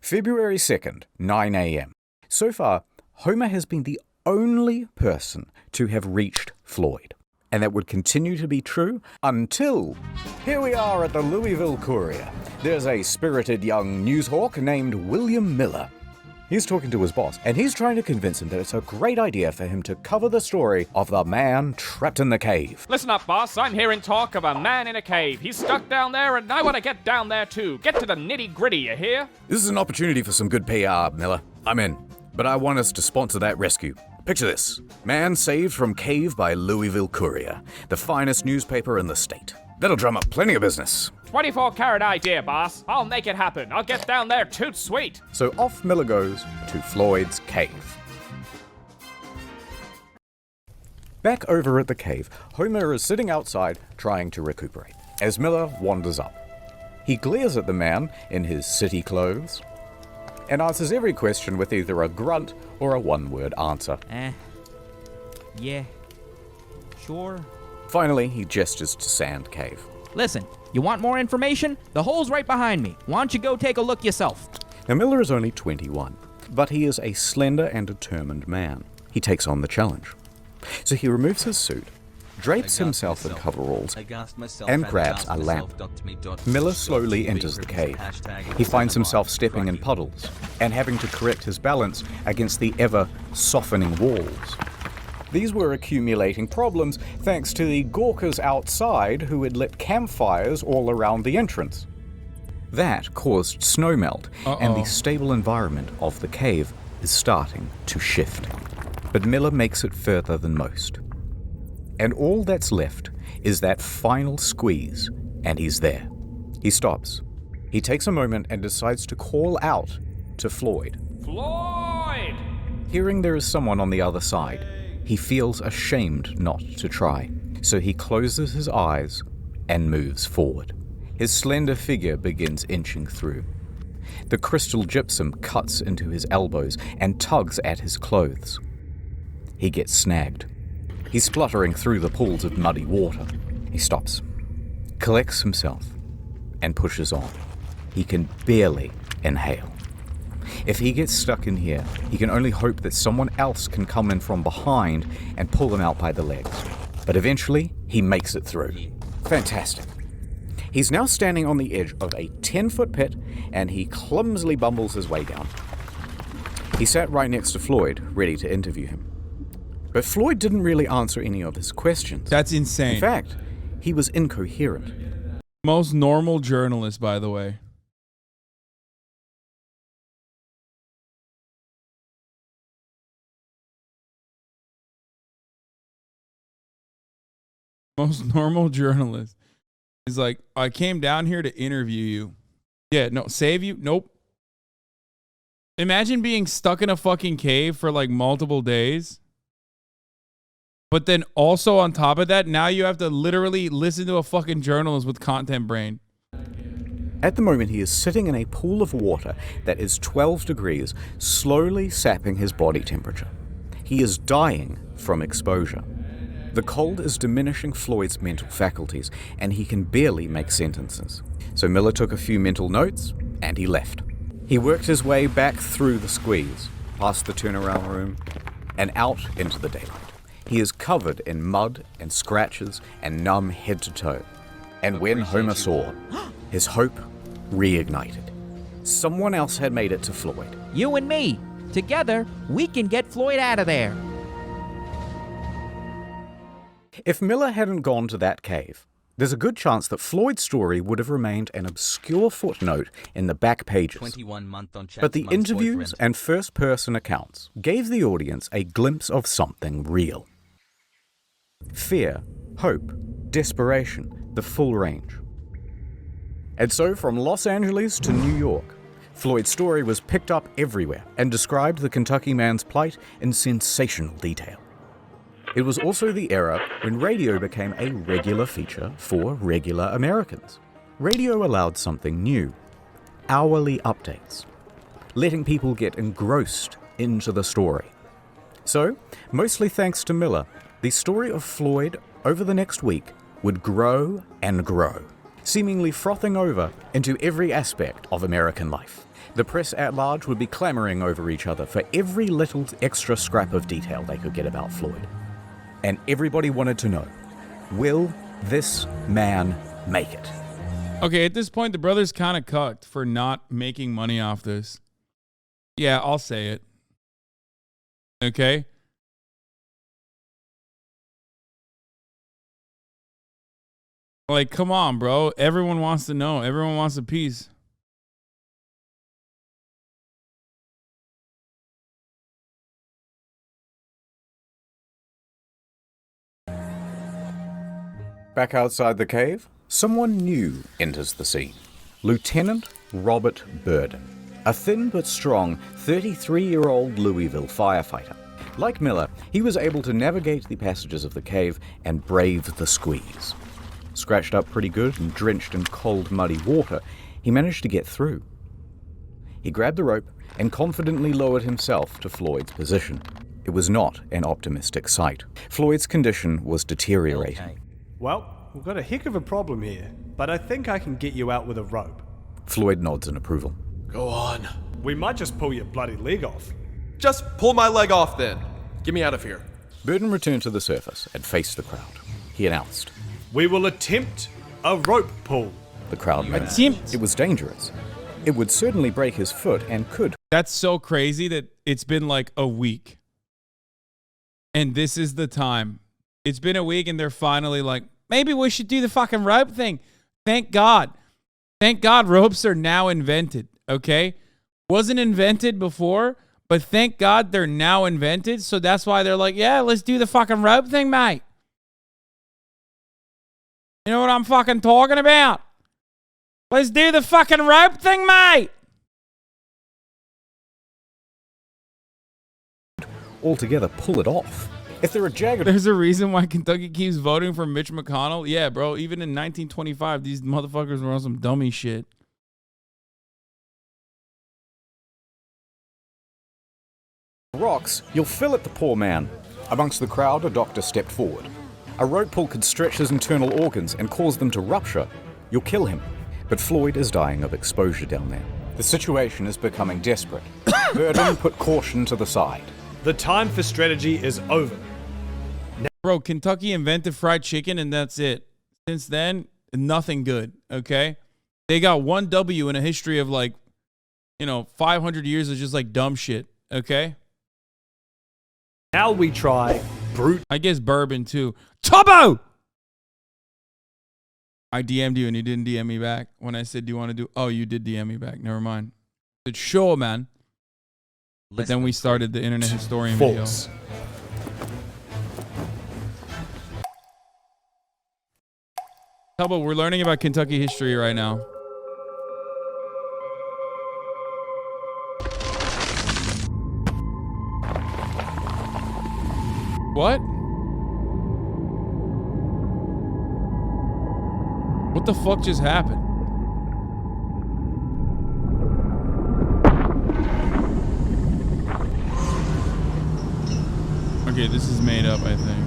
[SPEAKER 7] February 2nd, 9 a.m. So far, Homer has been the only person to have reached Floyd. And that would continue to be true until... Here we are at the Louisville Courier. There's a spirited young newshawk named William Miller. He's talking to his boss, and he's trying to convince him that it's a great idea for him to cover the story of the man trapped in the cave.
[SPEAKER 14] Listen up, boss. I'm hearing talk of a man in a cave. He's stuck down there, and I want to get down there too. Get to the nitty-gritty, you hear?
[SPEAKER 7] This is an opportunity for some good PR, Miller. I'm in. But I want us to sponsor that rescue. Picture this. Man saved from cave by Louisville Courier, the finest newspaper in the state. That'll drum up plenty of business.
[SPEAKER 14] 24-carat idea, boss. I'll make it happen. I'll get down there toot sweet.
[SPEAKER 7] So off Miller goes to Floyd's cave. Back over at the cave, Homer is sitting outside trying to recuperate as Miller wanders up. He glares at the man in his city clothes and answers every question with either a grunt or a one-word answer.
[SPEAKER 14] Yeah. Sure.
[SPEAKER 7] Finally, he gestures to Sand Cave.
[SPEAKER 14] Listen, you want more information? The hole's right behind me. Why don't you go take a look yourself?
[SPEAKER 7] Now, Miller is only 21, but he is a slender and determined man. He takes on the challenge. So he removes his suit, drapes himself in coveralls, and grabs a lamp. Miller slowly enters the cave. He finds himself stepping in puddles and having to correct his balance against the ever-softening walls. These were accumulating problems thanks to the gawkers outside who had lit campfires all around the entrance. That caused snowmelt, and the stable environment of the cave is starting to shift. But Miller makes it further than most. And all that's left is that final squeeze, and he's there. He stops. He takes a moment and decides to call out to Floyd.
[SPEAKER 14] Floyd!
[SPEAKER 7] Hearing there is someone on the other side, he feels ashamed not to try, so he closes his eyes and moves forward. His slender figure begins inching through. The crystal gypsum cuts into his elbows and tugs at his clothes. He gets snagged. He's spluttering through the pools of muddy water. He stops, collects himself, and pushes on. He can barely inhale. If he gets stuck in here, he can only hope that someone else can come in from behind and pull him out by the legs. But eventually, he makes it through. Fantastic. He's now standing on the edge of a 10-foot pit, and he clumsily bumbles his way down. He sat right next to Floyd, ready to interview him. But Floyd didn't really answer any of his questions.
[SPEAKER 4] That's insane.
[SPEAKER 7] In fact, he was incoherent.
[SPEAKER 4] Most normal journalist, by the way. Most normal journalist. He's like, I came down here to interview you. Yeah, no, save you? Nope. Imagine being stuck in a fucking cave for like multiple days. But then also on top of that, now you have to literally listen to a fucking journalist with content brain.
[SPEAKER 7] At the moment, he is sitting in a pool of water that is 12 degrees, slowly sapping his body temperature. He is dying from exposure. The cold is diminishing Floyd's mental faculties, and he can barely make sentences. So Miller took a few mental notes, and he left. He worked his way back through the squeeze, past the turnaround room, and out into the daylight. He is covered in mud and scratches and numb head to toe. And when Homer saw, his hope reignited. Someone else had made it to Floyd.
[SPEAKER 14] You and me. Together, we can get Floyd out of there.
[SPEAKER 7] If Miller hadn't gone to that cave, there's a good chance that Floyd's story would have remained an obscure footnote in the back pages.
[SPEAKER 3] 21-month on
[SPEAKER 7] But the interviews and first-person accounts gave the audience a glimpse of something real. Fear, hope, desperation, the full range. And so from Los Angeles to New York, Floyd's story was picked up everywhere and described the Kentucky man's plight in sensational detail. It was also the era when radio became a regular feature for regular Americans. Radio allowed something new, hourly updates, letting people get engrossed into the story. So, mostly thanks to Miller, the story of Floyd over the next week would grow and grow, seemingly frothing over into every aspect of American life. The press at large would be clamoring over each other for every little extra scrap of detail they could get about Floyd. And everybody wanted to know, will this man make it?
[SPEAKER 4] Okay, at this point, the brother's kind of cucked for not making money off this. Yeah, I'll say it. Okay? Like, come on, bro. Everyone wants to know. Everyone wants a piece.
[SPEAKER 7] Back outside the cave, someone new enters the scene. Lieutenant Robert Burden, a thin but strong 33-year-old Louisville firefighter. Like Miller, he was able to navigate the passages of the cave and brave the squeeze. Scratched up pretty good and drenched in cold, muddy water, he managed to get through. He grabbed the rope and confidently lowered himself to Floyd's position. It was not an optimistic sight. Floyd's condition was deteriorating.
[SPEAKER 1] Well, we've got a heck of a problem here, but I think I can get you out with a rope.
[SPEAKER 7] Floyd nods in approval.
[SPEAKER 13] Go on.
[SPEAKER 1] We might just pull your bloody leg off.
[SPEAKER 13] Just pull my leg off then. Get me out of here.
[SPEAKER 7] Burden returned to the surface and faced the crowd. He announced,
[SPEAKER 1] "We will attempt a rope pull."
[SPEAKER 7] The crowd mimicked. It was dangerous. It would certainly break his foot and could.
[SPEAKER 4] That's so crazy that it's been like a week. And this is the time. It's been a week and they're finally like, maybe we should do the fucking rope thing. Thank God. Thank God ropes are now invented, okay? Wasn't invented before, but thank God they're now invented. So that's why they're like, yeah, let's do the fucking rope thing, mate. You know what I'm fucking talking about? Let's do the fucking rope thing, mate.
[SPEAKER 7] Altogether pull it off. If there are jagged...
[SPEAKER 4] There's a reason why Kentucky keeps voting for Mitch McConnell. Yeah, bro, even in 1925, these motherfuckers were on some dummy shit.
[SPEAKER 7] Rocks, you'll fillet the poor man. Amongst the crowd, a doctor stepped forward. A rope pull could stretch his internal organs and cause them to rupture. You'll kill him. But Floyd is dying of exposure down there. The situation is becoming desperate. Burden put caution to the side.
[SPEAKER 1] The time for strategy is over.
[SPEAKER 4] Bro, Kentucky invented fried chicken and that's it. Since then, nothing good, okay? They got one W in a history of like, 500 years of just like dumb shit, okay?
[SPEAKER 1] Now we try brute.
[SPEAKER 4] I guess bourbon too. Tubbo! I DM'd you and you didn't DM me back when I said, do you want to do... Oh, you did DM me back. Never mind. I said, sure, man. But then we started the Internet Historian video. Tubbo, we're learning about Kentucky history right now. What? What the fuck just happened? Okay, this is made up, I think.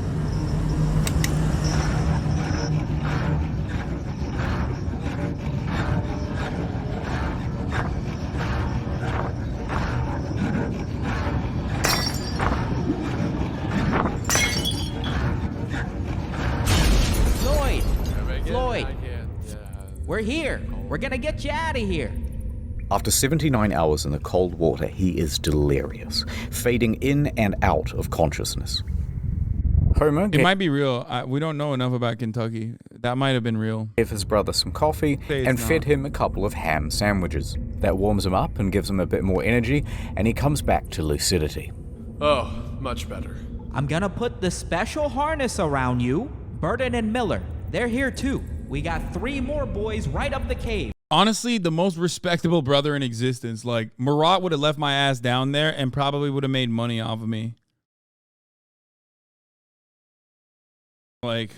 [SPEAKER 14] Floyd! We're here. We're gonna get you out of here.
[SPEAKER 7] After 79 hours in the cold water, he is delirious, fading in and out of consciousness. Homer
[SPEAKER 4] It might be real. We don't know enough about Kentucky. That might have been real.
[SPEAKER 7] gave his brother some coffee and fed him a couple of ham sandwiches. That warms him up and gives him a bit more energy, and he comes back to lucidity.
[SPEAKER 13] Oh, much better.
[SPEAKER 14] I'm gonna put the special harness around you. Burden and Miller, they're here too. We got 3 more boys right up the cave.
[SPEAKER 4] Honestly, the most respectable brother in existence. Like, Marat would have left my ass down there and probably would have made money off of me. Like,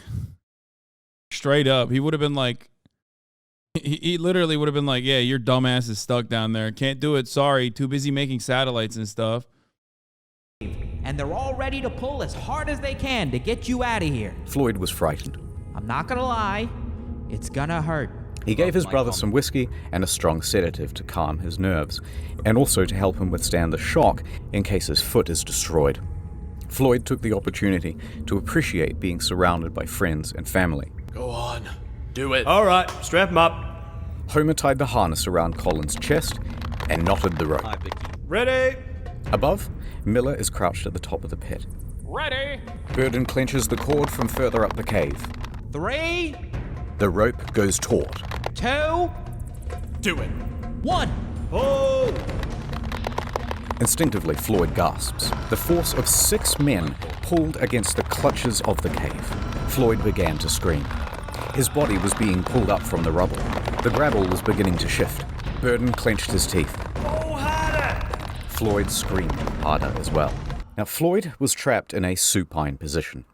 [SPEAKER 4] straight up. He would have been like, he literally would have been like, yeah, your dumbass is stuck down there. Can't do it. Sorry. Too busy making satellites and stuff.
[SPEAKER 14] And they're all ready to pull as hard as they can to get you out of here.
[SPEAKER 7] Floyd was frightened.
[SPEAKER 14] I'm not gonna lie, it's gonna hurt.
[SPEAKER 7] He gave his brother some whiskey and a strong sedative to calm his nerves, and also to help him withstand the shock in case his foot is destroyed. Floyd took the opportunity to appreciate being surrounded by friends and family.
[SPEAKER 13] Go on. Do it.
[SPEAKER 1] All right, strap him up.
[SPEAKER 7] Homer tied the harness around Colin's chest and knotted the rope.
[SPEAKER 1] Ready?
[SPEAKER 7] Above, Miller is crouched at the top of the pit.
[SPEAKER 14] Ready?
[SPEAKER 7] Burden clenches the cord from further up the cave.
[SPEAKER 14] 3,
[SPEAKER 7] The rope goes taut.
[SPEAKER 14] 2,
[SPEAKER 13] Do it.
[SPEAKER 14] 1.
[SPEAKER 1] Oh!
[SPEAKER 7] Instinctively, Floyd gasps. The force of 6 men pulled against the clutches of the cave. Floyd began to scream. His body was being pulled up from the rubble. The gravel was beginning to shift. Burden clenched his teeth.
[SPEAKER 13] Pull harder!
[SPEAKER 7] Floyd screamed harder as well. Now, Floyd was trapped in a supine position,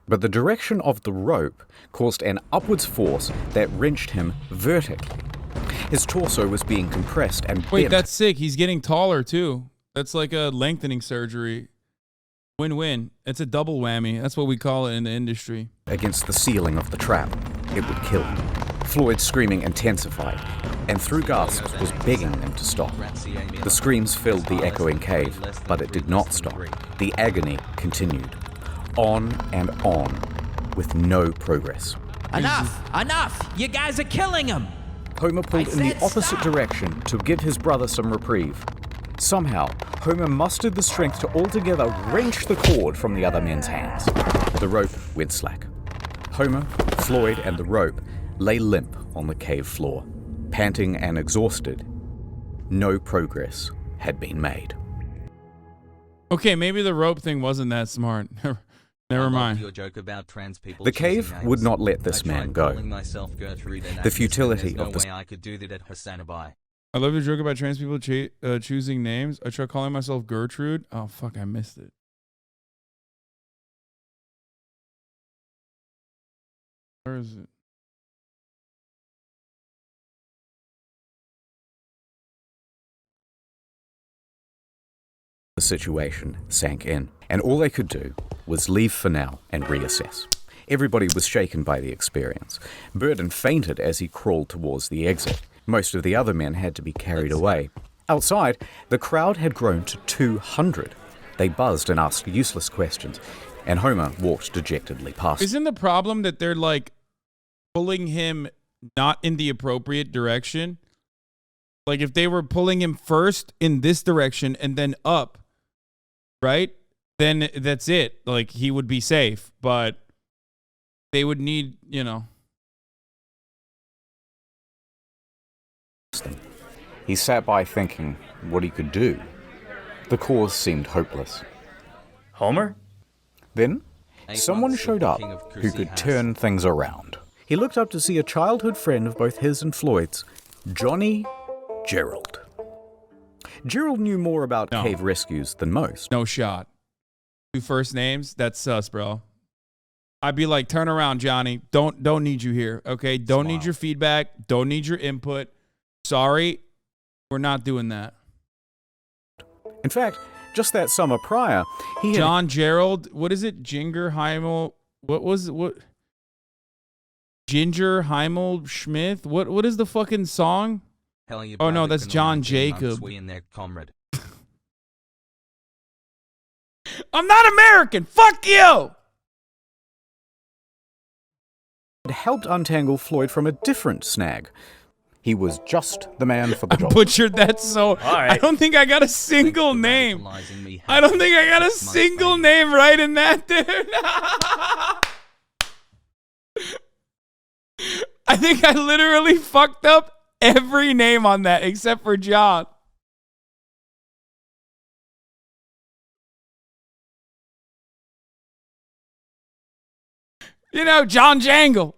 [SPEAKER 7] but the direction of the rope caused an upwards force that wrenched him vertically. His torso was being compressed and
[SPEAKER 4] Wait,
[SPEAKER 7] bent.
[SPEAKER 4] that's sick. He's getting taller too. That's like a lengthening surgery. Win-win. It's a double whammy. That's what we call it in the industry.
[SPEAKER 7] Against the ceiling of the trap. It would kill him. Floyd's screaming intensified, and through gasps was begging them to stop. The screams filled the echoing cave, but it did not stop. The agony continued. On and on, with no progress.
[SPEAKER 5] Enough! Enough! You guys are killing him!
[SPEAKER 7] Homer pulled in the opposite direction to give his brother some reprieve. Somehow, Homer mustered the strength to altogether wrench the cord from the other men's hands. The rope went slack. Homer, Floyd, and the rope lay limp on the cave floor, panting and exhausted. No progress had been made.
[SPEAKER 4] Okay, maybe the rope thing wasn't that smart. Never mind.
[SPEAKER 3] Your joke about trans people
[SPEAKER 7] The cave
[SPEAKER 3] choosing
[SPEAKER 7] would
[SPEAKER 3] names.
[SPEAKER 7] not let this
[SPEAKER 3] I tried
[SPEAKER 7] man go.
[SPEAKER 3] calling myself Gertrude and
[SPEAKER 7] The
[SPEAKER 3] Agnes,
[SPEAKER 7] futility
[SPEAKER 3] and there's
[SPEAKER 7] of
[SPEAKER 3] no
[SPEAKER 7] this.
[SPEAKER 3] way I could do that at HasanAbi.
[SPEAKER 4] I love your joke about trans people choosing names. I tried calling myself Gertrude. Oh, fuck, I missed it. Where is it?
[SPEAKER 7] The situation sank in, and all they could do was leave for now and reassess. Everybody was shaken by the experience. Burden fainted as he crawled towards the exit. Most of the other men had to be carried away. Outside, the crowd had grown to 200. They buzzed and asked useless questions, and Homer walked dejectedly past.
[SPEAKER 4] Isn't the problem that they're like pulling him not in the appropriate direction? Like if they were pulling him first in this direction and then up, right? Then that's it. Like he would be safe, but they would need, you know.
[SPEAKER 7] He sat by thinking what he could do. The cause seemed hopeless.
[SPEAKER 15] Homer?
[SPEAKER 7] Then, someone showed up who could turn things around. He looked up to see a childhood friend of both his and Floyd's, Johnny Gerald. Gerald knew more about cave rescues than most.
[SPEAKER 4] No shot. Two first names? That's sus, bro. I'd be like, turn around, Johnny. Don't need you here, okay? Don't need your feedback. Don't need your input. Sorry, we're not doing that.
[SPEAKER 7] In fact, just that summer prior, he had...
[SPEAKER 4] John Gerald, what is it? Ginger Heimel, what? Ginger Heimel Schmidt? What is the fucking song?
[SPEAKER 3] Hell, your
[SPEAKER 4] Oh no,
[SPEAKER 3] brother
[SPEAKER 4] that's
[SPEAKER 3] couldn't
[SPEAKER 4] John
[SPEAKER 3] lie 10 months
[SPEAKER 4] Jacob.
[SPEAKER 3] we in there, comrade.
[SPEAKER 4] I'm not American. Fuck you.
[SPEAKER 7] helped untangle Floyd from a different snag. He was just the man for the job.
[SPEAKER 4] Butchered that so. I don't think I got a single name. I don't think I got a single name right in that, dude. I think I literally fucked up every name on that except for John. You know, John Jangle.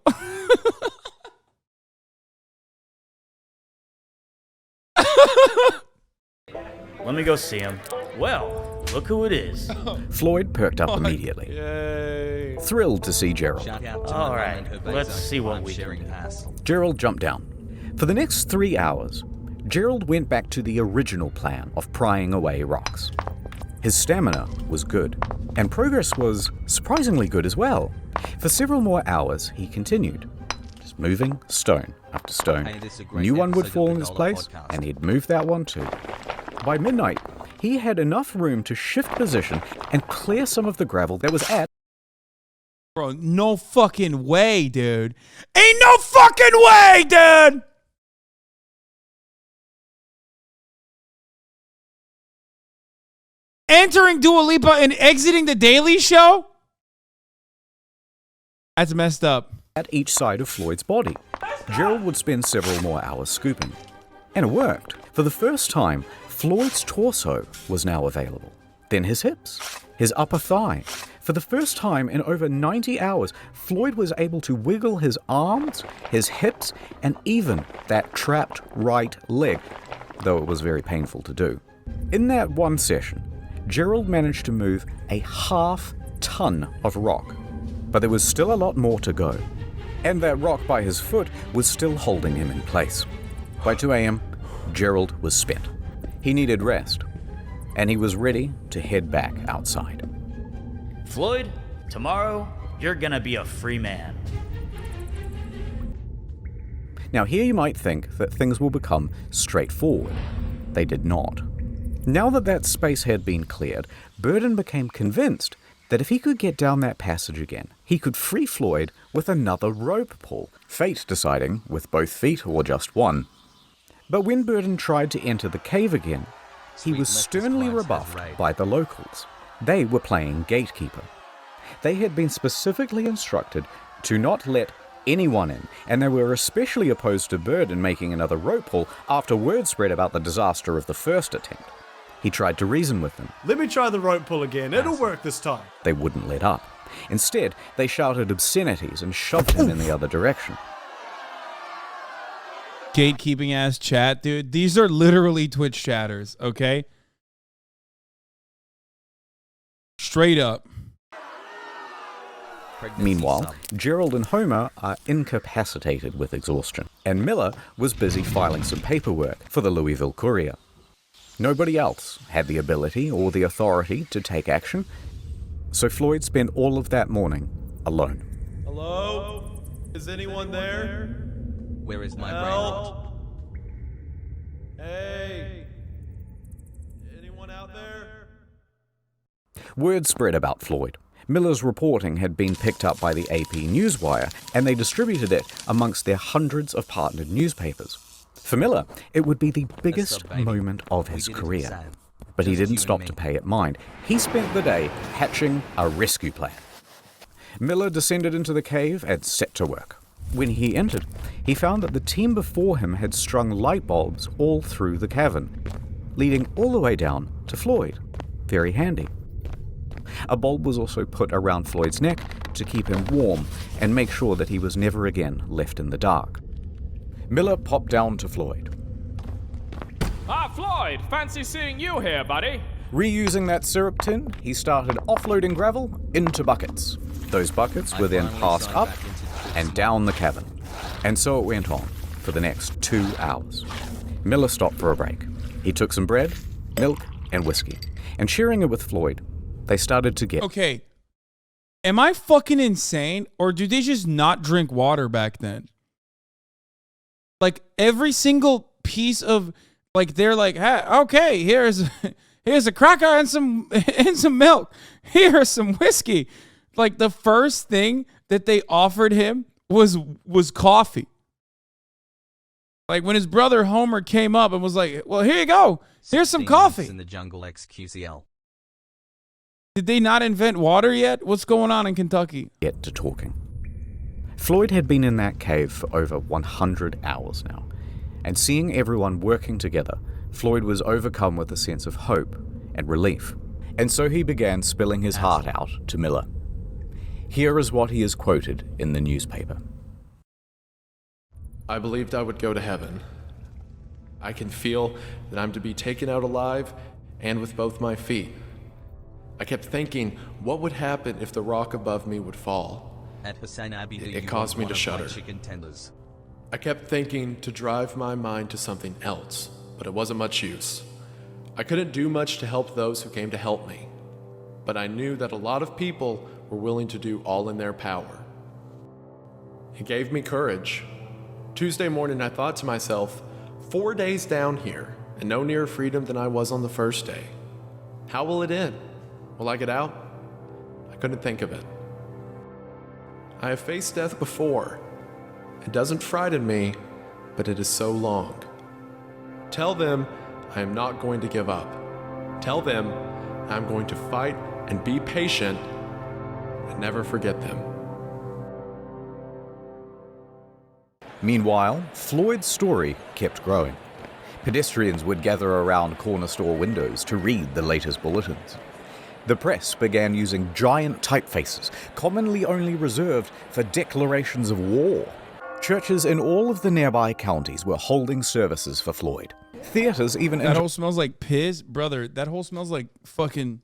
[SPEAKER 15] Let me go see him. Well, look who it is.
[SPEAKER 7] Floyd perked up immediately, thrilled to see Gerald.
[SPEAKER 15] All right, let's see what we can do.
[SPEAKER 7] Gerald jumped down. For the next 3 hours, Gerald went back to the original plan of prying away rocks. His stamina was good, and progress was surprisingly good as well. For several more hours, he continued, just moving stone after stone. New one would fall in its place, and he'd move that one too. By midnight, he had enough room to shift position and clear some of the gravel that was at...
[SPEAKER 4] Bro, no fucking way, dude. Ain't no fucking way, dude! Entering Dua Lipa and exiting the Daily Show? That's messed up.
[SPEAKER 7] At each side of Floyd's body. Gerald would spend several more hours scooping. And it worked. For the first time, Floyd's torso was now available. then his hips, his upper thigh. For the first time in over 90 hours, Floyd was able to wiggle his arms, his hips, and even that trapped right leg, though it was very painful to do. In that one session, Gerald managed to move a half-ton of rock, but there was still a lot more to go. And that rock by his foot was still holding him in place. By 2 a.m., Gerald was spent. He needed rest, and he was ready to head back outside.
[SPEAKER 15] Floyd, tomorrow, you're gonna be a free man.
[SPEAKER 7] Now here you might think that things will become straightforward. They did not. Now that space had been cleared, Burden became convinced that if he could get down that passage again, he could free Floyd with another rope pull, fate deciding with both feet or just one. But when Burden tried to enter the cave again, he was sternly rebuffed by the locals. They were playing gatekeeper. They had been specifically instructed to not let anyone in, and they were especially opposed to Burden making another rope pull after word spread about the disaster of the first attempt. He tried to reason with them.
[SPEAKER 1] Let me try the rope pull again. It'll work this time.
[SPEAKER 7] They wouldn't let up. Instead, they shouted obscenities and shoved him in the other direction.
[SPEAKER 4] Gatekeeping ass chat, dude. These are literally Twitch chatters, okay? Straight up.
[SPEAKER 7] Meanwhile, Gerald and Homer are incapacitated with exhaustion, and Miller was busy filing some paperwork for the Louisville Courier. Nobody else had the ability or the authority to take action, so Floyd spent all of that morning alone.
[SPEAKER 13] Hello? Is anyone there?
[SPEAKER 3] Where is my
[SPEAKER 13] Help? Hey! Anyone out there?
[SPEAKER 7] Word spread about Floyd. Miller's reporting had been picked up by the AP Newswire, and they distributed it amongst their hundreds of partnered newspapers. For Miller, it would be the biggest moment of his career. But he didn't stop to pay it mind. He spent the day hatching a rescue plan. Miller descended into the cave and set to work. When he entered, he found that the team before him had strung light bulbs all through the cavern, leading all the way down to Floyd. Very handy. A bulb was also put around Floyd's neck to keep him warm and make sure that he was never again left in the dark. Miller popped down to Floyd.
[SPEAKER 2] Ah, Floyd, fancy seeing you here, buddy.
[SPEAKER 7] Reusing that syrup tin, he started offloading gravel into buckets. Those buckets were then passed up and down the cavern. And so it went on for the next 2 hours. Miller stopped for a break. He took some bread, milk, and whiskey, and sharing it with Floyd, they started to get...
[SPEAKER 4] Okay, am I fucking insane, or do they just not drink water back then? Like, every single piece of... Like, they're like, hey, okay, here's a cracker and some milk. Here's some whiskey. Like, the first thing that they offered him was coffee. Like, when his brother Homer came up and was like, well, here you go. Here's some coffee.
[SPEAKER 3] In the jungle XQCL.
[SPEAKER 4] Did they not invent water yet? What's going on in Kentucky?
[SPEAKER 7] Get to talking. Floyd had been in that cave for over 100 hours now, and seeing everyone working together, Floyd was overcome with a sense of hope and relief, and so he began spilling his heart out to Miller. Here is what he is quoted in the newspaper.
[SPEAKER 13] I believed I would go to heaven. I can feel that I'm to be taken out alive and with both my feet. I kept thinking, what would happen if the rock above me would fall?
[SPEAKER 3] At HasanAbi,
[SPEAKER 13] it caused me to shudder.
[SPEAKER 3] Chicken tenders.
[SPEAKER 13] I kept thinking to drive my mind to something else, but it wasn't much use. I couldn't do much to help those who came to help me, but I knew that a lot of people were willing to do all in their power. It gave me courage. Tuesday morning, I thought to myself, 4 days down here, and no nearer freedom than I was on the first day. How will it end? Will I get out? I couldn't think of it. I have faced death before. It doesn't frighten me, but it is so long. Tell them I am not going to give up. Tell them I'm going to fight and be patient and never forget them.
[SPEAKER 7] Meanwhile, Floyd's story kept growing. Pedestrians would gather around corner store windows to read the latest bulletins. The press began using giant typefaces, commonly only reserved for declarations of war. Churches in all of the nearby counties were holding services for Floyd. Theaters even...
[SPEAKER 4] That whole smells like piss? Brother, that whole smells like fucking...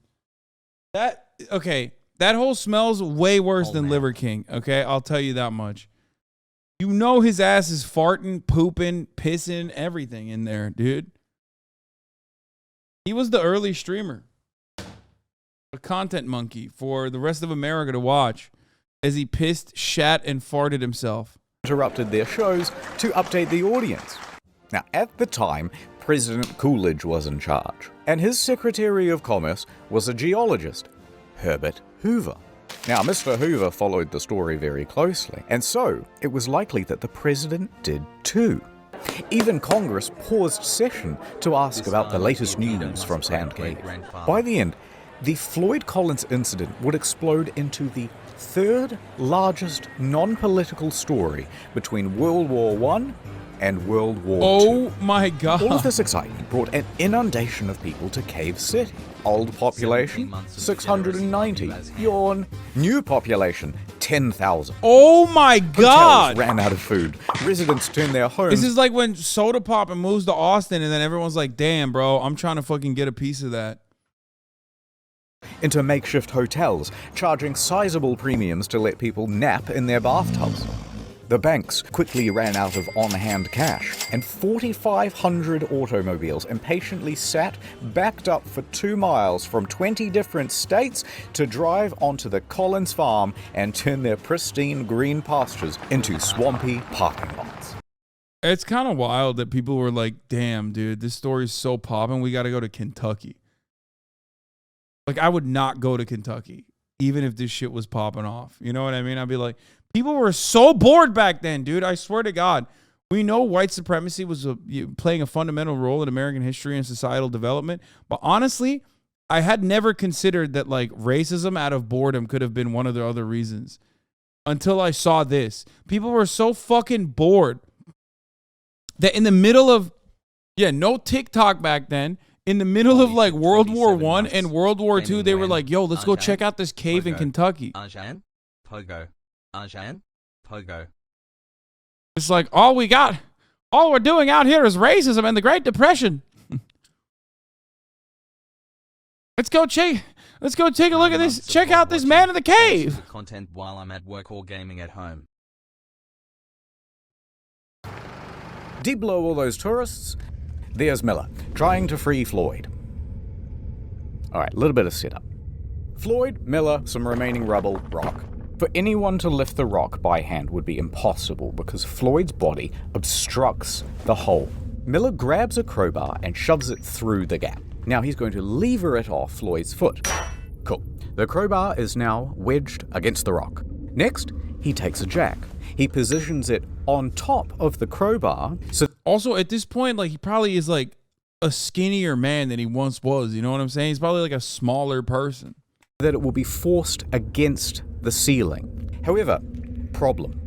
[SPEAKER 4] Okay, that whole smells way worse than Liver King, okay? I'll tell you that much. You know his ass is farting, pooping, pissing, everything in there, dude. He was the early streamer. A content monkey for the rest of America to watch as he pissed, shat, and farted himself.
[SPEAKER 7] Interrupted their shows to update the audience. Now, at the time, President Coolidge was in charge, and his Secretary of Commerce was a geologist, Herbert Hoover. Now, Mr. Hoover followed the story very closely, and so it was likely that the president did too. Even Congress paused session to ask about the latest news from Sandcave. By the end, the Floyd Collins incident would explode into the third largest non-political story between World War I and World War II.
[SPEAKER 4] Oh my God.
[SPEAKER 7] All of this excitement brought an inundation of people to Cave City. Old population, 690. Yawn. New population, 10,000.
[SPEAKER 4] Oh my God.
[SPEAKER 7] Hotels ran out of food. Residents turned their homes...
[SPEAKER 4] This is like when Soda Pop moves to Austin and then everyone's like, damn, bro, I'm trying to fucking get a piece of that.
[SPEAKER 7] ...into makeshift hotels, charging sizable premiums to let people nap in their bathtubs. The banks quickly ran out of on-hand cash, and 4,500 automobiles impatiently sat backed up for 2 miles from 20 different states to drive onto the Collins farm and turn their pristine green pastures into swampy parking lots.
[SPEAKER 4] It's kind of wild that people were like, damn, dude, this story's so popping, we got to go to Kentucky. Like, I would not go to Kentucky, even if this shit was popping off. You know what I mean? I'd be like, people were so bored back then, dude. I swear to God. We know white supremacy was playing a fundamental role in American history and societal development. But honestly, I had never considered that, like, racism out of boredom could have been one of the other reasons. Until I saw this. People were so fucking bored that in the middle of, no TikTok back then, in the middle of like World War I and World War II, they were like, yo, let's go check out this cave in Kentucky.
[SPEAKER 3] Pogo. Pogo.
[SPEAKER 4] It's like, all we're doing out here is racism and the Great Depression. Let's go take a look at this. Check out this man in the cave.
[SPEAKER 3] Content while I'm at work or gaming at home.
[SPEAKER 7] Deep below all those tourists, there's Miller, trying to free Floyd. Alright, a little bit of setup. Floyd, Miller, some remaining rubble, rock. For anyone to lift the rock by hand would be impossible because Floyd's body obstructs the hole. Miller grabs a crowbar and shoves it through the gap. Now he's going to lever it off Floyd's foot. Cool. The crowbar is now wedged against the rock. Next, he takes a jack. He positions it on top of the crowbar. So
[SPEAKER 4] also, at this point, like, he probably is like a skinnier man than he once was. You know what I'm saying? He's probably like a smaller person.
[SPEAKER 7] That it will be forced against the ceiling. However, problem.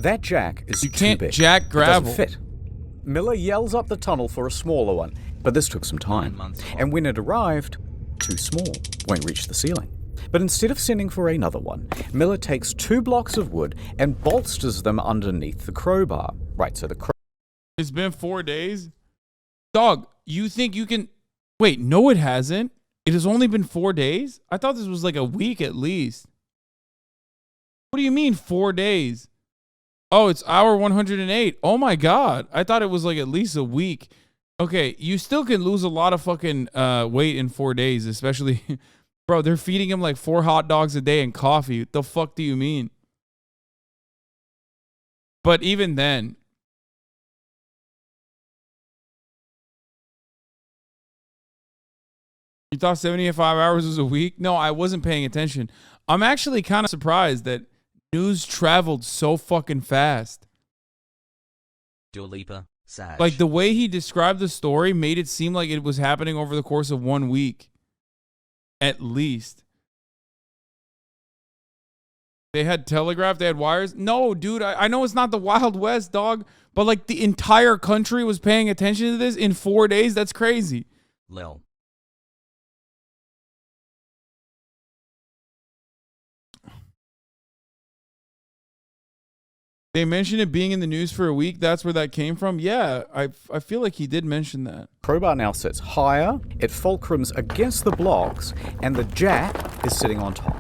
[SPEAKER 7] That jack is too big.
[SPEAKER 4] You can't jack gravel.
[SPEAKER 7] It doesn't fit. Miller yells up the tunnel for a smaller one, but this took some time. And when it arrived, too small, won't reach the ceiling. But instead of sending for another one, Miller takes 2 blocks of wood and bolsters them underneath the crowbar. Right, so the
[SPEAKER 4] It's been 4 days? Dog, you think you can... Wait, no it hasn't. It has only been 4 days? I thought this was like a week at least. What do you mean 4 days? Oh, it's hour 108. Oh my God. I thought it was like at least a week. Okay, you still can lose a lot of fucking weight in 4 days, especially... Bro, they're feeding him like 4 hot dogs a day and coffee. What the fuck do you mean? But even then... You thought 75 hours was a week? No, I wasn't paying attention. I'm actually kind of surprised that news traveled so fucking fast.
[SPEAKER 3] Dua Lipa, Sag.
[SPEAKER 4] Like, the way he described the story made it seem like it was happening over the course of 1 week. At least. They had telegraph, they had wires. No, dude, I know it's not the Wild West, dog, but like the entire country was paying attention to this in 4 days. That's crazy.
[SPEAKER 3] Lil.
[SPEAKER 4] They mentioned it being in the news for a week. That's where that came from. Yeah, I feel like he did mention that.
[SPEAKER 7] Crowbar now sits higher, it fulcrums against the blocks, and the jack is sitting on top.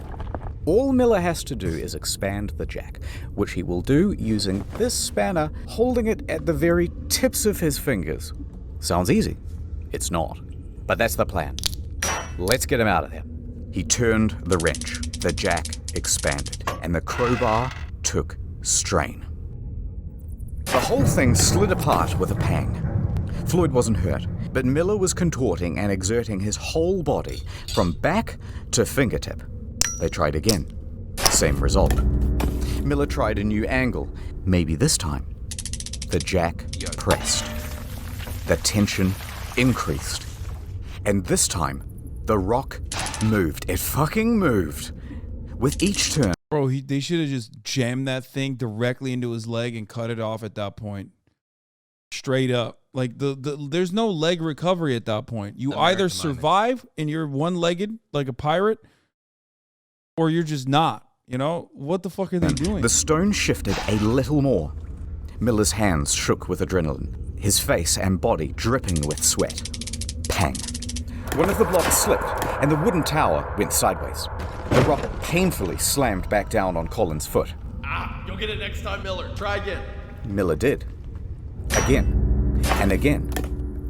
[SPEAKER 7] All Miller has to do is expand the jack, which he will do using this spanner, holding it at the very tips of his fingers. Sounds easy. It's not. But that's the plan. Let's get him out of there. He turned the wrench. The jack expanded, and the crowbar took strain. The whole thing slid apart with a pang. Floyd wasn't hurt, but Miller was contorting and exerting his whole body from back to fingertip. They tried again. Same result. Miller tried a new angle. Maybe this time. The jack pressed. The tension increased. And this time, the rock moved. It fucking moved. With each turn.
[SPEAKER 4] Bro, they should have just jammed that thing directly into his leg and cut it off at that point. Straight up. Like, there's no leg recovery at that point. You either survive and you're one-legged like a pirate, or you're just not. You know? What the fuck are they doing?
[SPEAKER 7] The stone shifted a little more. Miller's hands shook with adrenaline, his face and body dripping with sweat. Pang. One of the blocks slipped, and the wooden tower went sideways. The rock painfully slammed back down on Colin's foot.
[SPEAKER 13] You'll get it next time, Miller. Try again.
[SPEAKER 7] Miller did. Again. And again.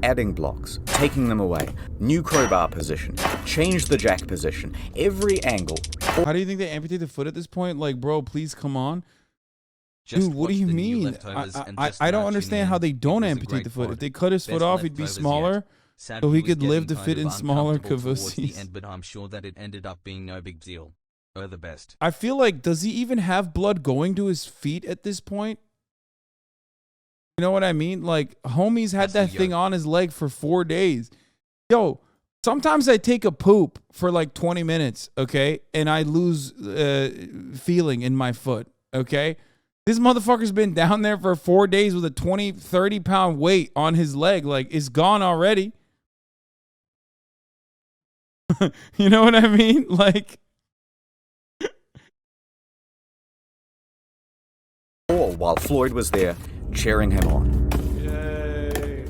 [SPEAKER 7] Adding blocks, taking them away. New crowbar position. Changed the jack position. Every angle.
[SPEAKER 4] How do you think they amputate the foot at this point? Like, bro, please come on. Dude, what do you mean? I don't understand how they don't amputate the foot. If they cut his foot off, he'd be smaller. So he could live to fit in smaller Kavosi's.
[SPEAKER 3] But I'm sure that it ended up being no big deal. Or the best.
[SPEAKER 4] I feel like, does he even have blood going to his feet at this point? You know what I mean? Like, homie's had that thing on his leg for 4 days. Yo, sometimes I take a poop for like 20 minutes, okay? And I lose feeling in my foot, okay? This motherfucker's been down there for 4 days with a 20, 30 pound weight on his leg. Like, it's gone already. You know what I mean? Like,
[SPEAKER 7] all while Floyd was there, cheering him on.
[SPEAKER 1] Yay.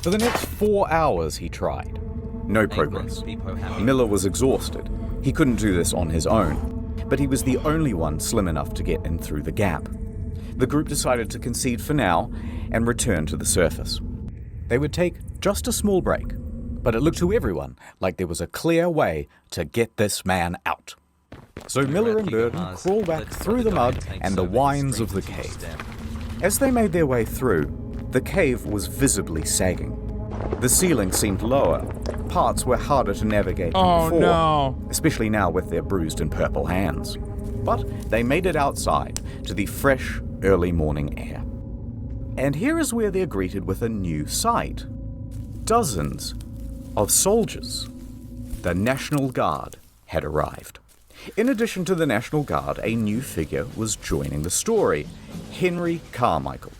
[SPEAKER 7] For the next 4 hours, he tried. No progress. Miller was exhausted. He couldn't do this on his own, but he was the only one slim enough to get in through the gap. The group decided to concede for now and return to the surface. They would take just a small break, but it looked to everyone like there was a clear way to get this man out. So Miller and Burton crawled back through the mud and the wines of the cave. As they made their way through, the cave was visibly sagging. The ceiling seemed lower. Parts were harder to navigate than before, especially now with their bruised and purple hands. But they made it outside to the fresh, early morning air. And here is where they're greeted with a new sight. Dozens of soldiers. The National Guard had arrived. In addition to the National Guard, a new figure was joining the story, Henry Carmichael.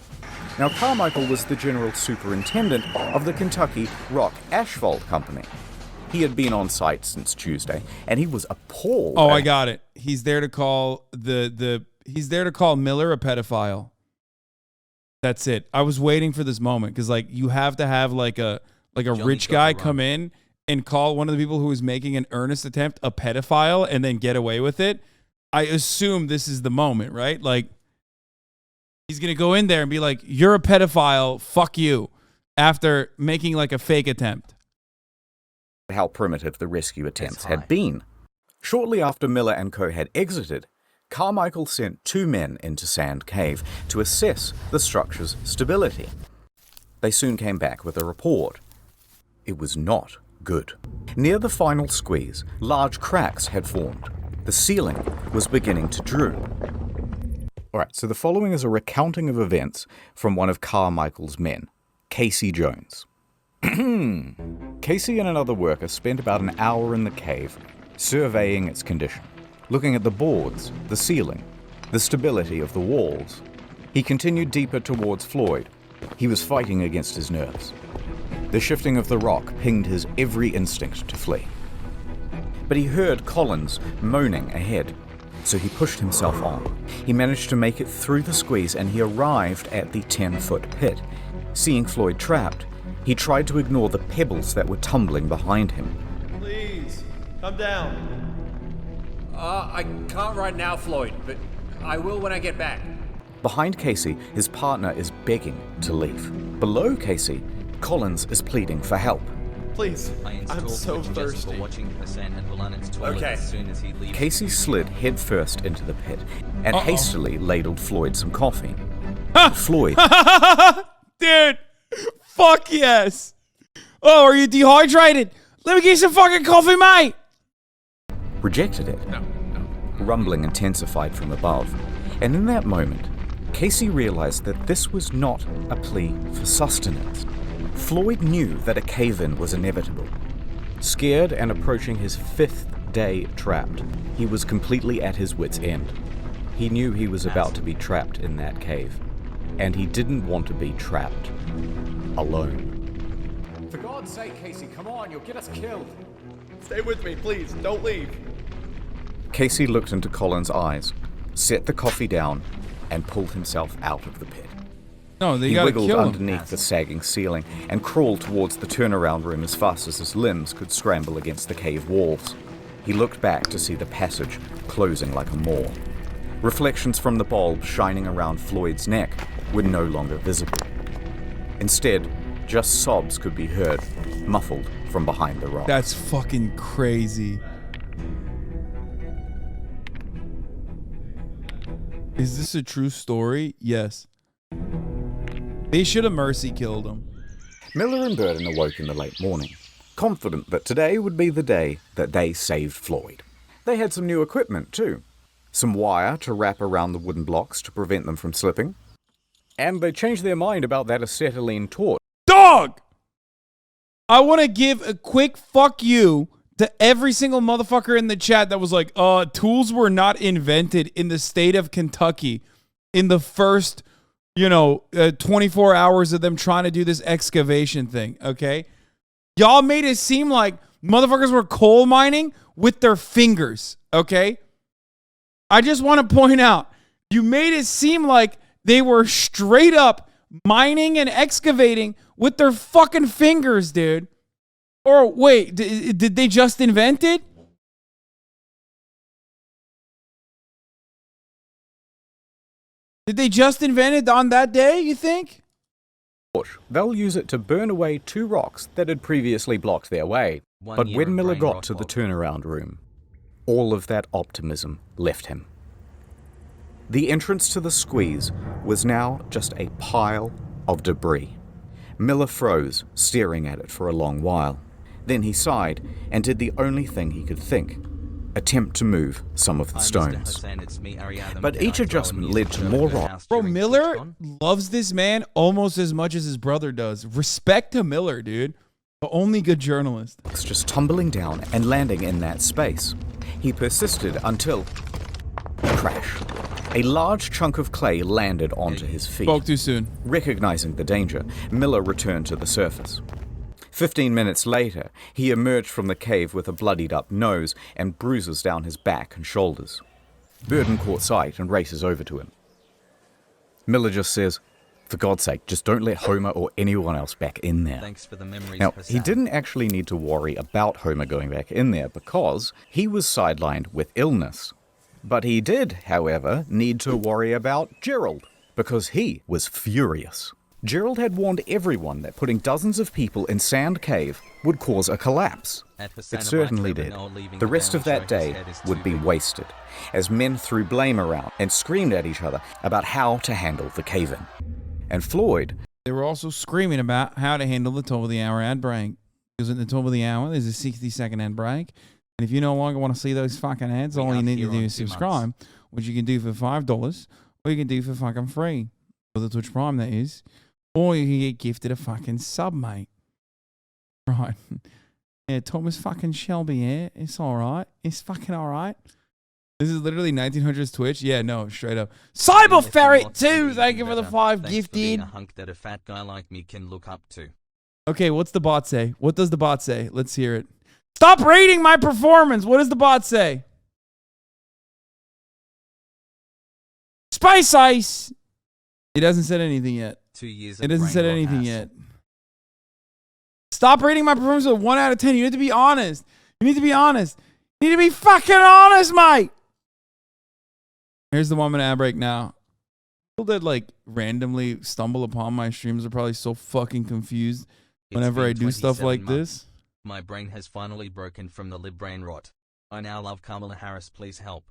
[SPEAKER 7] Now, Carmichael was the general superintendent of the Kentucky Rock Asphalt Company. He had been on site since Tuesday, and he was appalled.
[SPEAKER 4] Oh, I got it. He's there to call he's there to call Miller a pedophile. That's it. I was waiting for this moment because, like, you have to have like a rich guy come in and call one of the people who is making an earnest attempt a pedophile and then get away with it. I assume this is the moment, right? Like, he's going to go in there and be like, you're a pedophile, fuck you, after making like a fake attempt.
[SPEAKER 7] How primitive the rescue attempts had been. Shortly after Miller and co. had exited, Carmichael sent 2 men into Sand Cave to assess the structure's stability. They soon came back with a report. It was not good. Near the final squeeze, large cracks had formed. The ceiling was beginning to droop. Alright, so the following is a recounting of events from one of Carmichael's men, Casey Jones. Casey and another worker spent about an hour in the cave, surveying its condition, looking at the boards, the ceiling, the stability of the walls. He continued deeper towards Floyd. He was fighting against his nerves. The shifting of the rock pinged his every instinct to flee. But he heard Collins moaning ahead. so he pushed himself on. He managed to make it through the squeeze and he arrived at the 10-foot pit. Seeing Floyd trapped, he tried to ignore the pebbles that were tumbling behind him.
[SPEAKER 8] Please, come down.
[SPEAKER 16] I can't right now, Floyd, but I will when I get back.
[SPEAKER 7] Behind Casey, his partner is begging to leave. Below Casey, Collins is pleading for help.
[SPEAKER 8] Please, I'm so thirsty.
[SPEAKER 16] Okay.
[SPEAKER 7] Casey slid headfirst into the pit and hastily ladled Floyd some coffee. Floyd...
[SPEAKER 4] Dude, fuck yes. Oh, are you dehydrated? Let me get you some fucking coffee, mate.
[SPEAKER 7] rejected it. Rumbling intensified from above. And in that moment, Casey realized that this was not a plea for sustenance. Floyd knew that a cave-in was inevitable. Scared and approaching his 5th day trapped, he was completely at his wit's end. He knew he was about to be trapped in that cave, and he didn't want to be trapped alone.
[SPEAKER 16] For God's sake, Casey, come on, you'll get us killed.
[SPEAKER 8] Stay with me, please, don't leave.
[SPEAKER 7] Casey looked into Colin's eyes, set the coffee down, and pulled himself out of the pit.
[SPEAKER 4] No, they
[SPEAKER 7] He
[SPEAKER 4] gotta
[SPEAKER 7] wiggled
[SPEAKER 4] kill him.
[SPEAKER 7] underneath the sagging ceiling and crawled towards the turnaround room as fast as his limbs could scramble against the cave walls. He looked back to see the passage closing like a maw. Reflections from the bulb shining around Floyd's neck were no longer visible. Instead, just sobs could be heard, muffled from behind the rock.
[SPEAKER 4] That's fucking crazy. Is this a true story? Yes. They should have mercy killed him.
[SPEAKER 7] Miller and Burden awoke in the late morning, confident that today would be the day that they saved Floyd. They had some new equipment too. Some wire to wrap around the wooden blocks to prevent them from slipping. And they changed their mind about that acetylene torch.
[SPEAKER 4] Dog! I want to give a quick fuck you to every single motherfucker in the chat that was like, tools were not invented in the state of Kentucky in the first, 24 hours of them trying to do this excavation thing, okay? Y'all made it seem like motherfuckers were coal mining with their fingers, okay? I just want to point out, you made it seem like they were straight up mining and excavating with their fucking fingers, dude. Or wait, did they just invent it? Did they just invent it on that day, you think?
[SPEAKER 7] They'll use it to burn away 2 rocks that had previously blocked their way. But when Miller got to the turnaround room, all of that optimism left him. The entrance to the squeeze was now just a pile of debris. Miller froze, staring at it for a long while. Then he sighed and did the only thing he could think, attempt to move some of the stones. But each adjustment led to more rock.
[SPEAKER 4] Bro, Miller loves this man almost as much as his brother does. Respect to Miller, dude. But only good journalist.
[SPEAKER 7] Just tumbling down and landing in that space. He persisted until... crash. A large chunk of clay landed onto his feet.
[SPEAKER 4] Spoke too soon.
[SPEAKER 7] Recognizing the danger, Miller returned to the surface. 15 minutes later, he emerged from the cave with a bloodied-up nose and bruises down his back and shoulders. Burden caught sight and races over to him. Miller just says, "For God's sake, just don't let Homer or anyone else back in there."
[SPEAKER 3] Thanks for the memories,
[SPEAKER 7] Now,
[SPEAKER 3] Hassan.
[SPEAKER 7] he didn't actually need to worry about Homer going back in there because he was sidelined with illness. But he did, however, need to worry about Gerald, because he was furious. Gerald had warned everyone that putting dozens of people in Sand Cave would cause a collapse. It certainly did. The rest of that day would be wasted, as men threw blame around and screamed at each other about how to handle the cave-in. And Floyd...
[SPEAKER 4] They were also screaming about how to handle the top of the hour ad break. Because at the top of the hour, there's a 60-second ad break. And if you no longer want to see those fucking ads, all you need to do is subscribe, which you can do for $5, or you can do for fucking free. For the Twitch Prime, that is. Or you can get gifted a fucking sub, mate. Right. Yeah, Thomas fucking Shelby, yeah. It's alright. It's fucking alright. This is literally 1900s Twitch. Yeah, no, straight up. Cyber Ferret 2, thank you for the 5
[SPEAKER 3] Thanks
[SPEAKER 4] gifted.
[SPEAKER 3] for being a hunk that a fat guy like me can look up to.
[SPEAKER 4] Okay, what's the bot say? What does the bot say? Let's hear it. Stop rating my performance. What does the bot say? Spice Ice! It hasn't said anything yet.
[SPEAKER 3] 2 years.
[SPEAKER 4] It hasn't said anything yet. Stop rating my performance with 1 out of 10. You need to be honest. You need to be honest. You need to be fucking honest, mate. Here's the 1 minute ad break now. People that like randomly stumble upon my streams are probably so fucking confused whenever I do stuff like this.
[SPEAKER 3] My brain has finally broken from the lib brain rot. I now love Kamala Harris. Please help.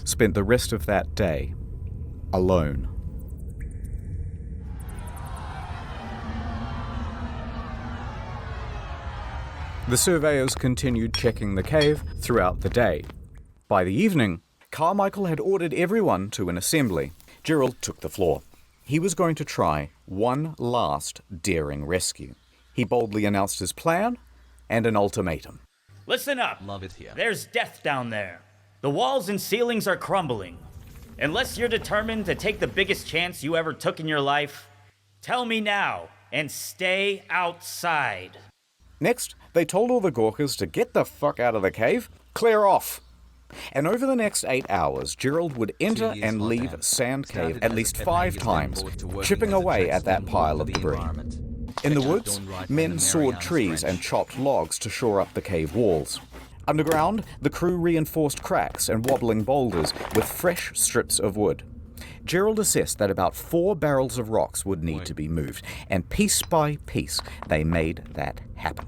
[SPEAKER 7] Spent the rest of that day alone. The surveyors continued checking the cave throughout the day. By the evening, Carmichael had ordered everyone to an assembly. Gerald took the floor. He was going to try one last daring rescue. He boldly announced his plan and an ultimatum.
[SPEAKER 15] Listen up.
[SPEAKER 3] Love it here.
[SPEAKER 15] There's death down there. The walls and ceilings are crumbling. Unless you're determined to take the biggest chance you ever took in your life, tell me now and stay outside.
[SPEAKER 7] Next, they told all the Gawkers to get the fuck out of the cave, clear off. And over the next 8 hours, Gerald would enter and leave Sand Cave at least 5 times, chipping away at that pile of debris. In the woods, men sawed trees and chopped logs to shore up the cave walls. Underground, the crew reinforced cracks and wobbling boulders with fresh strips of wood. Gerald assessed that about 4 barrels of rocks would need to be moved, and piece by piece, they made that happen.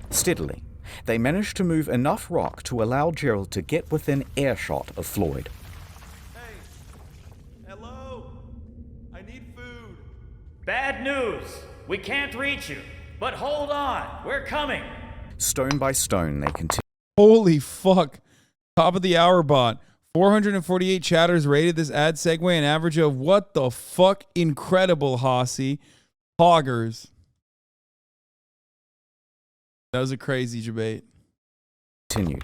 [SPEAKER 7] Steadily, they managed to move enough rock to allow Gerald to get within earshot of Floyd.
[SPEAKER 8] Hello? I need food.
[SPEAKER 15] Bad news. We can't reach you. But hold on. We're coming.
[SPEAKER 7] Stone by stone, they continued.
[SPEAKER 4] Holy fuck. Top of the hour bot. 448 chatters rated this ad segue an average of what the fuck? Incredible, Hossie. Hoggers. That was a crazy debate.
[SPEAKER 7] Continued.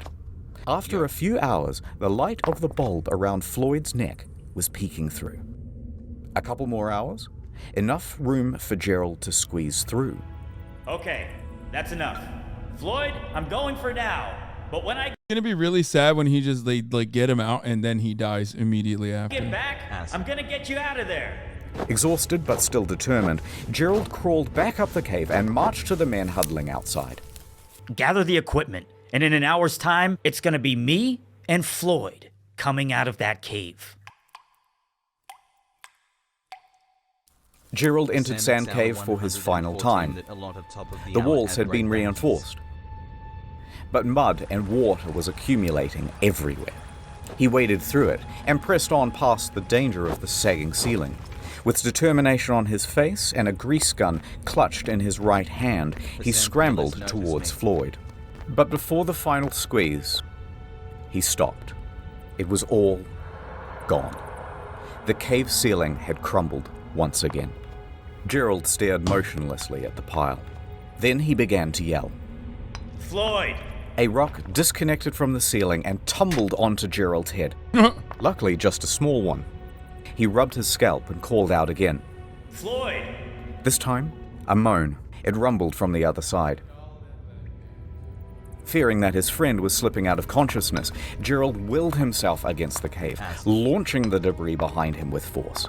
[SPEAKER 7] After a few hours, the light of the bulb around Floyd's neck was peeking through. A couple more hours, enough room for Gerald to squeeze through.
[SPEAKER 15] Okay, that's enough. Floyd, I'm going for now. But when I
[SPEAKER 4] It's gonna be really sad when he just like get him out and then he dies immediately after.
[SPEAKER 15] get back, I'm gonna get you out of there.
[SPEAKER 7] Exhausted but still determined, Gerald crawled back up the cave and marched to the men huddling outside.
[SPEAKER 15] Gather the equipment, and in an hour's time, it's gonna be me and Floyd coming out of that cave.
[SPEAKER 7] Gerald entered Sand Cave for his final time. The walls had been reinforced, but mud and water was accumulating everywhere. He waded through it and pressed on past the danger of the sagging ceiling. With determination on his face and a grease gun clutched in his right hand, he scrambled towards Floyd. But before the final squeeze, he stopped. It was all gone. The cave ceiling had crumbled once again. Gerald stared motionlessly at the pile. Then he began to yell.
[SPEAKER 15] Floyd!
[SPEAKER 7] A rock disconnected from the ceiling and tumbled onto Gerald's head. Luckily, just a small one. He rubbed his scalp and called out again.
[SPEAKER 15] Floyd!
[SPEAKER 7] This time, a moan. It rumbled from the other side. Fearing that his friend was slipping out of consciousness, Gerald willed himself against the cave, launching the debris behind him with force.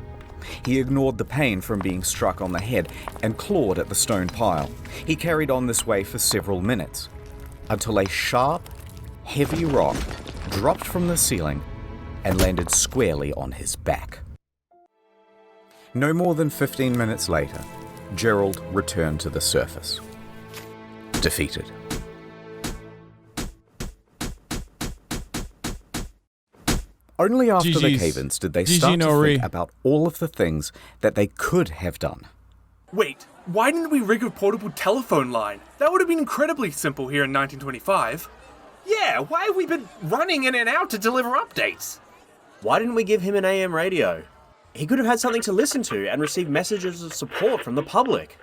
[SPEAKER 7] He ignored the pain from being struck on the head and clawed at the stone pile. He carried on this way for several minutes, until a sharp, heavy rock dropped from the ceiling and landed squarely on his back. No more than 15 minutes later, Gerald returned to the surface, defeated. Only after the cave-ins did they start to think about all of the things that they could have done.
[SPEAKER 11] Wait, why didn't we rig a portable telephone line? That would have been incredibly simple here in 1925.
[SPEAKER 17] Yeah, why have we been running in and out to deliver updates? Why didn't we give him an AM radio? He could have had something to listen to and receive messages of support from the public.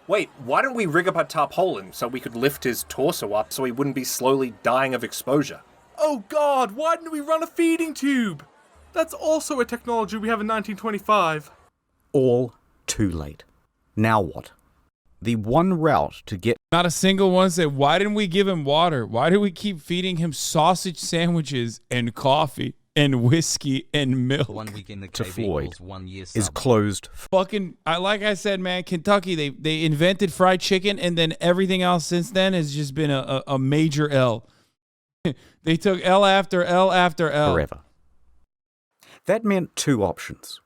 [SPEAKER 16] Wait, why don't we rig up a tarpaulin so we could lift his torso up so he wouldn't be slowly dying of exposure?
[SPEAKER 11] Oh god, why didn't we run a feeding tube? That's also a technology we have in 1925.
[SPEAKER 7] All too late. Now what? The one route to get
[SPEAKER 4] Not a single one said, why didn't we give him water? Why did we keep feeding him sausage sandwiches and coffee and whiskey and milk?
[SPEAKER 3] 1 week in the
[SPEAKER 7] To
[SPEAKER 3] cave
[SPEAKER 7] Floyd
[SPEAKER 3] equals 1 year
[SPEAKER 7] is
[SPEAKER 3] sub.
[SPEAKER 7] closed.
[SPEAKER 4] Fucking, like I said, man, Kentucky, they invented fried chicken, and then everything else since then has just been a major L. They took L after L after L.
[SPEAKER 7] Forever. That meant two options.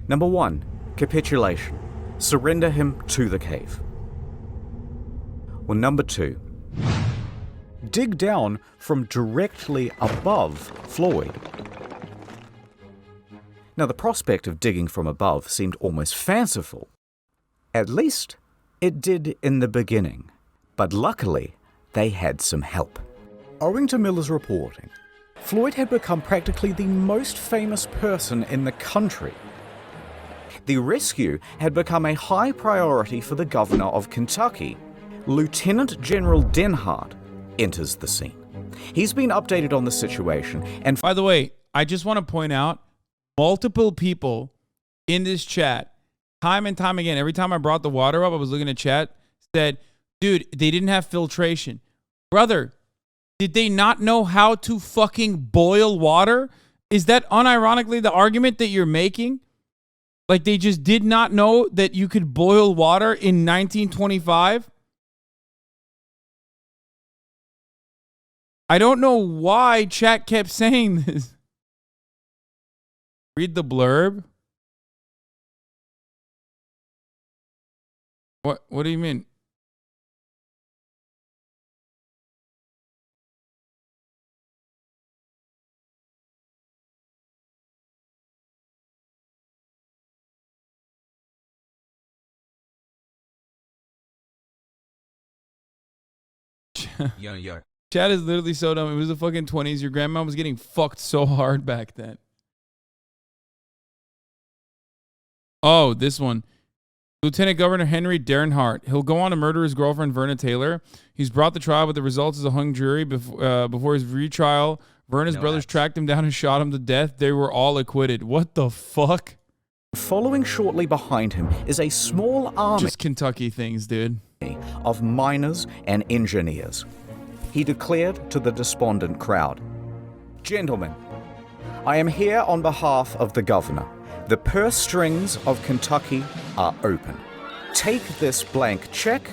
[SPEAKER 7] Number one, capitulation. Surrender him to the cave. Or number two, dig down from directly above Floyd. Now, the prospect of digging from above seemed almost fanciful. At least, it did in the beginning. But luckily, they had some help. Owing to Miller's reporting, Floyd had become practically the most famous person in the country. The rescue had become a high priority for the governor of Kentucky. Lieutenant General Denhart enters the scene. He's been updated on the situation, and
[SPEAKER 4] by the way, I just want to point out, multiple people in this chat, time and time again, every time I brought the water up, I was looking at chat, said, dude, they didn't have filtration. Brother, did they not know how to fucking boil water? Is that unironically the argument that you're making? Like they just did not know that you could boil water in 1925? I don't know why chat kept saying this. Read the blurb. What do you mean?
[SPEAKER 3] Yo.
[SPEAKER 4] Chat is literally so dumb. It was the fucking 20s. Your grandma was getting fucked so hard back then. Oh, this one. Lieutenant Governor Henry Denhart. He'll go on to murder his girlfriend, Verna Taylor. He's brought the trial, but the results is a hung jury. Before his retrial, Verna's brothers tracked him down and shot him to death. They were all acquitted. What the fuck?
[SPEAKER 7] following shortly behind him is a small army.
[SPEAKER 4] Just Kentucky things, dude.
[SPEAKER 7] Of miners and engineers. He declared to the despondent crowd, "Gentlemen, I am here on behalf of the governor. The purse strings of Kentucky are open. Take this blank check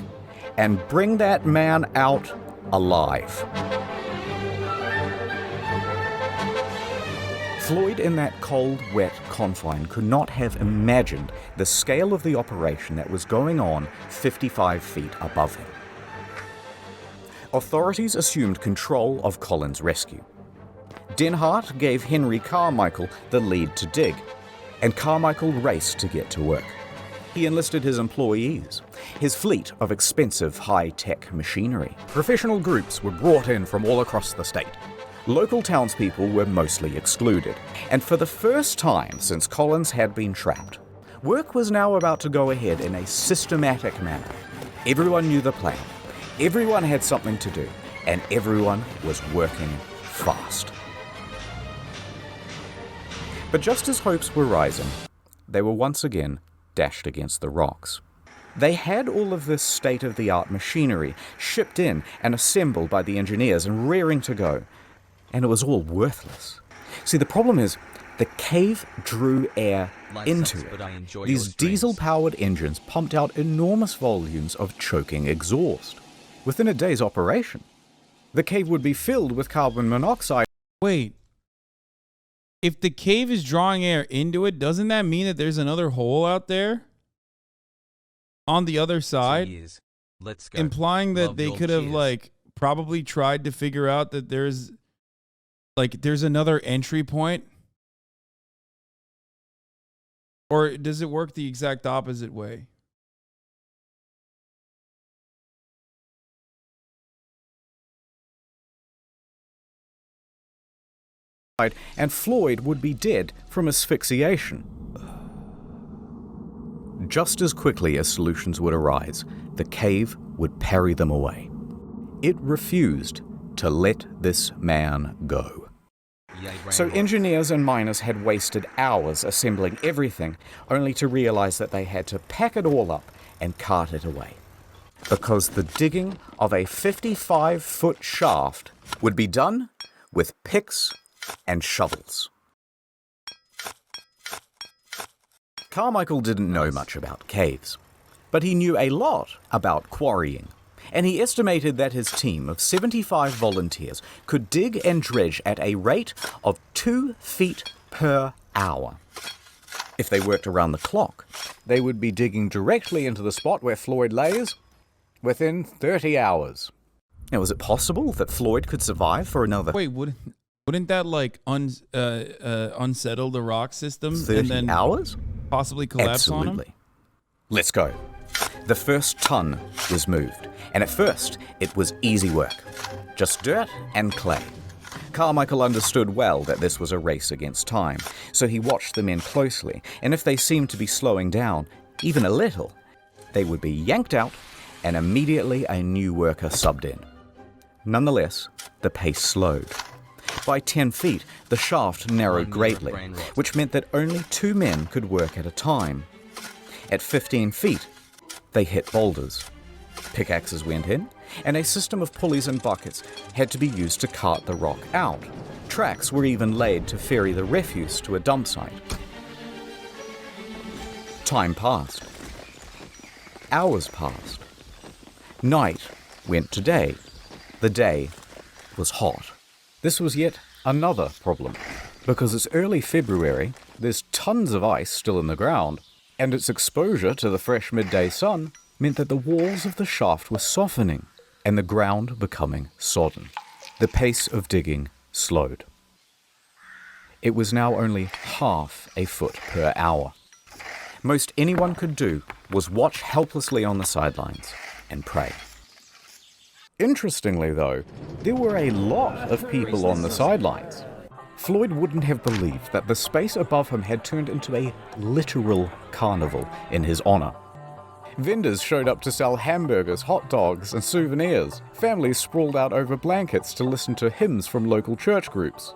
[SPEAKER 7] and bring that man out alive." Floyd, in that cold, wet confine, could not have imagined the scale of the operation that was going on 55 feet above him. Authorities assumed control of Colin's rescue. Denhart gave Henry Carmichael the lead to dig, and Carmichael raced to get to work. He enlisted his employees, his fleet of expensive high-tech machinery. Professional groups were brought in from all across the state. Local townspeople were mostly excluded, and for the first time since Collins had been trapped, work was now about to go ahead in a systematic manner. Everyone knew the plan, everyone had something to do, and everyone was working fast. But just as hopes were rising, they were once again dashed against the rocks. They had all of this state-of-the-art machinery shipped in and assembled by the engineers and rearing to go, and it was all worthless. See, the problem is, the cave drew air into it. These diesel-powered engines pumped out enormous volumes of choking exhaust. Within a day's operation, the cave would be filled with carbon monoxide.
[SPEAKER 4] Wait. If the cave is drawing air into it, doesn't that mean that there's another hole out there? On the other side?
[SPEAKER 3] Let's go.
[SPEAKER 4] Implying that
[SPEAKER 3] Love
[SPEAKER 4] they
[SPEAKER 3] your
[SPEAKER 4] could have,
[SPEAKER 3] cheers.
[SPEAKER 4] like, probably tried to figure out that there's another entry point? Or does it work the exact opposite way?
[SPEAKER 7] And Floyd would be dead from asphyxiation. Just as quickly as solutions would arise, the cave would parry them away. It refused to let this man go. So engineers and miners had wasted hours assembling everything, only to realize that they had to pack it all up and cart it away. Because the digging of a 55-foot shaft would be done with picks and shovels. Carmichael didn't know much about caves, but he knew a lot about quarrying, and he estimated that his team of 75 volunteers could dig and dredge at a rate of 2 feet per hour. If they worked around the clock, they would be digging directly into the spot where Floyd lays within 30 hours. Now, is it possible that Floyd could survive for another...
[SPEAKER 4] Wait, wouldn't that like unsettle the rock system
[SPEAKER 7] 30
[SPEAKER 4] and then
[SPEAKER 7] hours?
[SPEAKER 4] Possibly collapse on him?
[SPEAKER 7] Absolutely. Let's go. The first ton was moved, and at first it was easy work. Just dirt and clay. Carmichael understood well that this was a race against time, so he watched the men closely, and if they seemed to be slowing down, even a little, they would be yanked out, and immediately a new worker subbed in. Nonetheless, the pace slowed. By 10 feet, the shaft narrowed greatly, which meant that only 2 men could work at a time. At 15 feet, they hit boulders. Pickaxes went in, and a system of pulleys and buckets had to be used to cart the rock out. Tracks were even laid to ferry the refuse to a dump site. Time passed. Hours passed. Night went to day. The day was hot. This was yet another problem, because it's early February, there's tons of ice still in the ground, and its exposure to the fresh midday sun meant that the walls of the shaft were softening and the ground becoming sodden. The pace of digging slowed. It was now only half a foot per hour. Most anyone could do was watch helplessly on the sidelines and pray. Interestingly, though, there were a lot of people on the sidelines. Floyd wouldn't have believed that the space above him had turned into a literal carnival in his honor. Vendors showed up to sell hamburgers, hot dogs, and souvenirs. Families sprawled out over blankets to listen to hymns from local church groups.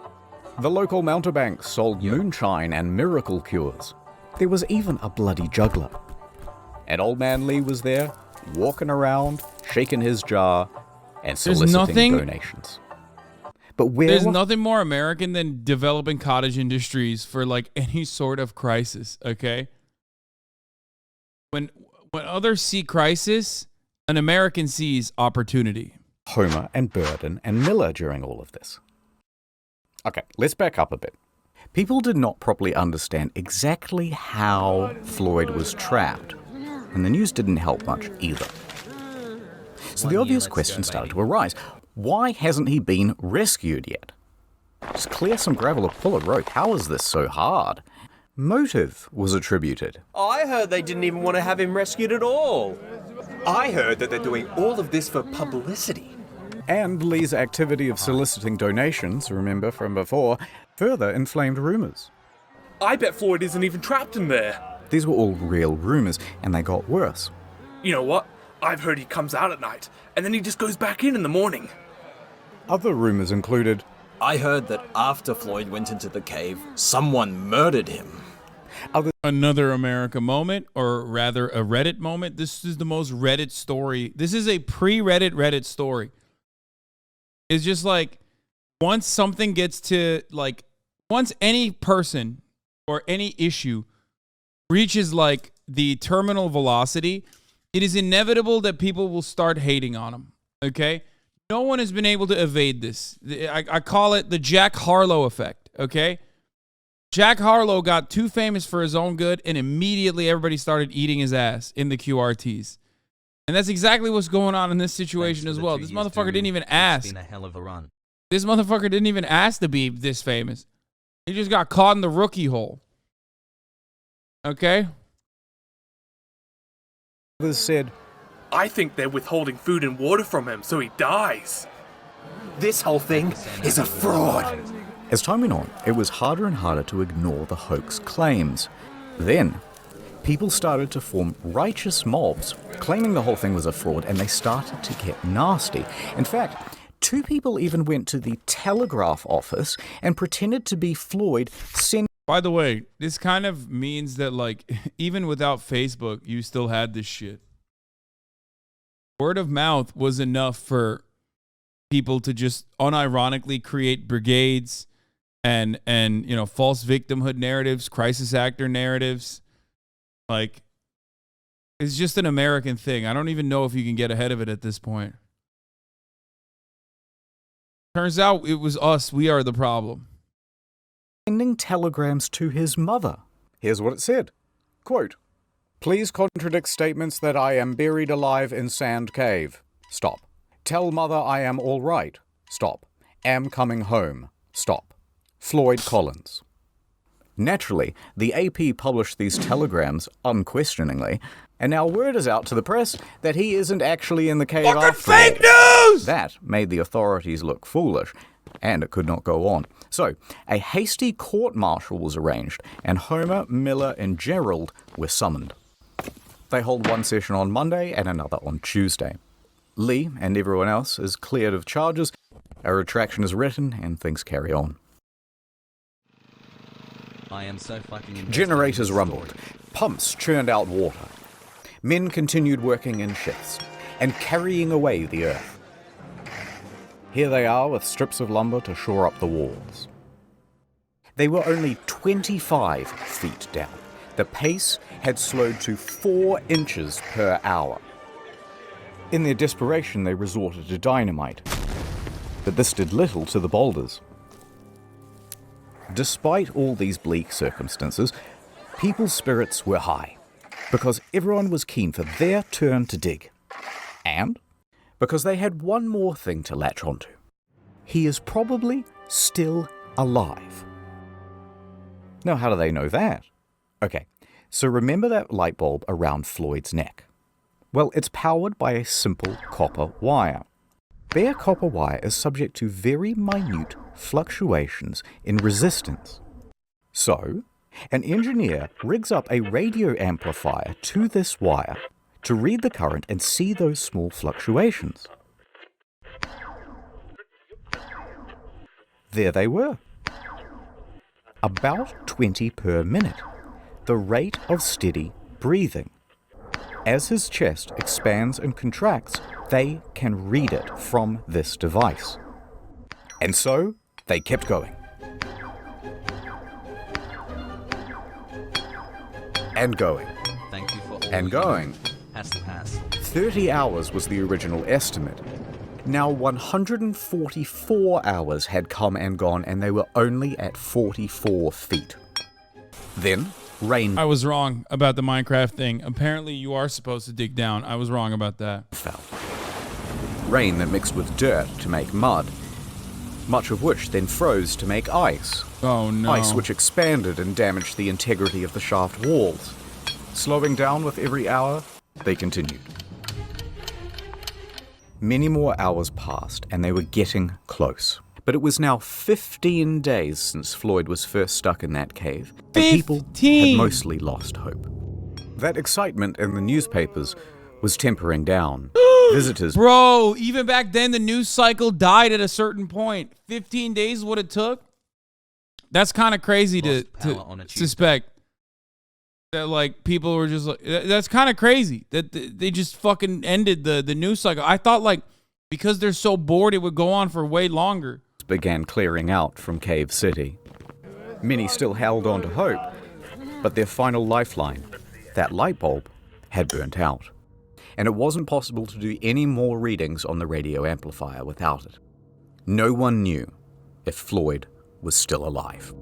[SPEAKER 7] The local mountebanks sold moonshine and miracle cures. There was even a bloody juggler. And Old Man Lee was there, walking around, shaking his jar, and soliciting donations. But
[SPEAKER 4] there's nothing more American than developing cottage industries for like any sort of crisis, okay? When others see crisis, an American sees opportunity.
[SPEAKER 7] Homer and Burden and Miller during all of this. Okay, let's back up a bit. People did not properly understand exactly how Floyd was trapped, and the news didn't help much either. So the obvious question started to arise. Why hasn't he been rescued yet? Just clear some gravel or pull a rope. How is this so hard? Motive was attributed.
[SPEAKER 17] I heard they didn't even want to have him rescued at all.
[SPEAKER 16] I heard that they're doing all of this for publicity.
[SPEAKER 7] And Lee's activity of soliciting donations, remember from before, further inflamed rumors.
[SPEAKER 11] I bet Floyd isn't even trapped in there.
[SPEAKER 7] These were all real rumors, and they got worse.
[SPEAKER 11] You know what? I've heard he comes out at night, and then he just goes back in the morning.
[SPEAKER 7] Other rumors included,
[SPEAKER 6] I heard that after Floyd went into the cave, someone murdered him.
[SPEAKER 4] Another America moment, or rather a Reddit moment. This is the most Reddit story. This is a pre-Reddit Reddit story. It's just like, once something gets to, like, once any person or any issue reaches, like, the terminal velocity, it is inevitable that people will start hating on him, okay? No one has been able to evade this. I call it the Jack Harlow effect, okay? Jack Harlow got too famous for his own good, and immediately everybody started eating his ass in the QRTs. And that's exactly what's going on in this situation as well. This motherfucker didn't even ask.
[SPEAKER 3] It's been a hell of a run.
[SPEAKER 4] This motherfucker didn't even ask to be this famous. He just got caught in the rookie hole. Okay?
[SPEAKER 7] Others said,
[SPEAKER 11] I think they're withholding food and water from him so he dies.
[SPEAKER 16] This whole thing is a fraud.
[SPEAKER 7] As time went on, it was harder and harder to ignore the hoax claims. Then, people started to form righteous mobs, claiming the whole thing was a fraud, and they started to get nasty. In fact, 2 people even went to the telegraph office and pretended to be Floyd.
[SPEAKER 4] By the way, this kind of means that, like, even without Facebook, you still had this shit. Word of mouth was enough for people to just unironically create brigades and you know, false victimhood narratives, crisis actor narratives. Like, it's just an American thing. I don't even know if you can get ahead of it at this point. Turns out it was us. We are the problem.
[SPEAKER 7] Sending telegrams to his mother. Here's what it said. Quote, "Please contradict statements that I am buried alive in Sand Cave. Stop. Tell mother I am all right. Stop. Am coming home. Stop. Floyd Collins." Naturally, the AP published these telegrams unquestioningly, and now word is out to the press that he isn't actually in the cave after all.
[SPEAKER 4] Fake news!
[SPEAKER 7] That made the authorities look foolish, and it could not go on. So, a hasty court-martial was arranged, and Homer, Miller, and Gerald were summoned. They hold one session on Monday and another on Tuesday. Lee and everyone else is cleared of charges, a retraction is written, and things carry on.
[SPEAKER 3] I am so fucking invested.
[SPEAKER 7] Generators rumbled. Pumps churned out water. Men continued working in shifts and carrying away the earth. Here they are with strips of lumber to shore up the walls. They were only 25 feet down. The pace had slowed to 4 inches per hour. In their desperation, they resorted to dynamite, but this did little to the boulders. Despite all these bleak circumstances, people's spirits were high, because everyone was keen for their turn to dig. And because they had one more thing to latch onto. He is probably still alive. Now, how do they know that? Okay, so remember that light bulb around Floyd's neck? Well, it's powered by a simple copper wire. Bare copper wire is subject to very minute fluctuations in resistance. So, an engineer rigs up a radio amplifier to this wire to read the current and see those small fluctuations. There they were. About 20 per minute, the rate of steady breathing. As his chest expands and contracts, they can read it from this device. And so, they kept going. And going.
[SPEAKER 3] Thank you for all
[SPEAKER 7] And going.
[SPEAKER 3] Has to pass.
[SPEAKER 7] 30 hours was the original estimate. Now 144 hours had come and gone, and they were only at 44 feet. Then, rain
[SPEAKER 4] I was wrong about the Minecraft thing. Apparently, you are supposed to dig down. I was wrong about that.
[SPEAKER 7] fell. Rain that mixed with dirt to make mud, much of which then froze to make ice.
[SPEAKER 4] Oh no.
[SPEAKER 7] Ice which expanded and damaged the integrity of the shaft walls. Slowing down with every hour, they continued. Many more hours passed, and they were getting close. But it was now 15 days since Floyd was first stuck in that cave, and people had mostly lost hope. That excitement in the newspapers was tempering down. Visitors...
[SPEAKER 4] Bro, even back then, the news cycle died at a certain point. 15 days is what it took? That's kind of crazy to suspect. That, like, people were just like... That's kind of crazy that they just fucking ended the news cycle. I thought, like, because they're so bored, it would go on for way longer.
[SPEAKER 7] Began clearing out from Cave City. Many still held on to hope, but their final lifeline, that light bulb, had burnt out. And it wasn't possible to do any more readings on the radio amplifier without it. No one knew if Floyd was still alive.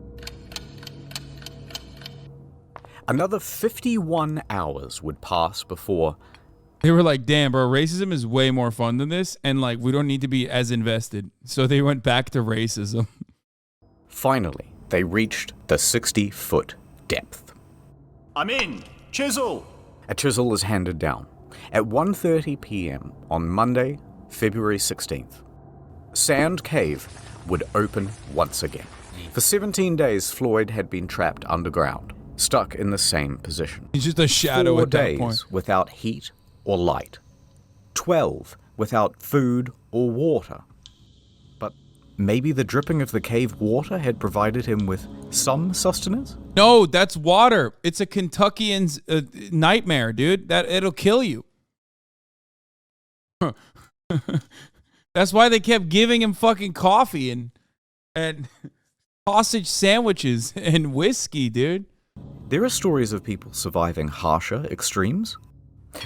[SPEAKER 7] Another 51 hours would pass before...
[SPEAKER 4] They were like, damn, bro, racism is way more fun than this, and, like, we don't need to be as invested. So they went back to racism.
[SPEAKER 7] Finally, they reached the 60-foot depth.
[SPEAKER 8] I'm in. Chisel.
[SPEAKER 7] A chisel is handed down. At 1:30 p.m. on Monday, February 16th, Sand Cave would open once again. For 17 days, Floyd had been trapped underground, stuck in the same position.
[SPEAKER 4] He's just a shadow
[SPEAKER 7] 4
[SPEAKER 4] at that
[SPEAKER 7] days
[SPEAKER 4] point.
[SPEAKER 7] without heat or light. 12 without food or water. But maybe the dripping of the cave water had provided him with some sustenance?
[SPEAKER 4] No, that's water. It's a Kentuckian's nightmare, dude. It'll kill you. That's why they kept giving him fucking coffee and sausage sandwiches and whiskey, dude.
[SPEAKER 7] There are stories of people surviving harsher extremes.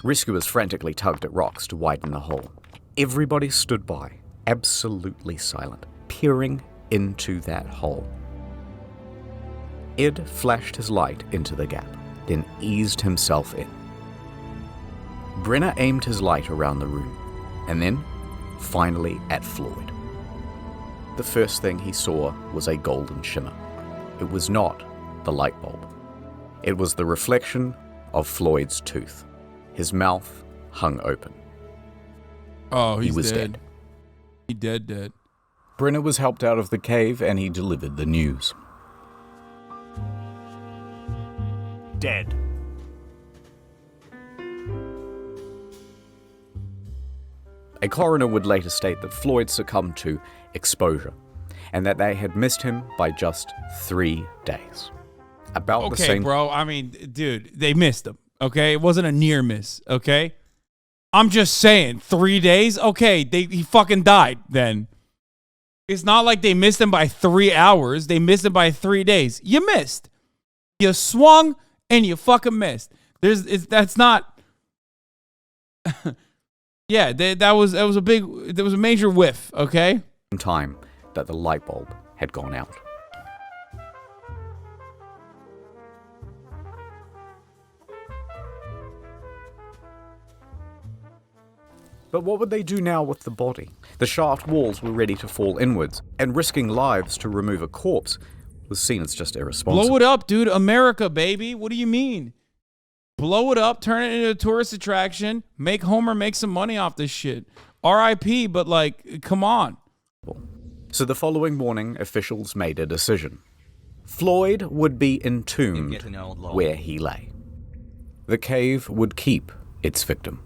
[SPEAKER 7] Rescuers frantically tugged at rocks to widen the hole. Everybody stood by, absolutely silent, peering into that hole. Ed flashed his light into the gap, then eased himself in. Brenner aimed his light around the room, and then, finally, at Floyd. The first thing he saw was a golden shimmer. It was not the light bulb. It was the reflection of Floyd's tooth. His mouth hung open.
[SPEAKER 4] Oh,
[SPEAKER 7] he was dead.
[SPEAKER 4] He dead.
[SPEAKER 7] Brenner was helped out of the cave and he delivered the news.
[SPEAKER 8] Dead.
[SPEAKER 7] A coroner would later state that Floyd succumbed to exposure and that they had missed him by just 3 days. About the same.
[SPEAKER 4] Okay, bro. I mean, dude, they missed him. Okay, it wasn't a near miss. Okay, I'm just saying, 3 days. Okay, he fucking died. Then it's not like they missed him by 3 hours. They missed him by 3 days. You missed. You swung and you fucking missed. That's not. Yeah, that was a major whiff. Okay.
[SPEAKER 7] Time that the light bulb had gone out. But what would they do now with the body? The shaft walls were ready to fall inwards, and risking lives to remove a corpse was seen as just irresponsible.
[SPEAKER 4] Blow it up, dude. America, baby. What do you mean? Blow it up, turn it into a tourist attraction, make Homer make some money off this shit. R.I.P., but like, come on.
[SPEAKER 7] So the following morning, officials made a decision. Floyd would be entombed where he lay. The cave would keep its victim.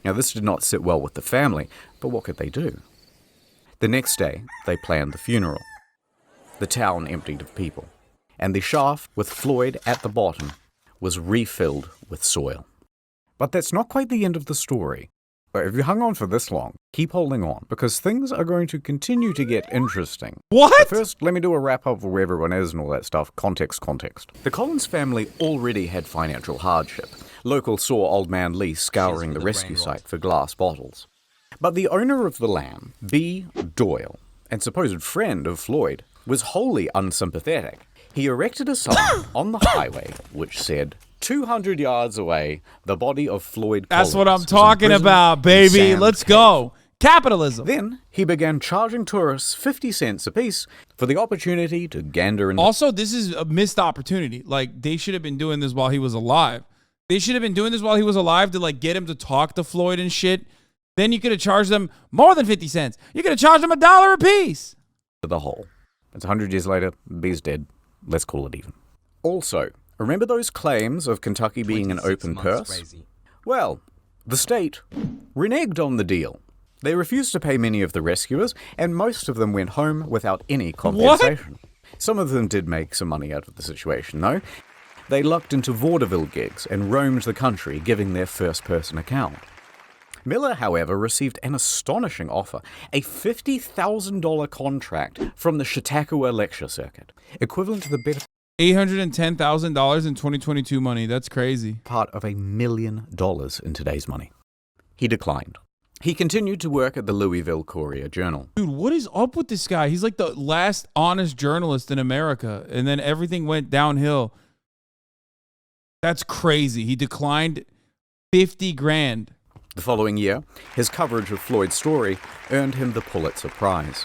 [SPEAKER 7] Now, this did not sit well with the family, but what could they do? The next day, they planned the funeral. The town emptied of people, and the shaft with Floyd at the bottom was refilled with soil. But that's not quite the end of the story. But if you hung on for this long, keep holding on, because things are going to continue to get interesting.
[SPEAKER 4] What?
[SPEAKER 7] But first, let me do a wrap-up of where everyone is and all that stuff. Context. The Collins family already had financial hardship. Locals saw Old Man Lee scouring the rescue site for glass bottles. But the owner of the land, B. Doyle, and supposed friend of Floyd, was wholly unsympathetic. He erected a sign on the highway which said, 200 yards away, the body of Floyd Collins.
[SPEAKER 4] That's what I'm talking about, baby. Let's go. Capitalism.
[SPEAKER 7] Then he began charging tourists 50 cents apiece for the opportunity to gander in.
[SPEAKER 4] Also, this is a missed opportunity. Like, they should have been doing this while he was alive. They should have been doing this while he was alive to like get him to talk to Floyd and shit. Then you could have charged them more than 50 cents. You could have charged them $1 a piece.
[SPEAKER 7] The hole. It's 100 years later. B's dead. Let's call it even. Also, remember those claims of Kentucky being an open purse?
[SPEAKER 3] Crazy.
[SPEAKER 7] Well, the state reneged on the deal. They refused to pay many of the rescuers, and most of them went home without any compensation.
[SPEAKER 4] What?
[SPEAKER 7] Some of them did make some money out of the situation, though. They lucked into vaudeville gigs and roamed the country, giving their first-person account. Miller, however, received an astonishing offer, a $50,000 contract from the Chautauqua Lecture Circuit, equivalent to the better
[SPEAKER 4] $810,000 in 2022 money. That's crazy.
[SPEAKER 7] part of $1 million in today's money. He declined. He continued to work at the Louisville Courier-Journal.
[SPEAKER 4] Dude, what is up with this guy? He's like the last honest journalist in America, and then everything went downhill. That's crazy. He declined 50 grand.
[SPEAKER 7] The following year, his coverage of Floyd's story earned him the Pulitzer Prize.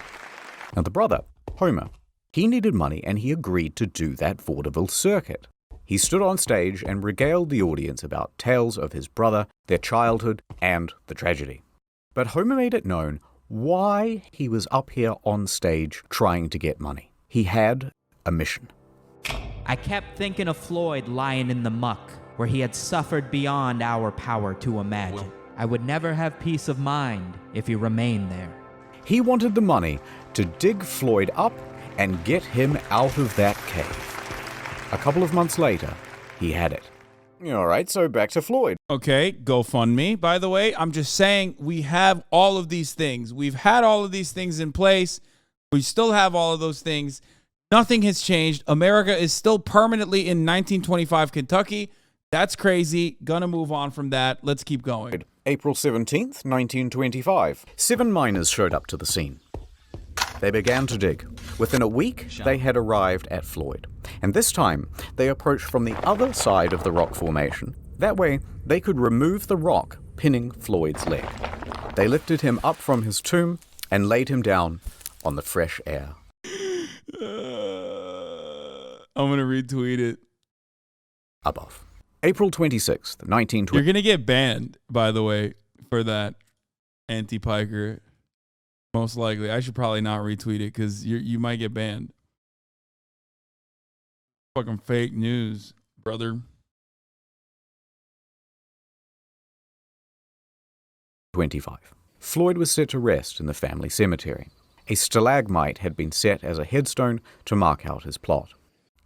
[SPEAKER 7] Now, the brother, Homer, he needed money and he agreed to do that vaudeville circuit. He stood on stage and regaled the audience about tales of his brother, their childhood, and the tragedy. But Homer made it known why he was up here on stage trying to get money. He had a mission.
[SPEAKER 5] I kept thinking of Floyd lying in the muck, where he had suffered beyond our power to imagine. I would never have peace of mind if he remained there.
[SPEAKER 7] He wanted the money to dig Floyd up and get him out of that cave. A couple of months later, he had it. All right, so back to Floyd.
[SPEAKER 4] Okay, GoFundMe. By the way, I'm just saying we have all of these things. We've had all of these things in place. We still have all of those things. Nothing has changed. America is still permanently in 1925 Kentucky. That's crazy. Gonna move on from that. Let's keep going.
[SPEAKER 7] April 17th, 1925. 7 miners showed up to the scene. They began to dig. Within a week, they had arrived at Floyd. And this time, they approached from the other side of the rock formation. That way, they could remove the rock pinning Floyd's leg. They lifted him up from his tomb and laid him down on the fresh air.
[SPEAKER 4] I'm going to retweet it.
[SPEAKER 7] Above. April 26th, 1920.
[SPEAKER 4] You're going to get banned, by the way, for that, anti-piker. Most likely. I should probably not retweet it because you might get banned. Fucking fake news, brother.
[SPEAKER 7] 25. Floyd was set to rest in the family cemetery. A stalagmite had been set as a headstone to mark out his plot.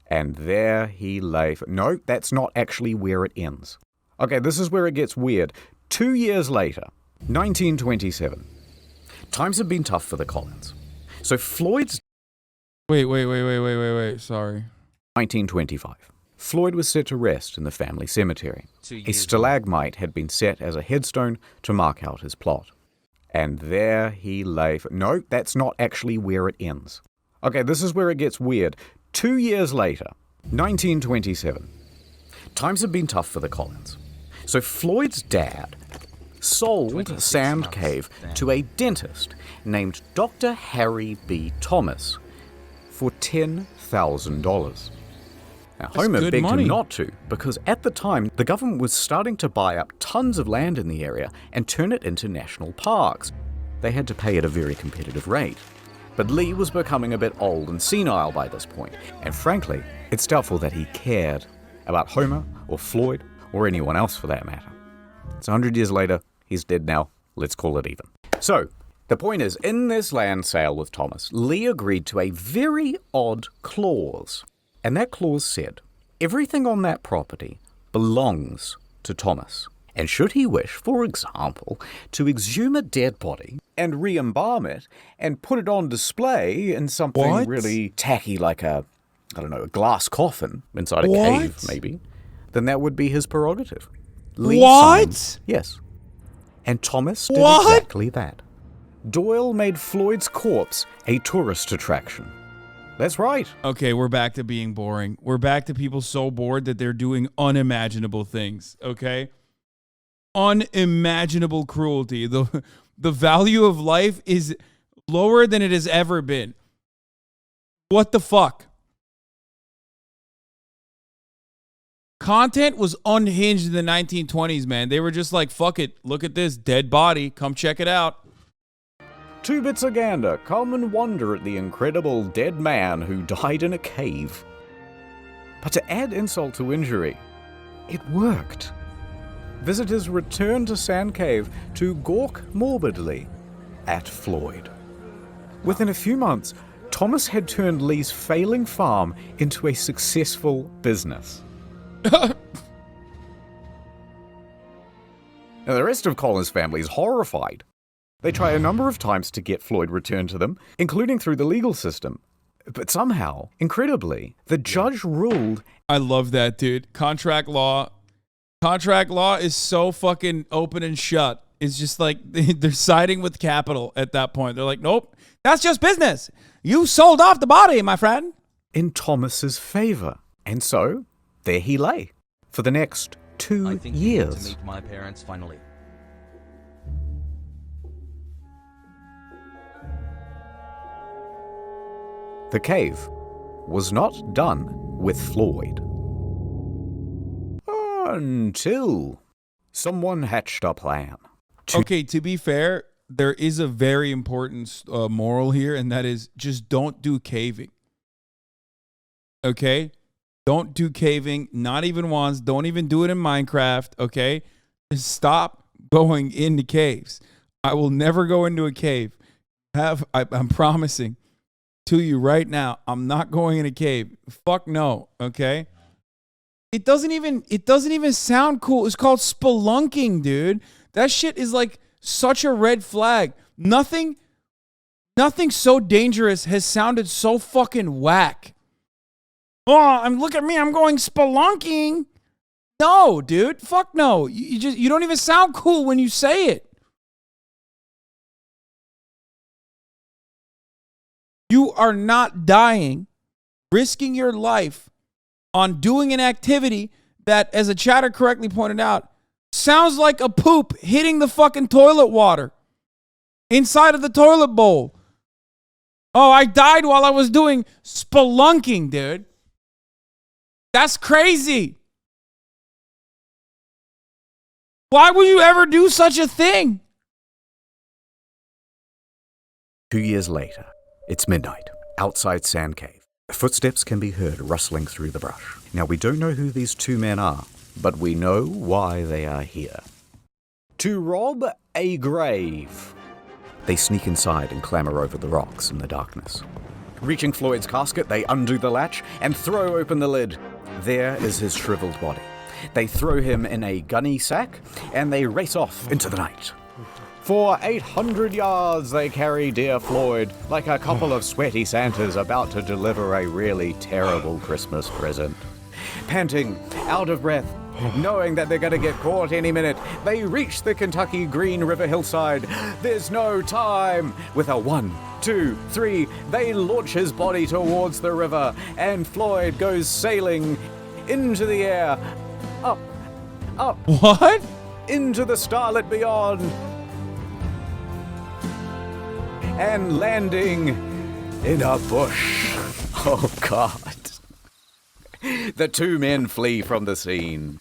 [SPEAKER 7] And there he lay. No, that's not actually where it ends. Okay, this is where it gets weird. 2 years later, 1927. Times have been tough for the Collins. So Floyd's...
[SPEAKER 4] Wait. Sorry.
[SPEAKER 7] 1925. Floyd was set to rest in the family cemetery. A stalagmite had been set as a headstone to mark out his plot. And there he lay. No, that's not actually where it ends. Okay, this is where it gets weird. 2 years later, 1927. Times have been tough for the Collins. So Floyd's dad sold Sand Cave to a dentist named Dr. Harry B. Thomas for $10,000. Now, Homer begged him not to, because at the time, the government was starting to buy up tons of land in the area and turn it into national parks. They had to pay at a very competitive rate. But Lee was becoming a bit old and senile by this point, and frankly, it's doubtful that he cared about Homer or Floyd or anyone else for that matter. It's 100 years later, he's dead now, let's call it even. So, the point is, in this land sale with Thomas, Lee agreed to a very odd clause. And that clause said, everything on that property belongs to Thomas. And should he wish, for example, to exhume a dead body and re-embalm it and put it on display in something really tacky like a glass coffin inside a cave, maybe, then that would be his prerogative. Lee signed, yes. And Thomas did exactly that. Doyle made Floyd's corpse a tourist attraction. That's right.
[SPEAKER 4] Okay, we're back to being boring. We're back to people so bored that they're doing unimaginable things, okay? Unimaginable cruelty. The value of life is lower than it has ever been. What the fuck? Content was unhinged in the 1920s, man. They were just like, fuck it. Look at this dead body. Come check it out.
[SPEAKER 7] 2 bits of gander, come and wonder at the incredible dead man who died in a cave. But to add insult to injury, it worked. Visitors returned to Sand Cave to gawk morbidly at Floyd. Within a few months, Thomas had turned Lee's failing farm into a successful business. Now, the rest of Collins' family is horrified. They try a number of times to get Floyd returned to them, including through the legal system. But somehow, incredibly, the judge ruled...
[SPEAKER 4] I love that, dude. Contract law is so fucking open and shut. It's just like they're siding with capital at that point. They're like, nope, that's just business. You sold off the body, my friend.
[SPEAKER 7] In Thomas's favor. And so, there he lay for the next 2
[SPEAKER 3] I think
[SPEAKER 7] years.
[SPEAKER 3] to meet my parents finally.
[SPEAKER 7] The cave was not done with Floyd. Until someone hatched a plan.
[SPEAKER 4] Okay, to be fair, there is a very important moral here, and that is just don't do caving. Okay? Don't do caving, not even once. Don't even do it in Minecraft, okay? Just stop going into caves. I will never go into a cave. I'm promising to you right now, I'm not going in a cave. Fuck no, okay? It doesn't even sound cool. It's called spelunking, dude. That shit is like such a red flag. Nothing so dangerous has sounded so fucking whack. Oh, look at me. I'm going spelunking. No, dude. Fuck no. You don't even sound cool when you say it. You are not dying, risking your life on doing an activity that, as a chatter correctly pointed out, sounds like a poop hitting the fucking toilet water inside of the toilet bowl. Oh, I died while I was doing spelunking, dude. That's crazy. Why would you ever do such a thing?
[SPEAKER 7] 2 years later, it's midnight, outside Sand Cave. Footsteps can be heard rustling through the brush. Now, we don't know who these two men are, but we know why they are here. To rob a grave. They sneak inside and clamber over the rocks in the darkness. Reaching Floyd's casket, they undo the latch and throw open the lid. There is his shriveled body. They throw him in a gunny sack and they race off into the night. For 800 yards they carry dear Floyd, like a couple of sweaty Santas about to deliver a really terrible Christmas present. Panting, out of breath, knowing that they're going to get caught any minute, they reach the Kentucky Green River hillside. There's no time. With a 1, 2, 3, they launch his body towards the river, and Floyd goes sailing into the air, up,
[SPEAKER 4] what?
[SPEAKER 7] Into the starlit beyond, and landing in a bush. Oh, God. The two men flee from the scene.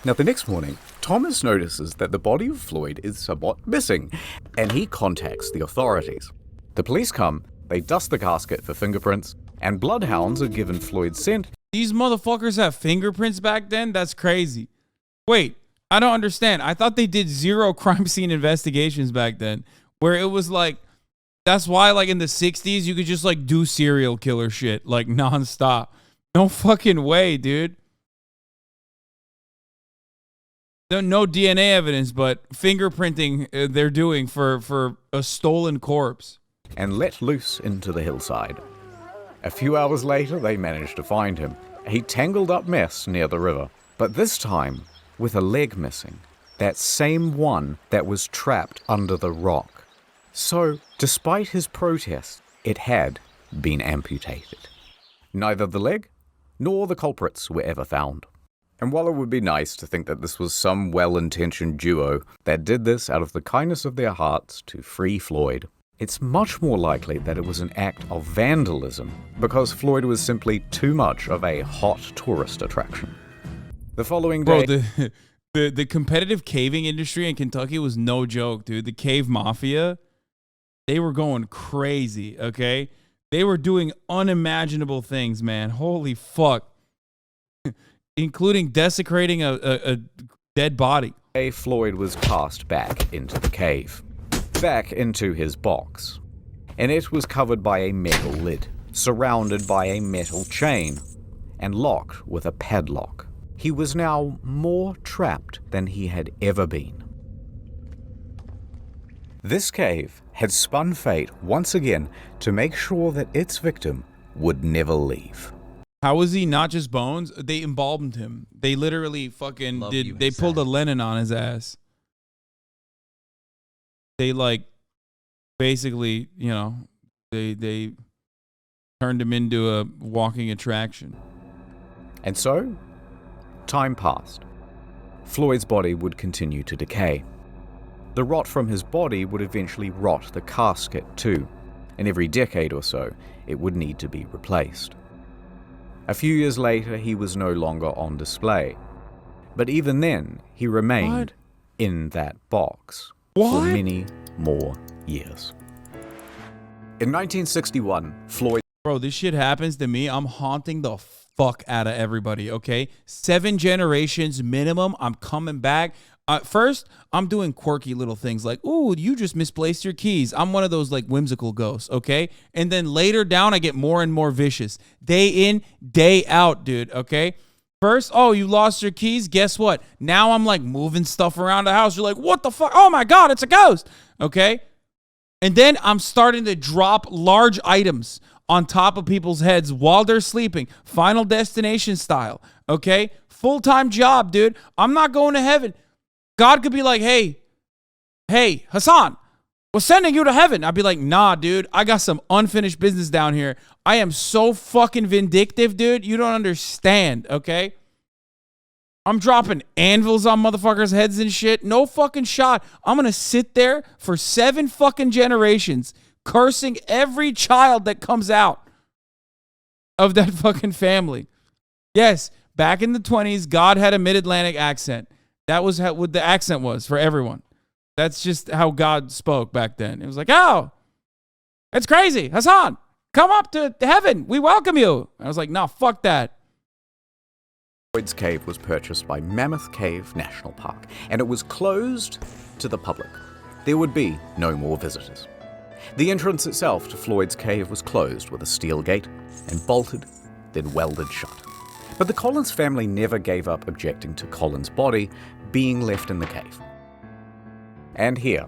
[SPEAKER 7] Now, the next morning, Thomas notices that the body of Floyd is somewhat missing, and he contacts the authorities. The police come, they dust the casket for fingerprints, and bloodhounds are given Floyd's scent.
[SPEAKER 4] These motherfuckers have fingerprints back then? That's crazy. Wait, I don't understand. I thought they did 0 crime scene investigations back then, where it was like, that's why like in the 60s, you could just like do serial killer shit, like nonstop. No fucking way, dude. No DNA evidence, but fingerprinting they're doing for a stolen corpse.
[SPEAKER 7] And let loose into the hillside. A few hours later, they managed to find him, a tangled up mess near the river, but this time with a leg missing, that same one that was trapped under the rock. So, despite his protest, it had been amputated. Neither the leg nor the culprits were ever found. And while it would be nice to think that this was some well-intentioned duo that did this out of the kindness of their hearts to free Floyd, it's much more likely that it was an act of vandalism because Floyd was simply too much of a hot tourist attraction. The following day...
[SPEAKER 4] Bro, the competitive caving industry in Kentucky was no joke, dude. The cave mafia, they were going crazy, okay? They were doing unimaginable things, man. Holy fuck. Including desecrating a dead body.
[SPEAKER 7] Floyd was cast back into the cave, back into his box, and it was covered by a metal lid, surrounded by a metal chain, and locked with a padlock. He was now more trapped than he had ever been. This cave had spun fate once again to make sure that its victim would never leave.
[SPEAKER 4] How was he not just bones? They embalmed him. They literally fucking did. They pulled a Lennon on his ass. They like, basically, you know, they turned him into a walking attraction.
[SPEAKER 7] And so, time passed. Floyd's body would continue to decay. The rot from his body would eventually rot the casket too, and every decade or so, it would need to be replaced. A few years later, he was no longer on display. But even then, he remained in that box for many more years. In 1961, Floyd...
[SPEAKER 4] Bro, this shit happens to me. I'm haunting the fuck out of everybody, okay? 7 generations minimum. I'm coming back. First, I'm doing quirky little things like, ooh, you just misplaced your keys. I'm one of those like whimsical ghosts, okay? And then later down, I get more and more vicious. Day in, day out, dude, okay? First, oh, you lost your keys. Guess what? Now I'm like moving stuff around the house. You're like, what the fuck? Oh my God, it's a ghost. Okay. And then I'm starting to drop large items on top of people's heads while they're sleeping. Final Destination style. Okay. Full-time job, dude. I'm not going to heaven. God could be like, hey, Hasan, we're sending you to heaven. I'd be like, nah, dude. I got some unfinished business down here. I am so fucking vindictive, dude. You don't understand, okay? I'm dropping anvils on motherfuckers' heads and shit. No fucking shot. I'm gonna sit there for 7 fucking generations cursing every child that comes out of that fucking family. Yes, back in the 20s, God had a mid-Atlantic accent. That was what the accent was for everyone. That's just how God spoke back then. It was like, oh, it's crazy. Hasan, come up to heaven. We welcome you. I was like, nah, fuck that.
[SPEAKER 7] Floyd's Cave was purchased by Mammoth Cave National Park, and it was closed to the public. There would be no more visitors. The entrance itself to Floyd's Cave was closed with a steel gate and bolted, then welded shut. But the Collins family never gave up objecting to Collins' body being left in the cave. And here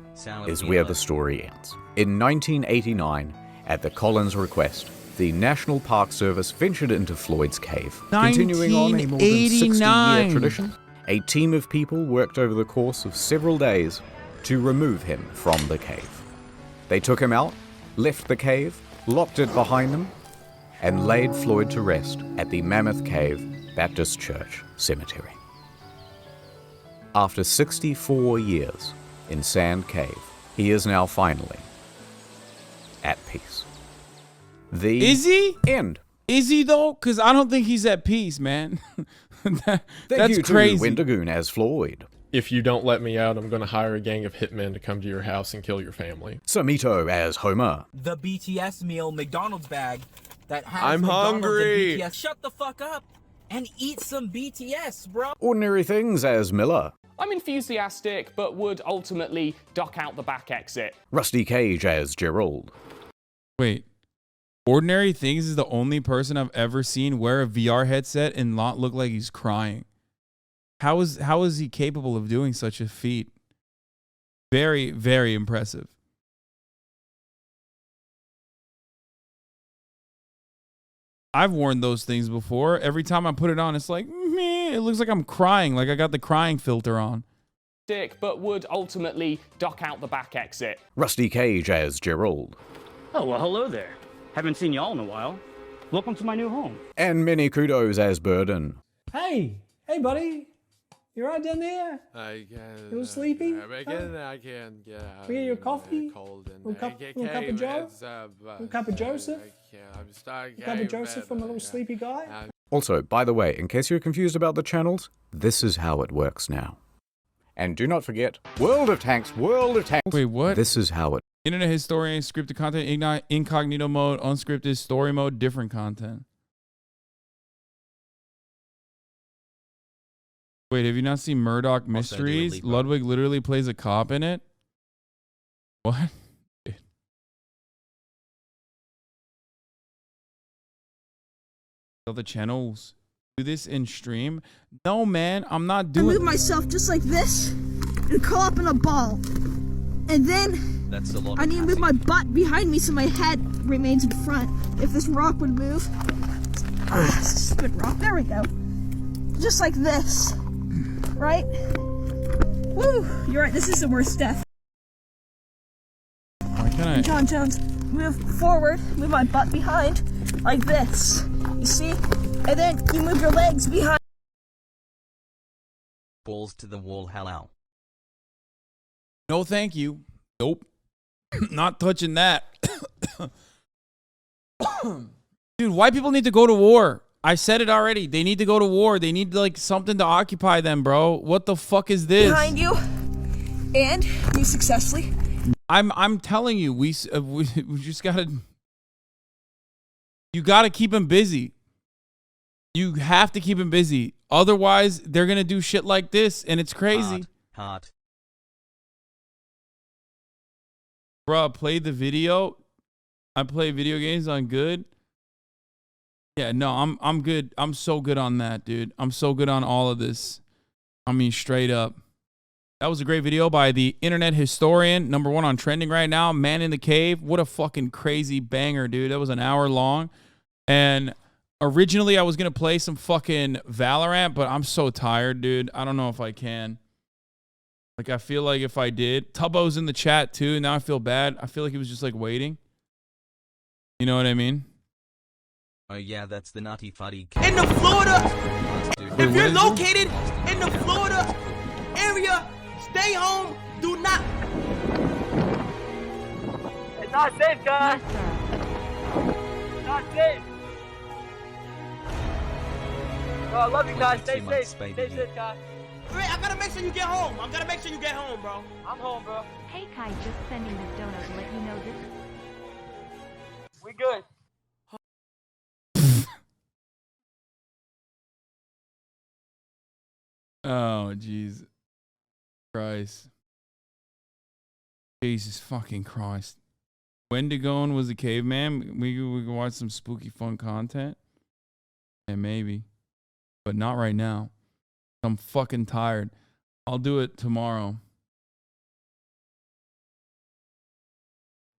[SPEAKER 7] is where the story ends. In 1989, at the Collins' request, the National Park Service ventured into Floyd's Cave. Continuing on a more than 60-year tradition, a team of people worked over the course of several days to remove him from the cave. They took him out, left the cave, locked it behind them, and laid Floyd to rest at the Mammoth Cave Baptist Church Cemetery. After 64 years in Sand Cave, he is now finally at peace.
[SPEAKER 4] Is he?
[SPEAKER 7] End.
[SPEAKER 4] Is he though? Because I don't think he's at peace, man.
[SPEAKER 7] Thank
[SPEAKER 4] That's
[SPEAKER 7] you
[SPEAKER 4] crazy.
[SPEAKER 7] to Wendigoon as Floyd.
[SPEAKER 13] If you don't let me out, I'm going to hire a gang of hitmen to come to your house and kill your family.
[SPEAKER 7] Samito as Homer.
[SPEAKER 18] The BTS meal McDonald's bag that has
[SPEAKER 13] I'm
[SPEAKER 18] McDonald's
[SPEAKER 13] hungry.
[SPEAKER 18] and BTS. Shut the fuck up and eat some BTS, bro.
[SPEAKER 7] Ordinary Things as Miller.
[SPEAKER 2] I'm enthusiastic, but would ultimately duck out the back exit.
[SPEAKER 7] Rusty Cage as Gerald.
[SPEAKER 4] Wait. Ordinary Things is the only person I've ever seen wear a VR headset and not look like he's crying. How is he capable of doing such a feat? Very, very impressive. I've worn those things before. Every time I put it on, it's like, meh, it looks like I'm crying, like I got the crying filter on.
[SPEAKER 2] But would ultimately duck out the back exit.
[SPEAKER 7] Rusty Cage as Gerald.
[SPEAKER 19] Oh, well, hello there. Haven't seen y'all in a while. Welcome to my new home.
[SPEAKER 7] And many kudos as Burden.
[SPEAKER 20] Hey, buddy. You right down there?
[SPEAKER 13] I can.
[SPEAKER 20] You sleepy?
[SPEAKER 13] I can. Yeah.
[SPEAKER 20] We get you a coffee?
[SPEAKER 13] Cold and
[SPEAKER 20] Little cup of Joe? Little cup of Joseph?
[SPEAKER 13] I'm stuck.
[SPEAKER 20] A cup of Joseph from a little sleepy guy?
[SPEAKER 7] Also, by the way, in case you're confused about the channels, this is how it works now. And do not forget, World of Tanks.
[SPEAKER 4] Wait, what?
[SPEAKER 7] This is how it.
[SPEAKER 4] Internet historian, scripted content, incognito mode, unscripted, story mode, different content. Wait, have you not seen Murdoch Mysteries? Ludwig literally plays a cop in it? What? The channels do this in stream? No, man, I'm not doing.
[SPEAKER 21] I move myself just like this and curl up in a ball, and then I need to move my butt behind me so my head remains in front. If this rock would move, stupid rock. There we go. Just like this, right? Woo! You're right. This is the worst death.
[SPEAKER 4] Why can't I?
[SPEAKER 21] John Jones, move forward. Move my butt behind, like this. You see? And then you move your legs behind.
[SPEAKER 3] Balls to the wall, hello.
[SPEAKER 4] No, thank you. Nope. Not touching that. Dude, white people need to go to war. I said it already. They need to go to war. They need like something to occupy them, bro. What the fuck is this?
[SPEAKER 21] Behind you. And you successfully.
[SPEAKER 4] I'm telling you, we just gotta. You gotta keep them busy. You have to keep them busy. Otherwise, they're gonna do shit like this, and it's crazy.
[SPEAKER 3] Hard.
[SPEAKER 4] Bruh, play the video. I play video games on good. Yeah, no, I'm good. I'm so good on that, dude. I'm so good on all of this. I mean, straight up. That was a great video by the internet historian, #1 on trending right now, Man in the Cave. What a fucking crazy banger, dude. That was an hour long. And originally I was going to play some fucking Valorant, but I'm so tired, dude. I don't know if I can. Like, I feel like if I did. Tubbo's in the chat, too. Now I feel bad. I feel like he was just, like, waiting. You know what I mean?
[SPEAKER 3] Oh yeah, that's the Nutty Fuddy.
[SPEAKER 18] In the Florida,
[SPEAKER 4] Wait,
[SPEAKER 18] if you're
[SPEAKER 4] what is it?
[SPEAKER 18] located in the Florida area, stay home. Do not.
[SPEAKER 12] It's not safe, guys. It's not safe. Oh, I love you guys. Stay safe. Stay safe, guys.
[SPEAKER 18] Wait, I gotta make sure you get home. I gotta make sure you get home, bro.
[SPEAKER 12] I'm home, bro.
[SPEAKER 22] Hey Kai, just sending this donut to let you know this.
[SPEAKER 12] We good.
[SPEAKER 4] Oh, jeez. Christ. Jesus fucking Christ. Wendigo was a caveman. We could watch some spooky fun content. And maybe. But not right now. I'm fucking tired. I'll do it tomorrow.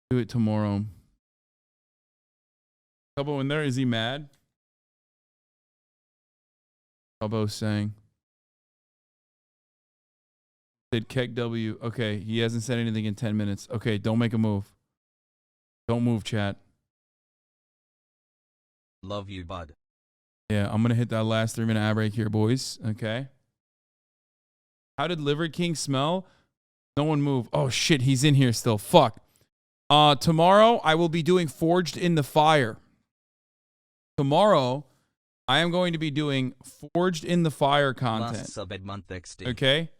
[SPEAKER 4] Do it tomorrow. Tubbo in there, is he mad? Tubbo's saying. Said Keck W. Okay, he hasn't said anything in 10 minutes. Okay, don't make a move. Don't move, chat.
[SPEAKER 3] Love you, bud.
[SPEAKER 4] Yeah, I'm going to hit that last 3-minute ad break here, boys. Okay. How did Liver King smell? No one move. Oh, shit, he's in here still. Fuck. Tomorrow, I will be doing Forged in the Fire. Tomorrow, I am going to be doing Forged in the Fire content.
[SPEAKER 3] Last sub-ed month XD.
[SPEAKER 4] Okay?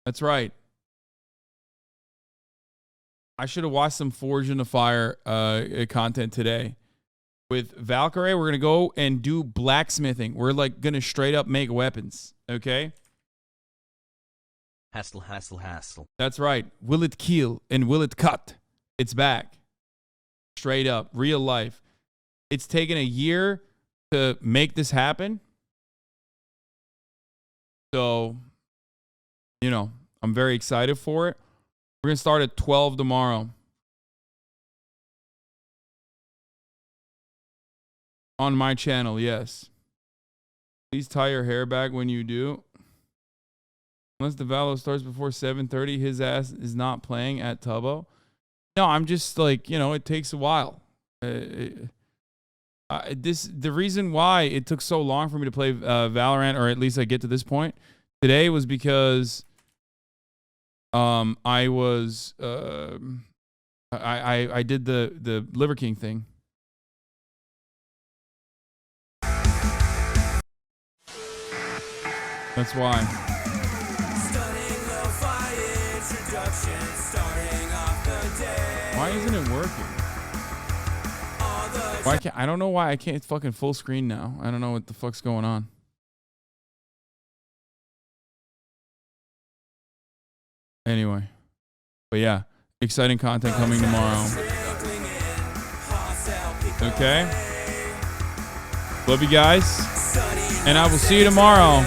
[SPEAKER 4] That's right. I should have watched some Forged in the Fire content today. With Valkyrie, we're going to go and do blacksmithing. We're like going to straight up make weapons. Okay?
[SPEAKER 3] Hassle, hassle, hassle.
[SPEAKER 4] That's right. Will it kill and will it cut? It's back. Straight up. Real life. It's taken a year to make this happen. So, you know, I'm very excited for it. We're going to start at 12 tomorrow. On my channel, yes. Please tie your hair back when you do. Unless the Valo starts before 7:30, his ass is not playing at Tubbo. No, I'm just like, you know, it takes a while. The reason why it took so long for me to play Valorant, or at least I get to this point today, was because I was I did the Liver King thing. That's why. Why isn't it working? Why can't I don't know why I can't fucking full screen now. I don't know what the fuck's going on. Anyway. But yeah, exciting content coming tomorrow. Okay? Love you guys. And I will see you tomorrow.